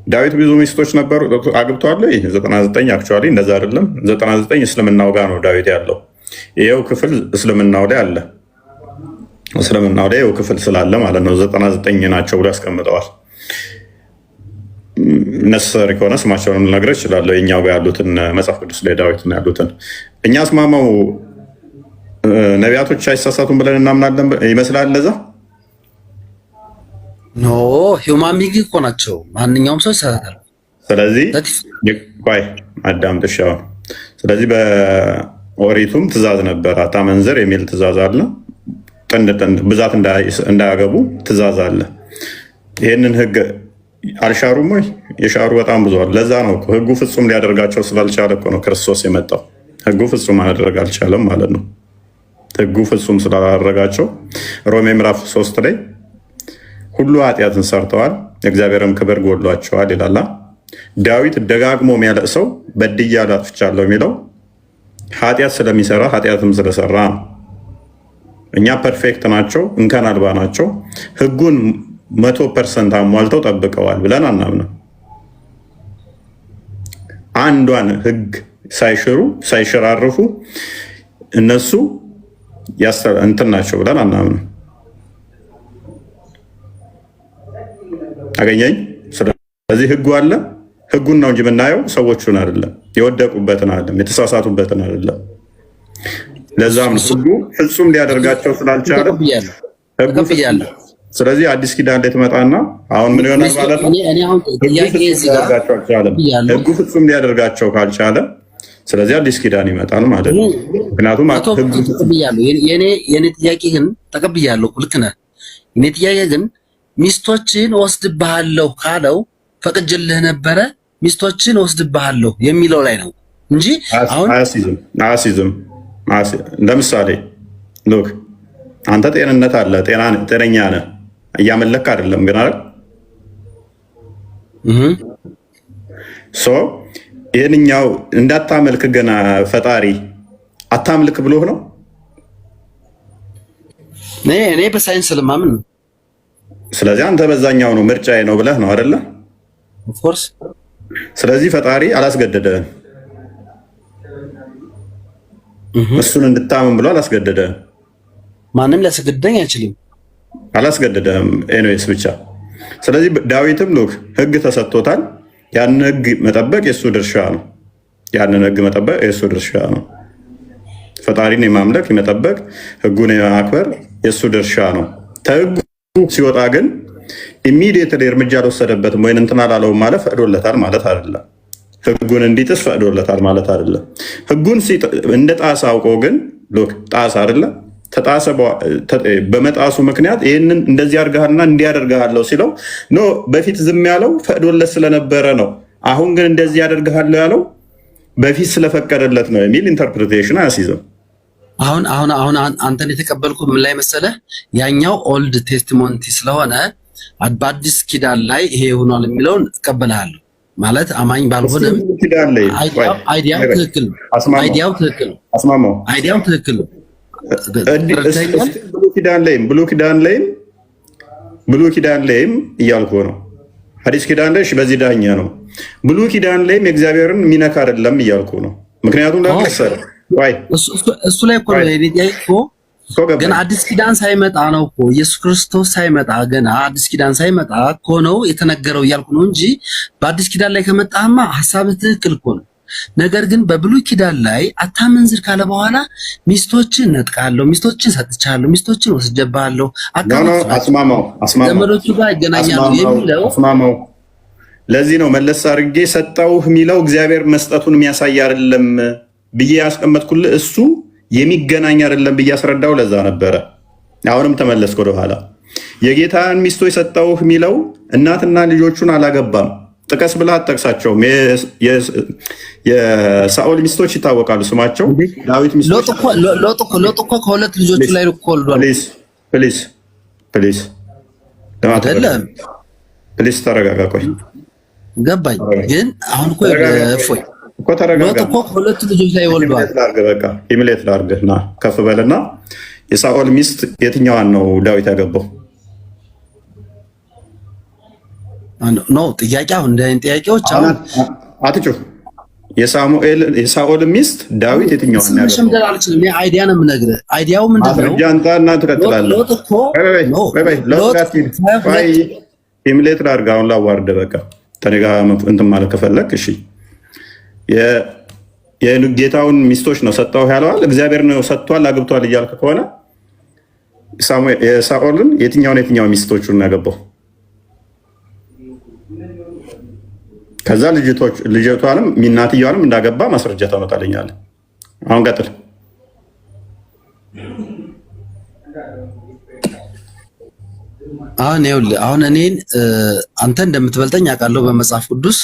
ዳዊት ብዙ ሚስቶች ነበሩ አግብቷል። 99 አክቹዋሊ እንደዛ አይደለም። 99 እስልምናው ጋር ነው ዳዊት ያለው። ይሄው ክፍል እስልምናው ላይ አለ። እስልምናው ላይ ይሄው ክፍል ስላለ ማለት ነው 99 ናቸው ብሎ ያስቀምጠዋል። ነሰሪ ከሆነ ስማቸውን ልነግርህ እችላለሁ። የኛው ጋር ያሉትን መጽሐፍ ቅዱስ ላይ ዳዊት ነው ያሉትን። እኛ አስማማው ነቢያቶች አይሳሳቱም ብለን እናምናለን ይመስላል ለዛ ኖ ሂውማን ቢንግ እኮ ናቸው። ማንኛውም ሰው ይሳሳታል። ስለዚህ ቆይ አዳምጥሽ። ስለዚህ በኦሪቱም ትእዛዝ ነበር፣ አታመንዝር የሚል ትእዛዝ አለ። ጥንድ ብዛት እንዳያገቡ ትእዛዝ አለ። ይህንን ህግ አልሻሩም ወይ? የሻሩ በጣም ብዙ አሉ። ለዛ ነው ህጉ ፍጹም ሊያደርጋቸው ስላልቻለ እኮ ነው ክርስቶስ የመጣው። ህጉ ፍጹም ማድረግ አልቻለም ማለት ነው። ህጉ ፍጹም ስላላደረጋቸው ሮሜ ምዕራፍ 3 ላይ ሁሉ ኃጢአትን ሰርተዋል የእግዚአብሔርም ክብር ጎድሏቸዋል ይላል። ዳዊት ደጋግሞ የሚያለቅሰው በድያለሁ አጥፍቻለሁ የሚለው ኃጢአት ስለሚሰራ ኃጢአትም ስለሰራ ነው። እኛ ፐርፌክት ናቸው፣ እንከን አልባ ናቸው፣ ህጉን 100% አሟልተው ጠብቀዋል ብለን አናምንም። አንዷን ህግ ሳይሸራርፉ እነሱ እንትን ናቸው ብለን አናምንም። አገኘኝ። ስለዚህ ህጉ አለ። ህጉን ነው እንጂ የምናየው ሰዎቹን አይደለም፣ የወደቁበትን አይደለም፣ የተሳሳቱበትን አይደለም። ለዛም ህጉ ፍጹም ሊያደርጋቸው ስላልቻለ ስለዚህ አዲስ ኪዳን ላይ ትመጣና አሁን ምን ይሆናል ማለት ነው? ህጉ ፍጹም ሊያደርጋቸው ካልቻለ ስለዚህ አዲስ ኪዳን ይመጣል ማለት ነው። ምክንያቱም የኔ ጥያቄ ግን ተቀብያለሁ። ልክ ነህ። የኔ ጥያቄ ግን ሚስቶችን ወስድብሃለሁ ካለው ፈቅጅልህ ነበረ። ሚስቶችን ወስድብሃለሁ የሚለው ላይ ነው እንጂ አሁን አያሲዝም። ለምሳሌ ሎክ አንተ ጤንነት አለ፣ ጤነኛ ነህ፣ እያመለክ አይደለም ግን አይደል? ይህንኛው እንዳታመልክ ገና ፈጣሪ አታምልክ ብሎህ ነው። እኔ በሳይንስ ስለማምን ነው። ስለዚህ አንተ በዛኛው ነው ምርጫዬ ነው ብለህ ነው አይደለ? ኦፍ ኮርስ። ስለዚህ ፈጣሪ አላስገደደህም፣ እሱን እንድታምን ብሎ አላስገደደህም። ማንም ሊያስገድደኝ አይችልም። አላስገደደህም። ኤኒዌይስ ብቻ ስለዚህ ዳዊትም ሉክ ህግ ተሰጥቶታል። ያን ህግ መጠበቅ የሱ ድርሻ ነው። ያንን ህግ መጠበቅ የሱ ድርሻ ነው። ፈጣሪን የማምለክ የመጠበቅ ህጉን የማክበር የሱ ድርሻ ነው። ከህጉ ሲወጣ ግን ኢሚዲየትሊ እርምጃ አልወሰደበትም ወይ እንትን አላለውም ማለት ፈቅዶለታል ማለት አይደለም። ህጉን እንዲጥስ ፈቅዶለታል ማለት አይደለም። ህጉን እንደ ጣሳ አውቆ ግን ሉክ ጣሳ አይደለም ተጣሰ በመጣሱ ምክንያት ይህንን እንደዚህ አድርገሃልና እንዲያደርግሃለሁ ሲለው ኖ በፊት ዝም ያለው ፈቅዶለት ስለነበረ ነው። አሁን ግን እንደዚህ ያደርግሃለሁ ያለው በፊት ስለፈቀደለት ነው የሚል ኢንተርፕሪቴሽን አያስይዘው። አሁን አንተን የተቀበልኩ ምን ላይ መሰለህ? ያኛው ኦልድ ቴስቲሞኒ ስለሆነ በአዲስ ኪዳን ላይ ይሄ ሆኗል የሚለውን እቀበልሃለሁ። ማለት አማኝ ባልሆንም አይዲያው ትክክል ነው። አይዲያው ትክክል ነው። አይዲያው ትክክል ነው። ብሉይ ኪዳን ላይም እያልኩ ነው። ሐዲስ ኪዳን ላይ በዚህ ዳኛ ነው። ብሉይ ኪዳን ላይም የእግዚአብሔርን ሚነካ አይደለም እያልኩ ነው። ምክንያቱም ለምሳሌ እሱ ላይ እኮ ግን አዲስ ኪዳን ሳይመጣ ነው እኮ ኢየሱስ ክርስቶስ ሳይመጣ ገና አዲስ ኪዳን ሳይመጣ እኮ ነው የተነገረው እያልኩ ነው እንጂ በአዲስ ኪዳን ላይ ከመጣማ ሐሳብህ ትክክል እኮ ነው። ነገር ግን በብሉይ ኪዳን ላይ አታመንዝር ካለ በኋላ ሚስቶችን ነጥቃለሁ፣ ሚስቶችን ሰጥቻለሁ፣ ሚስቶችን ወስጀባለሁ፣ ዘመዶቹ ጋር ይገናኛሉ የሚለው ለዚህ ነው መለስ አድርጌ ሰጠውህ የሚለው እግዚአብሔር መስጠቱን የሚያሳይ አይደለም ብዬ ያስቀመጥኩልህ። እሱ የሚገናኝ አይደለም ብዬ አስረዳው። ለዛ ነበረ። አሁንም ተመለስኩ ወደኋላ። የጌታን ሚስቶች ሰጠውህ የሚለው እናትና ልጆቹን አላገባም። ጥቀስ ብላ አትጠቅሳቸውም። የሳኦል ሚስቶች ይታወቃሉ ስማቸው። ዳዊት ሚስቶች ሎጥ እኮ ከሁለት ልጆቹ ላይ እኮ ወልዷል። ፕሊስ ተረጋጋ። ቆይ ገባኝ። ግን አሁን እኮ ሎጥ እኮ ከሁለት ልጆች ላይ ወልዷል። በቃ ኢሚሌት ላድርግህ ና ከፍ በልና የሳኦል ሚስት የትኛዋን ነው ዳዊት ያገባው? ኖ ጥያቄ አሁን እንደ ጥያቄዎች አሁን አትጩህ። የሳኦል ሚስት ዳዊት የትኛውን ነው ያገባው? መሸምደል አልችልም። አይዲያ ነው የምነግርህ። አይዲያው ምንድን ነው? አንተና ትቀጥላለህ። ኢሚሌት ላድርግህ አሁን ላዋርድህ። በቃ ከእኔ ጋር እንትን ማለት ከፈለግ እሺ። የጌታውን ሚስቶች ነው ሰጠው ያለዋል። እግዚአብሔር ነው ሰጥቷል አግብቷል እያልክ ከሆነ የሳኦልን የትኛው ሚስቶቹን ያገባው? ከዛ ልጅቷንም ሚናትየዋንም እንዳገባ ማስረጃ ታመጣልኛለህ። አሁን ቀጥል። አሁን እኔን አንተ እንደምትበልጠኝ አውቃለሁ በመጽሐፍ ቅዱስ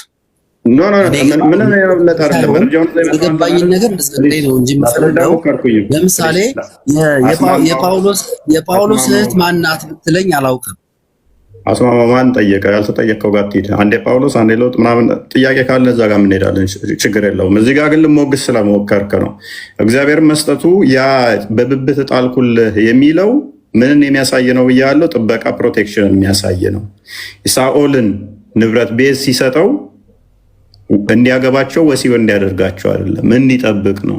የገባኝን ነገር ነው እንጂ የምፈልገው ለምሳሌ የጳውሎስ እህት ማናት ብትለኝ አላውቅም። አስማማ ማን ጠየቀ? ያልተጠየቀው ጋር ትሄድ። አንዴ ጳውሎስ አንዴ ሎጥ ምናምን ጥያቄ ካለ እዛ ጋር እንሄዳለን፣ ችግር የለውም። እዚህ ጋር ግን ልሞግስ ስለሞከርክ ነው። እግዚአብሔር መስጠቱ ያ በብብት ጣልኩልህ የሚለው ምንን የሚያሳይ ነው ብያለሁ? ጥበቃ ፕሮቴክሽን የሚያሳይ ነው። የሳኦልን ንብረት ቤት ሲሰጠው እንዲያገባቸው ወሲብ እንዲያደርጋቸው አይደለም፣ እንዲጠብቅ ነው።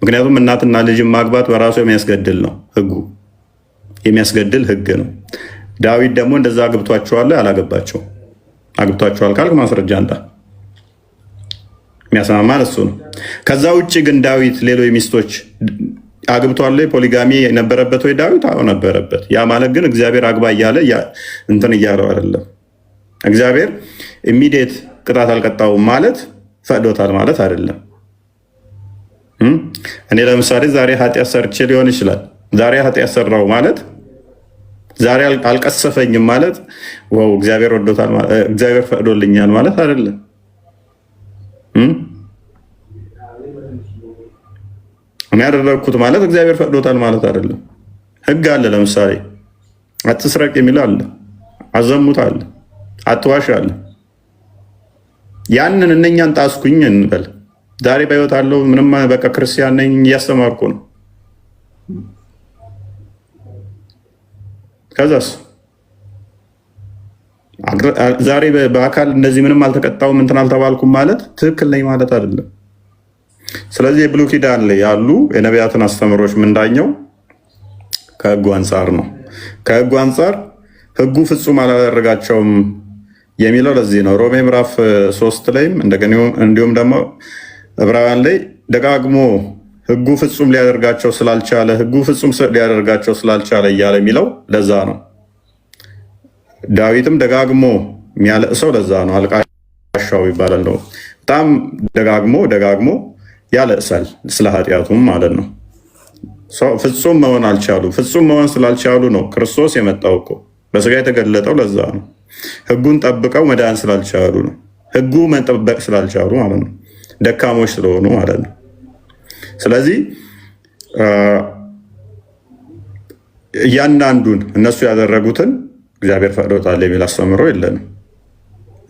ምክንያቱም እናትና ልጅን ማግባት በራሱ የሚያስገድል ነው፣ ህጉ የሚያስገድል ህግ ነው። ዳዊት ደግሞ እንደዛ አግብቷቸዋል አላገባቸው? አግብቷቸዋል ካልክ ማስረጃ አንጣ። የሚያስማማን እሱ ነው። ከዛ ውጭ ግን ዳዊት ሌሎች ሚስቶች አግብቷል? ፖሊጋሚ የነበረበት ወይ ዳዊት? አዎ ነበረበት። ያ ማለት ግን እግዚአብሔር አግባ እያለ እንትን እያለው አይደለም። እግዚአብሔር ኢሚዲየት ቅጣት አልቀጣውም ማለት ፈቅዶታል ማለት አይደለም። እኔ ለምሳሌ ዛሬ ኃጢአት ሰርቼ ሊሆን ይችላል። ዛሬ ኃጢአት ሰራው ማለት ዛሬ አልቀሰፈኝም ማለት ዋው እግዚአብሔር ወዶታል እግዚአብሔር ፈቅዶልኛል ማለት አይደለም። እኔ ያደረግኩት ማለት እግዚአብሔር ፈቅዶታል ማለት አይደለም። ህግ አለ። ለምሳሌ አትስረቅ የሚል አለ፣ አዘሙት አለ፣ አትዋሽ አለ። ያንን እነኛን ጣስኩኝ እንበል። ዛሬ በህይወት አለው ምንም በቃ ክርስቲያን ነኝ እያስተማርኩ ነው። ከዛስ ዛሬ በአካል እንደዚህ ምንም አልተቀጣውም እንትን አልተባልኩም ማለት ትክክል ነኝ ማለት አይደለም። ስለዚህ የብሉይ ኪዳን ላይ ያሉ የነቢያትን አስተምሮች ምንዳኘው ከህጉ አንጻር ነው። ከህጉ አንጻር ህጉ ፍጹም አላደረጋቸውም የሚለው ለዚህ ነው። ሮሜ ምዕራፍ 3 ላይም እንዲሁም ደግሞ ዕብራውያን ላይ ደጋግሞ ህጉ ፍጹም ሊያደርጋቸው ስላልቻለ ህጉ ፍጹም ሊያደርጋቸው ስላልቻለ እያለ የሚለው ለዛ ነው። ዳዊትም ደጋግሞ የሚያለቅሰው ለዛ ነው። አልቃሻው ይባላል ነው። በጣም ደጋግሞ ያለቅሳል ስለ ኃጢአቱም ማለት ነው። ፍጹም መሆን አልቻሉ። ፍጹም መሆን ስላልቻሉ ነው ክርስቶስ የመጣው እኮ በስጋ የተገለጠው ለዛ ነው። ህጉን ጠብቀው መዳን ስላልቻሉ ነው። ህጉ መጠበቅ ስላልቻሉ ማለት ነው። ደካሞች ስለሆኑ ማለት ነው። ስለዚህ እያንዳንዱን እነሱ ያደረጉትን እግዚአብሔር ፈቅዶታል የሚል አስተምሮ የለንም።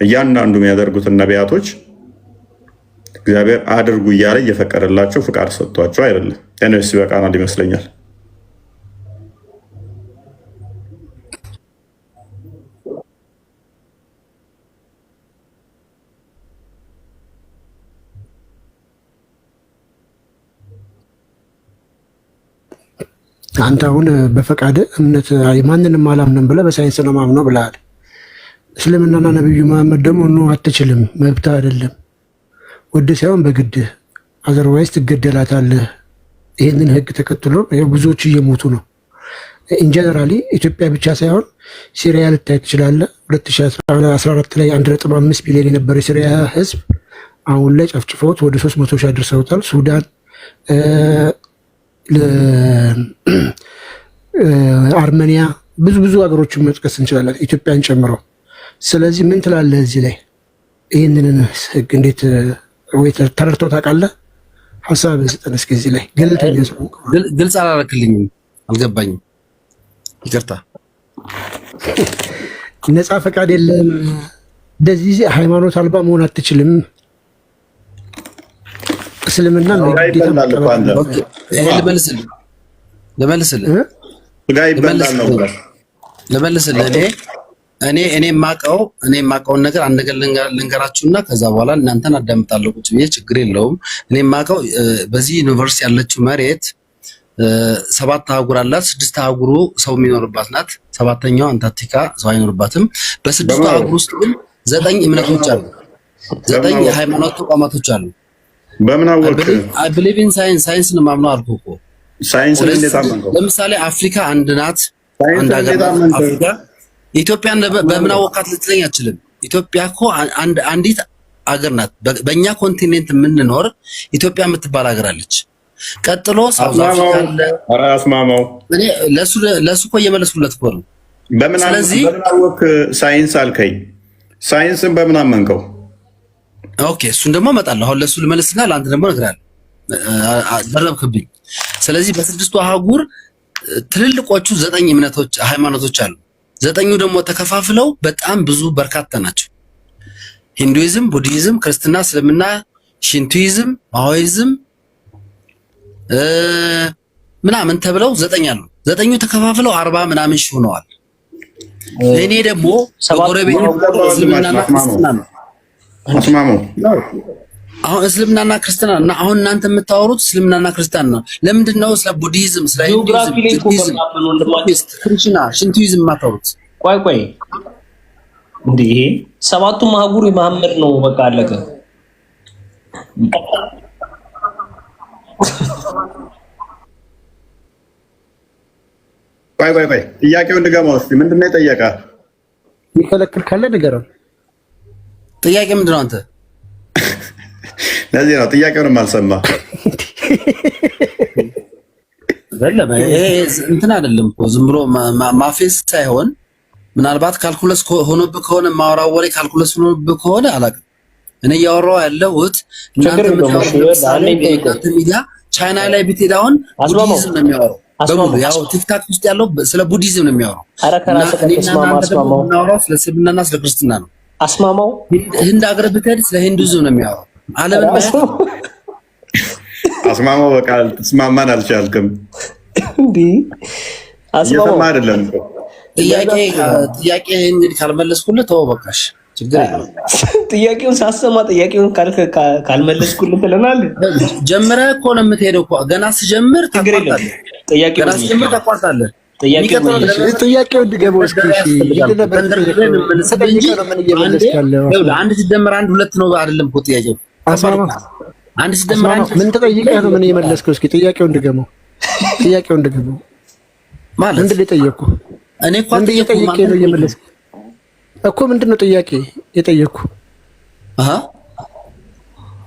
እያንዳንዱ የሚያደርጉትን ነቢያቶች እግዚአብሔር አድርጉ እያለ እየፈቀደላቸው ፍቃድ ሰጥቷቸው አይደለም። ቴነስ ይበቃናል ይመስለኛል። አንተ አሁን በፈቃድ እምነት ማንንም አላምንም ብለህ በሳይንስ ነው ማምነው ብለሃል። እስልምናና ነብዩ መሐመድ ደግሞ ኖ አትችልም፣ መብት አይደለም፣ ወደ ሳይሆን በግድህ አዘርዋይስ ትገደላታለህ። ይህንን ህግ ተከትሎ ብዙዎች እየሞቱ ነው። ኢንጀነራሊ ኢትዮጵያ ብቻ ሳይሆን ሲሪያ ልታይ ትችላለህ። 2014 ላይ 1.5 ቢሊዮን የነበረ የሲሪያ ህዝብ አሁን ላይ ጨፍጭፈውት ወደ 300 ሺህ አድርሰውታል። ሱዳን፣ አርሜኒያ፣ ብዙ ሀገሮችን መጥቀስ እንችላለን ኢትዮጵያን ጨምሮ። ስለዚህ ምን ትላለህ እዚህ ላይ? ይህንን ህግ እንዴት ወይ ተረድተው ታውቃለህ? ሀሳብ ስጠን እስኪ እዚህ ላይ ገለልተኛ ሰው። ግልጽ አላረክልኝም፣ አልገባኝም፣ ይቅርታ። ነፃ ፈቃድ የለም፣ እንደዚህ ሃይማኖት አልባ መሆን አትችልም። እስልምና ነው ግዴታ ልመልስልህ። እኔ የማውቀውን ነገር አንድ ነገር ልንገራችሁና ከዛ በኋላ እናንተን አዳምጣለሁ ቁጭ ብዬ፣ ችግር የለውም። እኔ የማውቀው በዚህ ዩኒቨርሲቲ ያለችው መሬት 7 አህጉር አላት። 6 አህጉሩ ሰው የሚኖርባት ናት። 7ኛው አንታርክቲካ ሰው አይኖርባትም። በ6ቱ አህጉር ውስጥ ግን 9 እምነቶች አሉ፣ 9 የሃይማኖት ተቋማቶች አሉ። በምን አወቅ? አይ ብሊቭ ኢን ሳይንስ ነው ማምነው አልኩህ እኮ። ለምሳሌ አፍሪካ አንድ ናት፣ አንድ ሀገር አፍሪካ። ኢትዮጵያን በምን አወቃት ልትለኝ አትችልም። ኢትዮጵያ እኮ አንዲት ሀገር ናት። በእኛ ኮንቲኔንት የምንኖር ኢትዮጵያ የምትባል ሀገር አለች። ቀጥሎ ሳውዝ አፍሪካ አለ። አስማማው እኔ ለሱ እኮ እየመለስኩለት እኮ ነው። በምን አወቅ? ሳይንስ አልከኝ። ሳይንስን በምን አመንከው? ኦኬ፣ እሱን ደግሞ እመጣለሁ። አሁን ለሱ ልመልስና ለአንተ ደግሞ እነግርሃለሁ። ደረብክብኝ። ስለዚህ በ6ቱ አህጉር ትልልቆቹ 9 እምነቶች ሃይማኖቶች አሉ። 9ኙ ደግሞ ተከፋፍለው በጣም ብዙ በርካታ ናቸው። ሂንዱይዝም፣ ቡድሂዝም፣ ክርስትና፣ እስልምና፣ ሽንቱይዝም፣ ማኦይዝም ምናምን ተብለው 9 አሉ። 9ኙ ተከፋፍለው 40 ምናምን ሺህ ሆነዋል። እኔ ደግሞ በጎረቤት እስልምናና ክርስትና ነው። አሁን እስልምናና ክርስትና እና አሁን እናንተ የምታወሩት እስልምናና ክርስቲያን ነው። ለምንድን ነው ስለ ቡድሂዝም፣ ስለ ሂንዱይዝም፣ ክርስትና፣ ሽንቱይዝም የማታወሩት? ቆይ እንዴ 7ቱም አህጉር የመሐመድ ነው። በቃ አለቀ። ቆይ ጥያቄውን ድገመው እስኪ። ምንድን ነው የጠየቀ? የሚከለክል ካለ ንገረው። ጥያቄ ምንድን ነው አንተ? ለዚህ ነው ጥያቄውንም አልሰማ። ይሄ እንትን አይደለም እኮ ዝም ብሎ ማፌስ ሳይሆን ምናልባት ካልኩለስ ሆኖብህ ከሆነ ማውራው ወሬ ካልኩለስ ሆኖብህ ከሆነ አላውቅም። እኔ እያወራሁ ያለሁት እናንተ ሚዲያ ቻይና ላይ ብትሄድ አሁን ቡዲዝም ነው የሚያወራው በሙሉ። ያው ቲክታክ ውስጥ ያለው ስለ ቡዲዝም ነው የሚያወራው። እናወራው ስለ እስልምናና ስለ ክርስትና ነው። አስማማው ህንድ ሀገር ብትሄድ ስለ ሂንዱይዝም ነው የሚያወራው። ዓለምን አስማማው በቃ ተስማማን አልቻልክም እንዴ? አስማማው አይደለም ጥያቄ እንግዲህ ካልመለስኩልህ ተወው በቃሽ፣ ችግር የለም። ጥያቄውን ሳሰማ ጥያቄውን ካልመለስኩልህ ትለናለህ። ጀምረህ እኮ ነው የምትሄደው እኮ ገና ስጀምር ታቋርጣለህ። ገና ስጀምር ታቋርጣለህ። ጥያቄውን ድገመው እስኪ። አንድ ሲደመር አንድ ሁለት ነው አይደለም እኮ ጥያቄው። አንድ ሲደመር አንድ ምን ተጠይቀህ ነው ምን እየመለስከው? እስኪ ጥያቄውን ድገመው። ጥያቄውን ድገመው ማለት ምንድን ነው የጠየኩህ? እኔ እኮ ጥያቄ ነው እየመለስክ እኮ። ምንድን ነው ጥያቄ የጠየኩህ?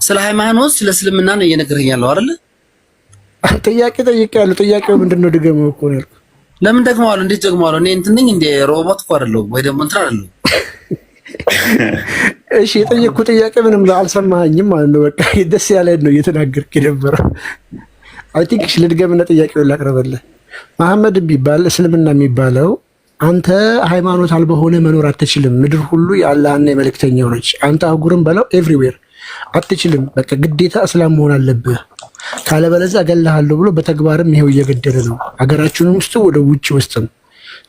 ስለ ሃይማኖት ስለ እስልምና ነው እየነገረኝ ያለው አይደለ? ጥያቄ ጠይቄያለሁ። ጥያቄው ምንድን ነው ድገመው እኮ ነው ያልኩህ። ለምን ደግመዋለሁ? እንዴት ደግመዋለሁ? እኔ እንትን ነኝ እንደ ሮቦት እኮ አይደለሁም፣ ወይ ደግሞ እንትን አይደለሁም። እሺ የጠየኩህ ጥያቄ ምንም አልሰማኸኝም ማለት ነው። በቃ ደስ ያለህን ነው እየተናገርክ የነበረው። አይ ቲንክ እሺ ልድገምና ጥያቄውን ላቅርብልህ። መሐመድ ቢባል እስልምና የሚባለው አንተ ሃይማኖት አልባ ሆነ መኖር አትችልም። ምድር ሁሉ የአላህና የመልእክተኛው ነች። አንተ አህጉርም በለው ኤቭሪዌር አትችልም። በቃ ግዴታ እስላም መሆን አለብህ፣ ካለበለዚያ እገልሃለሁ ብሎ በተግባርም ይሄው እየገደለ ነው፣ ሀገራችንም ውስጥ ወደ ውጭ ውስጥም።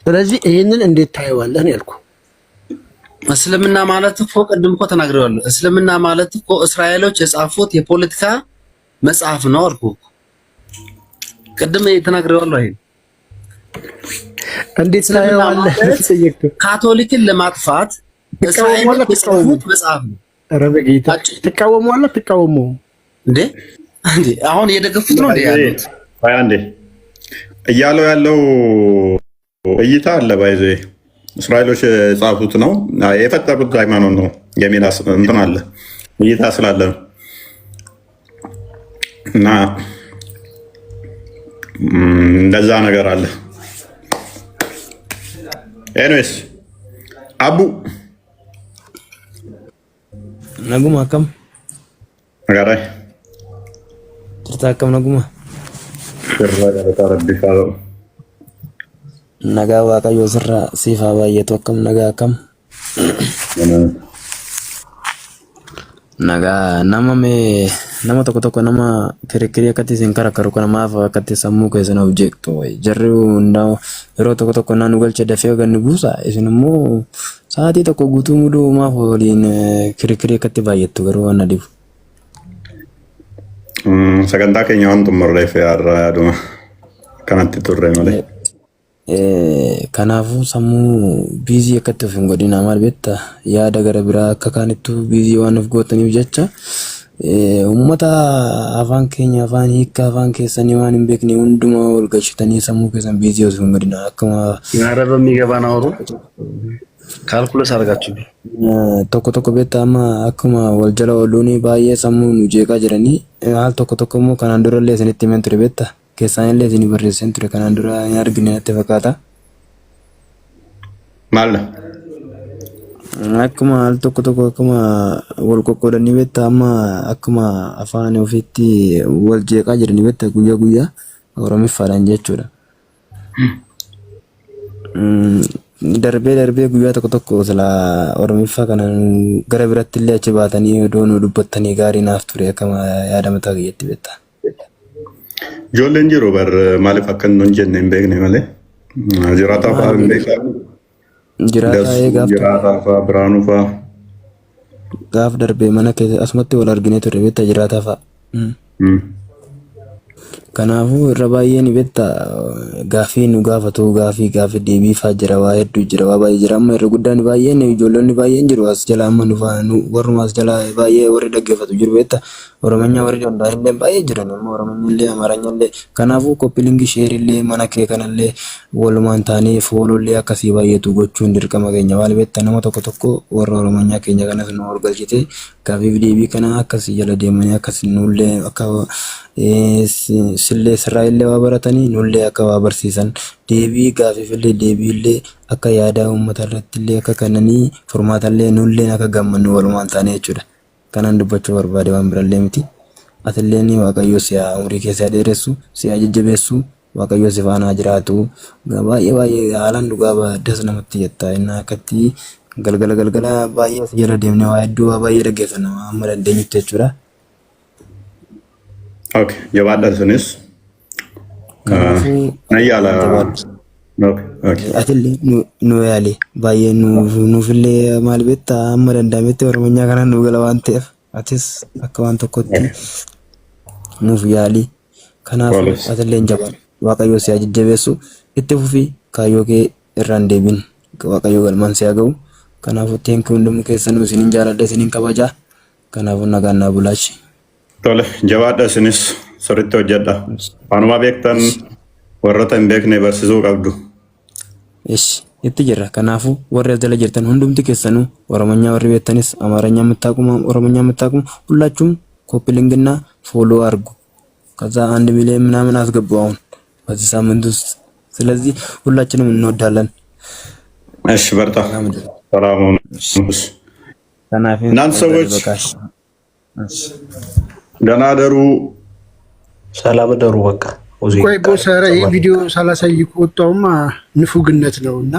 ስለዚህ ይሄንን እንዴት ታየዋለህ ነው ያልኩህ። እስልምና ማለት እኮ ቅድም እኮ ተናግሬዋለሁ። እስልምና ማለት እኮ እስራኤሎች የጻፉት የፖለቲካ መጽሐፍ ነው አልኩህ። ቅድም ተናግሬዋለሁ። ይሄ እንዴት ታየዋለህ? ካቶሊክን ለማጥፋት እስራኤሎች የጻፉት መጽሐፍ ነው። ኧረ በጌታ ትቃወመዋለህ? አትቃወመውም እንዴ? አሁን እየደገፉት ነው እንዴ ያሉት? አንዴ እያለው ያለው እይታ አለ። ባይዘ እስራኤሎች የጻፉት ነው የፈጠሩት ሃይማኖት ነው የሚል እንትን አለ እይታ ስላለ ነው። እና እንደዛ ነገር አለ። ኤኒዌይስ አቡ naguma kam agaray jirta kam naguma rabbi falo naga waaqayyo sirra sifa baay'eetu akkam nagaa kam nagaa nama tokko nama kirikiri akkatti isin karakaru kana maaf akkatti sammuu keessan objectu jarri hundaa yeroo tokko naannu galche dafee ganni buusa isin immoo sa'aatii tokko guutuu muduu maaf waliin kirikiri akkatti baay'attu garuu waan adiif. Sagantaa keenya waan xumurreef yaaduma kanatti turre malee. Kanaafuu sammuu biizii akkatti of hin godhina maal beektaa yaada gara biraa akka kaanittu biizii waan of gootaniif jecha uummata afaan keenya afaan hiikkaa afaan keessanii waan hin beekne hundumaa ol galchitanii sammuu keessan biizii of hin godhina akkuma yaada በሚገባን አወሩ ካልኩለስ አድርጋችሁ tokko beektaa amma akkuma wal jala ooluun baay'ee sammuu nu jeeqaa jiranii haal tokko immoo kanaan durallee isinitti himeen ture beektaa keessaan illee isin barreessan ture kanaan dura hin argine natti fakkaata. Maal akkuma haal tokko akkuma wal qoqqoodanii beektaa amma akkuma afaan ofiitti wal jeeqaa jiranii beektaa guyyaa oromiffaadhaan jechuudha. Darbee guyyaa tokko sila oromiffaa kanaan gara biratti illee achi baatanii odoo nu dubbattanii gaarii naaf ture akkama yaadamataa kiyyetti beektaa. Ijoolleen jiru bar maaliif akka hin jenne hin beekne malee jiraataa fa'aa hin beekaa. Jiraataa fa'aa Biraanuu fa'aa. Gaaf darbee mana keessa asumatti wal arginee turre beektaa jiraataa fa'aa. Kanaafuu irra baay'een beektaa gaaffii nu gaafatu gaaffii deebii fa'aa jira waa hedduu jira waa baay'ee jira amma irra guddaan baay'een ijoollonni baay'een jiru as jala amma nu warruma as jala baay'ee warri dhaggeeffatu jiru beektaa Oromonya warri danda'an illee baay'ee jiran immoo Oromonya illee Amaaranya illee kanaafuu koppilingi sheer illee mana kee kanallee walumaan taanee foolollee akkasii baay'eetu gochuun dirqama keenya waan beektaa nama tokko warra Oromonya keenya kanas nu horgalchite gaaffii deebii kana akkasii jala deemanii akkasii nullee akka sillee sirraa'illee waa baratanii nullee akka waa barsiisan deebii gaaffiifillee deebiillee akka yaada uummata irrattillee akka kennanii furmaatallee nullee akka gammannu walumaan taanee jechuudha. Kanaan dubbachuu barbaade waan birallee miti. Atillee ni waaqayyo si'a umurii keessa dheeressu si'a jajjabeessu waaqayyo si faana jiraatu baay'ee haalaan dhugaa baaddas namatti jetta inni akkatti galgala baay'ee si jala deemnee waa hedduu baay'ee dhaggeeffanna amma dandeenyutti jechuudha. Okay, jawaadha sunis. Atillee nu yaali baay'ee nuufillee maal beektaa amma danda'ametti Oromiyaa kana nu gala waan ta'eef atis akka waan tokkotti nuuf yaali. Kanaaf atillee jabaan Waaqayyo si jajjabeessu itti fufii kaayyoo kee irraan deebiin Waaqayyo galmaan si haa ga'u. Kanaaf teenkii hundumuu keessanuu isiniin jaaladha isiniin kabajaa. Kanaaf nagaan naa bulaachi. Tole jabaadha isinis sirriitti hojjedha. Waanuma beektan warroota hin beekne barsiisuu qabdu. Itti jirra. Kanaafuu warri as jala jirtan hundumti keessanuu Oromonya warri beektanis Amaaranya የምታቁሙ ኦሮሞኛ የምታቁሙ ሁላችሁም ኮፒ ሊንክና ፎሎ አድርጉ። ከዛ 1 ሚሊዮን ምናምን አስገቡ አሁን በዚህ ሳምንት ውስጥ። ስለዚህ ሁላችንም እንወዳለን። እሺ በርታ። ሰላም ሁኑ። እናንተ ሰዎች ደህና ደሩ። ሰላም ደሩ። በቃ ቆይ ቦሰረ ይሄ ቪዲዮ ሳላሳይ ከወጣውማ ንፉግነት ነውና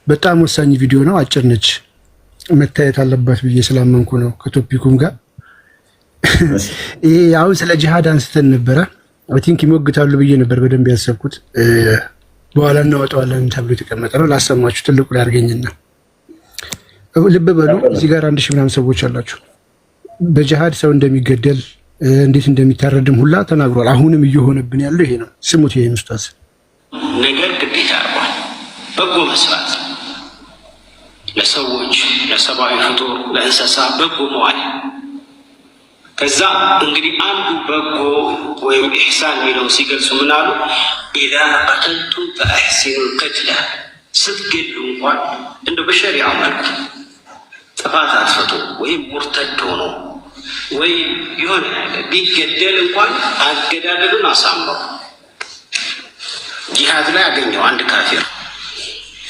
በጣም ወሳኝ ቪዲዮ ነው። አጭር ነች፣ መታየት አለባት ብዬ ስላመንኩ ነው ከቶፒኩም ጋር። ይሄ አሁን ስለ ጂሃድ አንስተን ነበረ። አይ ቲንክ ይሞግታሉ ብዬ ነበር በደንብ ያሰብኩት። በኋላ እናወጣዋለን ተብሎ የተቀመጠ ነው። ላሰማችሁ ትልቁ ላይ አድርገኝና ልብ በሉ። እዚህ ጋር 1000 ምናምን ሰዎች አላችሁ። በጂሃድ ሰው እንደሚገደል እንዴት እንደሚታረድም ሁላ ተናግሯል። አሁንም እየሆነብን ያለው ይሄ ነው። ስሙት ይሄን ኡስታዝ። ነገር ግዴታ አርጓል። በጎ መስራት፣ ለሰዎች፣ ለሰብአዊ ፍጡር፣ ለእንስሳ በጎ መዋል። ከዛ እንግዲህ አንዱ በጎ ወይም ኢሕሳን የሚለው ሲገልጹ ምን አሉ? ኢዛ ቀተልቱም ፈአሕሲኑ ልቀትላ፣ ስትገሉ እንኳን እንደ በሸሪዓው መልኩ ጥፋት አጥፍቶ ወይም ሙርተድ ሆኖ ወይ የሆነ ቢገደል እንኳን አገዳደሉን አሳምሩ። ጂሃድ ላይ አገኘው አንድ ካፊር፣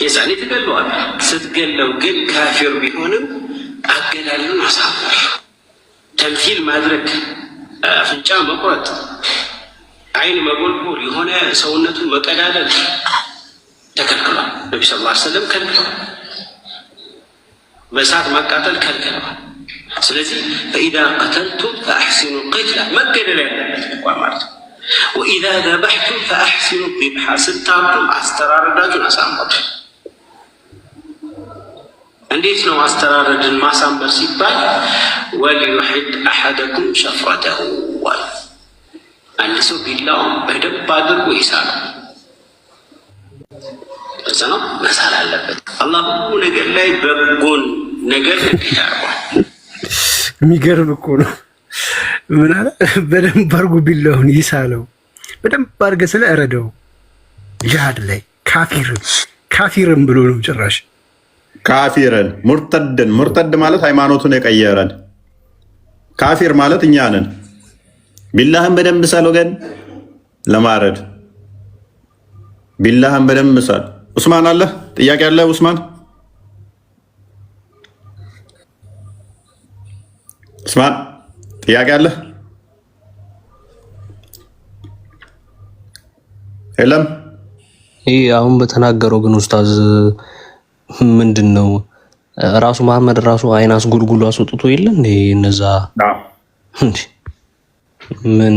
የዛኔ ትገለዋል። ስትገለው ግን ካፊር ቢሆንም አገዳደሉን አሳምር። ተምሲል ማድረግ፣ አፍንጫ መቁረጥ፣ አይን መጎልጎል፣ የሆነ ሰውነቱን መቀዳደል ተከልክሏል። ነቢ ስ ላ ሰለም ከልክለዋል። በእሳት ማቃጠል ከልክለዋል። ስለዚህ ፈኢዛ ቀተልቱም ፈአሕሲኑ ልቅትላ፣ መገደል ያለበት እንኳን ማለት ነው። ወኢዛ ዘበሕቱም ፈአሕሲኑ ዚብሓ፣ ስታርዱም አስተራረዳችሁን አሳምሩ። እንዴት ነው አስተራረድን ማሳመር ሲባል? ወሊዩሕድ አሐደኩም ሸፍረተሁ፣ አንድ ሰው ቢላውን በደንብ አድርጎ ይሳለው። እዛ ነው መሳል አለበት። አላህ ሁሉ ነገር ላይ በጎን ነገር እንዴት አርጓል። የሚገርም እኮ ነው። ምን አለ? በደንብ አድርጎ ቢላውን ይሳለው፣ በደንብ አድርገ ስለ እረደው። ጂሃድ ላይ ካፊርን ብሎ ነው ጭራሽ ካፊርን ሙርተድን። ሙርተድ ማለት ሃይማኖቱን የቀየረን። ካፊር ማለት እኛ ነን። ቢላህን በደንብ ሳል ወገን፣ ለማረድ ቢላህን በደንብ ሳል። ኡስማን አለ ጥያቄ አለ? ኡስማን ጥያቄ አለ? የለም። ይህ አሁን በተናገረው ግን ኡስታዝ ምንድን ነው ራሱ መሐመድ ራሱ አይን አስጎልጉሎ አስወጥቶ የለ እንዴ? እነዛ ምን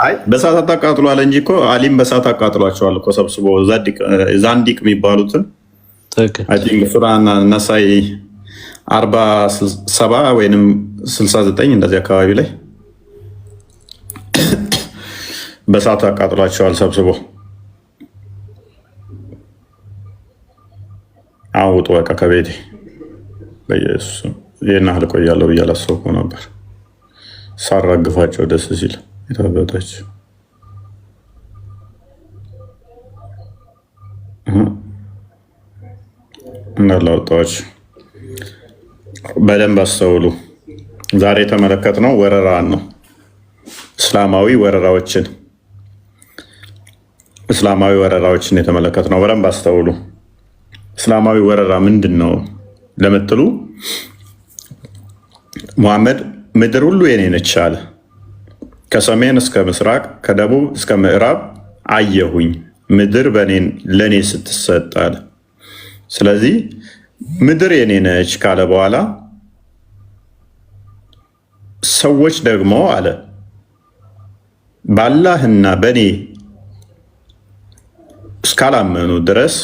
አይ በሳት አቃጥሏል እንጂ እኮ አሊም በሳት አቃጥሏቸዋል እኮ ሰብስቦ ዛንዲቅ የሚባሉትን አይ ቲንክ ሱራና ነሳኢ 47 ወይንም 69 እንደዚህ አካባቢ ላይ በሳት አቃጥሏቸዋል ሰብስቦ። አውጡ በቃ ከቤቴ በኢየሱስ ይሄን ያህል እቆያለሁ ብዬ አላሰብኩም ነበር። ሳራግፋቸው ደስ ሲል የታበጠች እንዳላወጣዎች በደንብ አስተውሉ። ዛሬ የተመለከትነው ወረራን ነው። እስላማዊ ወረራዎችን የተመለከትነው። በደንብ አስተውሉ። እስላማዊ ወረራ ምንድን ነው ለምትሉ ሙሐመድ ምድር ሁሉ የኔ ነች አለ። ከሰሜን እስከ ምስራቅ ከደቡብ እስከ ምዕራብ አየሁኝ ምድር ለእኔ ስትሰጥ አለ። ስለዚህ ምድር የኔ ነች ካለ በኋላ ሰዎች ደግሞ አለ በአላህና በእኔ እስካላመኑ ድረስ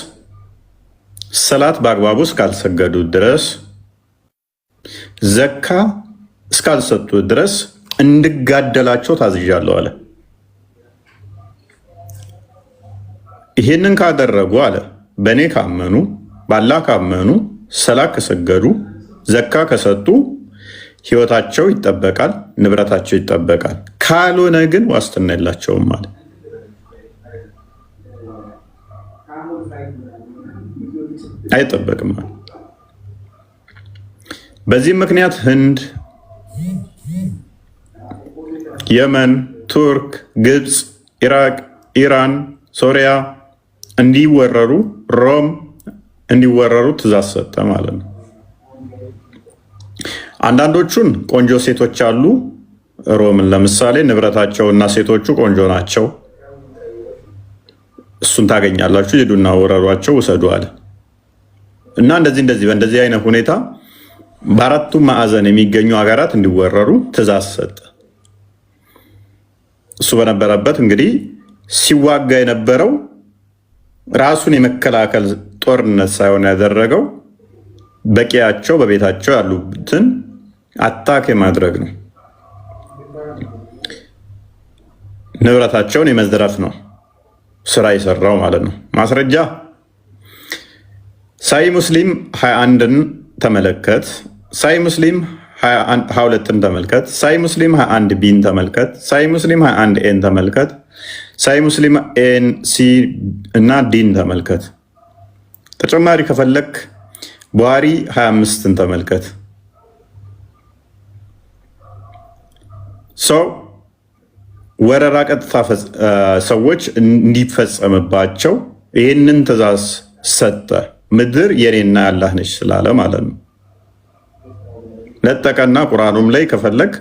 ሰላት በአግባቡ እስካልሰገዱ ድረስ ዘካ እስካልሰጡ ድረስ እንድጋደላቸው ታዝዣለሁ አለ። ይሄንን ካደረጉ አለ በእኔ ካመኑ በአላህ ካመኑ ሰላት ከሰገዱ ዘካ ከሰጡ ህይወታቸው ይጠበቃል፣ ንብረታቸው ይጠበቃል። ካልሆነ ግን ዋስትና የላቸውም ማለት አይጠበቅም። በዚህም ምክንያት ህንድ፣ የመን፣ ቱርክ፣ ግብፅ፣ ኢራቅ፣ ኢራን፣ ሶሪያ እንዲወረሩ ሮም እንዲወረሩ ትእዛዝ ሰጠ ማለት ነው። አንዳንዶቹን ቆንጆ ሴቶች አሉ። ሮምን ለምሳሌ ንብረታቸው እና ሴቶቹ ቆንጆ ናቸው፣ እሱን ታገኛላችሁ፣ ሂዱና ወረሯቸው፣ ውሰዱ አለ እና እንደዚህ በእንደዚህ አይነት ሁኔታ በአራቱም ማዕዘን የሚገኙ ሀገራት እንዲወረሩ ትእዛዝ ሰጠ። እሱ በነበረበት እንግዲህ ሲዋጋ የነበረው ራሱን የመከላከል ጦርነት ሳይሆን ያደረገው በቂያቸው በቤታቸው ያሉትን አታክ የማድረግ ነው። ንብረታቸውን የመዝረፍ ነው ስራ የሰራው ማለት ነው። ማስረጃ ሳይ ሙስሊም 21ን ተመለከት፣ ሳይ ሙስሊም 22ን ተመልከት፣ ሳይ ሙስሊም 21 ቢን ተመልከት፣ ሳይ ሙስሊም 21 ኤን ተመልከት፣ ሳይ ሙስሊም ኤን ሲ እና ዲን ተመልከት። ተጨማሪ ከፈለክ ቡሃሪ 25ን ተመልከት። ሰው ወረራ ቀጥታ ሰዎች እንዲፈጸምባቸው ይህንን ትእዛዝ ሰጠ። ምድር የኔና ያላህ ነች ስላለ ማለት ነው። ለጠቀና ቁርአኑም ላይ ከፈለክ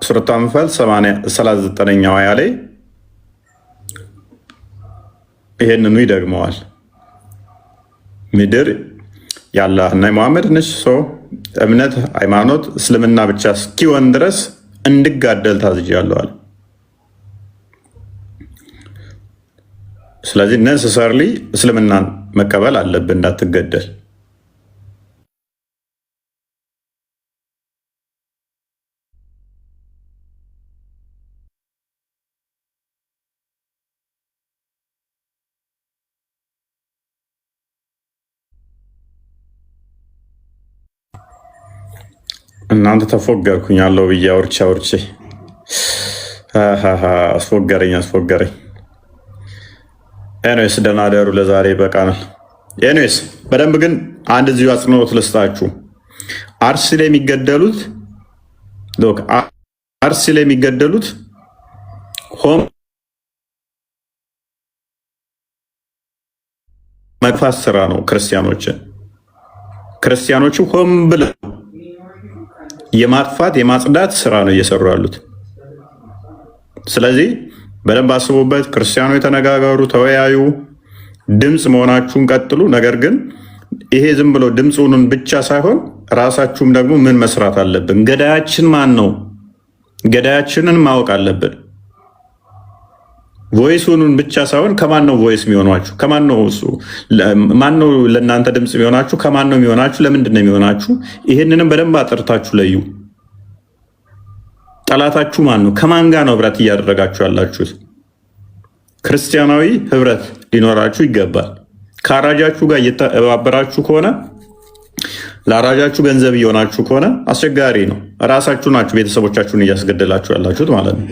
ሱረቱ አንፋል 39ኛው አያ ላይ ይሄንኑ ይደግመዋል። ምድር የአላህና የሙሐመድ ነች። ሰው እምነት ሃይማኖት እስልምና ብቻ እስኪሆን ድረስ እንድጋደል ታዝዣለሁ አለ። ስለዚህ ነሰሰርሊ እስልምናን መቀበል አለብን እንዳትገደል። እናንተ ተፎገርኩኝ አለው ብዬ አውርቼ አስፎገረኝ። ኤኒዌይስ ደህና ደሩ። ለዛሬ በቃናል። ኤኒዌይስ በደንብ ግን አንድ እዚሁ አጽንኦት ልስጣችሁ። አርሲ ላይ የሚገደሉት ሆም መግፋት ስራ ነው። ክርስቲያኖቹ ሆም ብለው የማጥፋት የማጽዳት ስራ ነው እየሰሩ ያሉት። ስለዚህ በደንብ አስቡበት። ክርስቲያኑ የተነጋገሩ፣ ተወያዩ፣ ድምፅ መሆናችሁን ቀጥሉ። ነገር ግን ይሄ ዝም ብሎ ድምፁን ብቻ ሳይሆን ራሳችሁም ደግሞ ምን መስራት አለብን? ገዳያችን ማን ነው? ገዳያችንን ማወቅ አለብን። ቮይሱን ብቻ ሳይሆን ከማን ነው ቮይስ የሚሆናችሁ? ከማን ነው እሱ? ማን ነው ለእናንተ ድምፅ የሚሆናችሁ? ከማን ነው የሚሆናችሁ? ለምንድን ነው የሚሆናችሁ? ይህንንም በደንብ አጥርታችሁ ለዩ። ጠላታችሁ ማን ነው? ከማን ጋር ነው ህብረት እያደረጋችሁ ያላችሁት? ክርስቲያናዊ ህብረት ሊኖራችሁ ይገባል። ከአራጃችሁ ጋር እየተባበራችሁ ከሆነ ለአራጃችሁ ገንዘብ እየሆናችሁ ከሆነ አስቸጋሪ ነው። እራሳችሁ ናችሁ ቤተሰቦቻችሁን እያስገደላችሁ ያላችሁት ማለት ነው።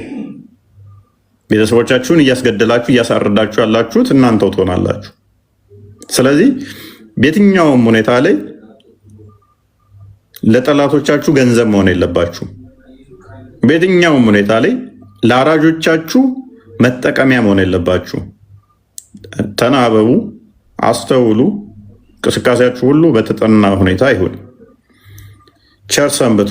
ቤተሰቦቻችሁን እያስገደላችሁ እያሳረዳችሁ ያላችሁት እናንተው ትሆናላችሁ። ስለዚህ በየትኛውም ሁኔታ ላይ ለጠላቶቻችሁ ገንዘብ መሆን የለባችሁ። በየትኛውም ሁኔታ ላይ ለአራጆቻችሁ መጠቀሚያ መሆን የለባችሁ። ተናበቡ፣ አስተውሉ። እንቅስቃሴያችሁ ሁሉ በተጠና ሁኔታ ይሁን። ቸር ሰንብቱ።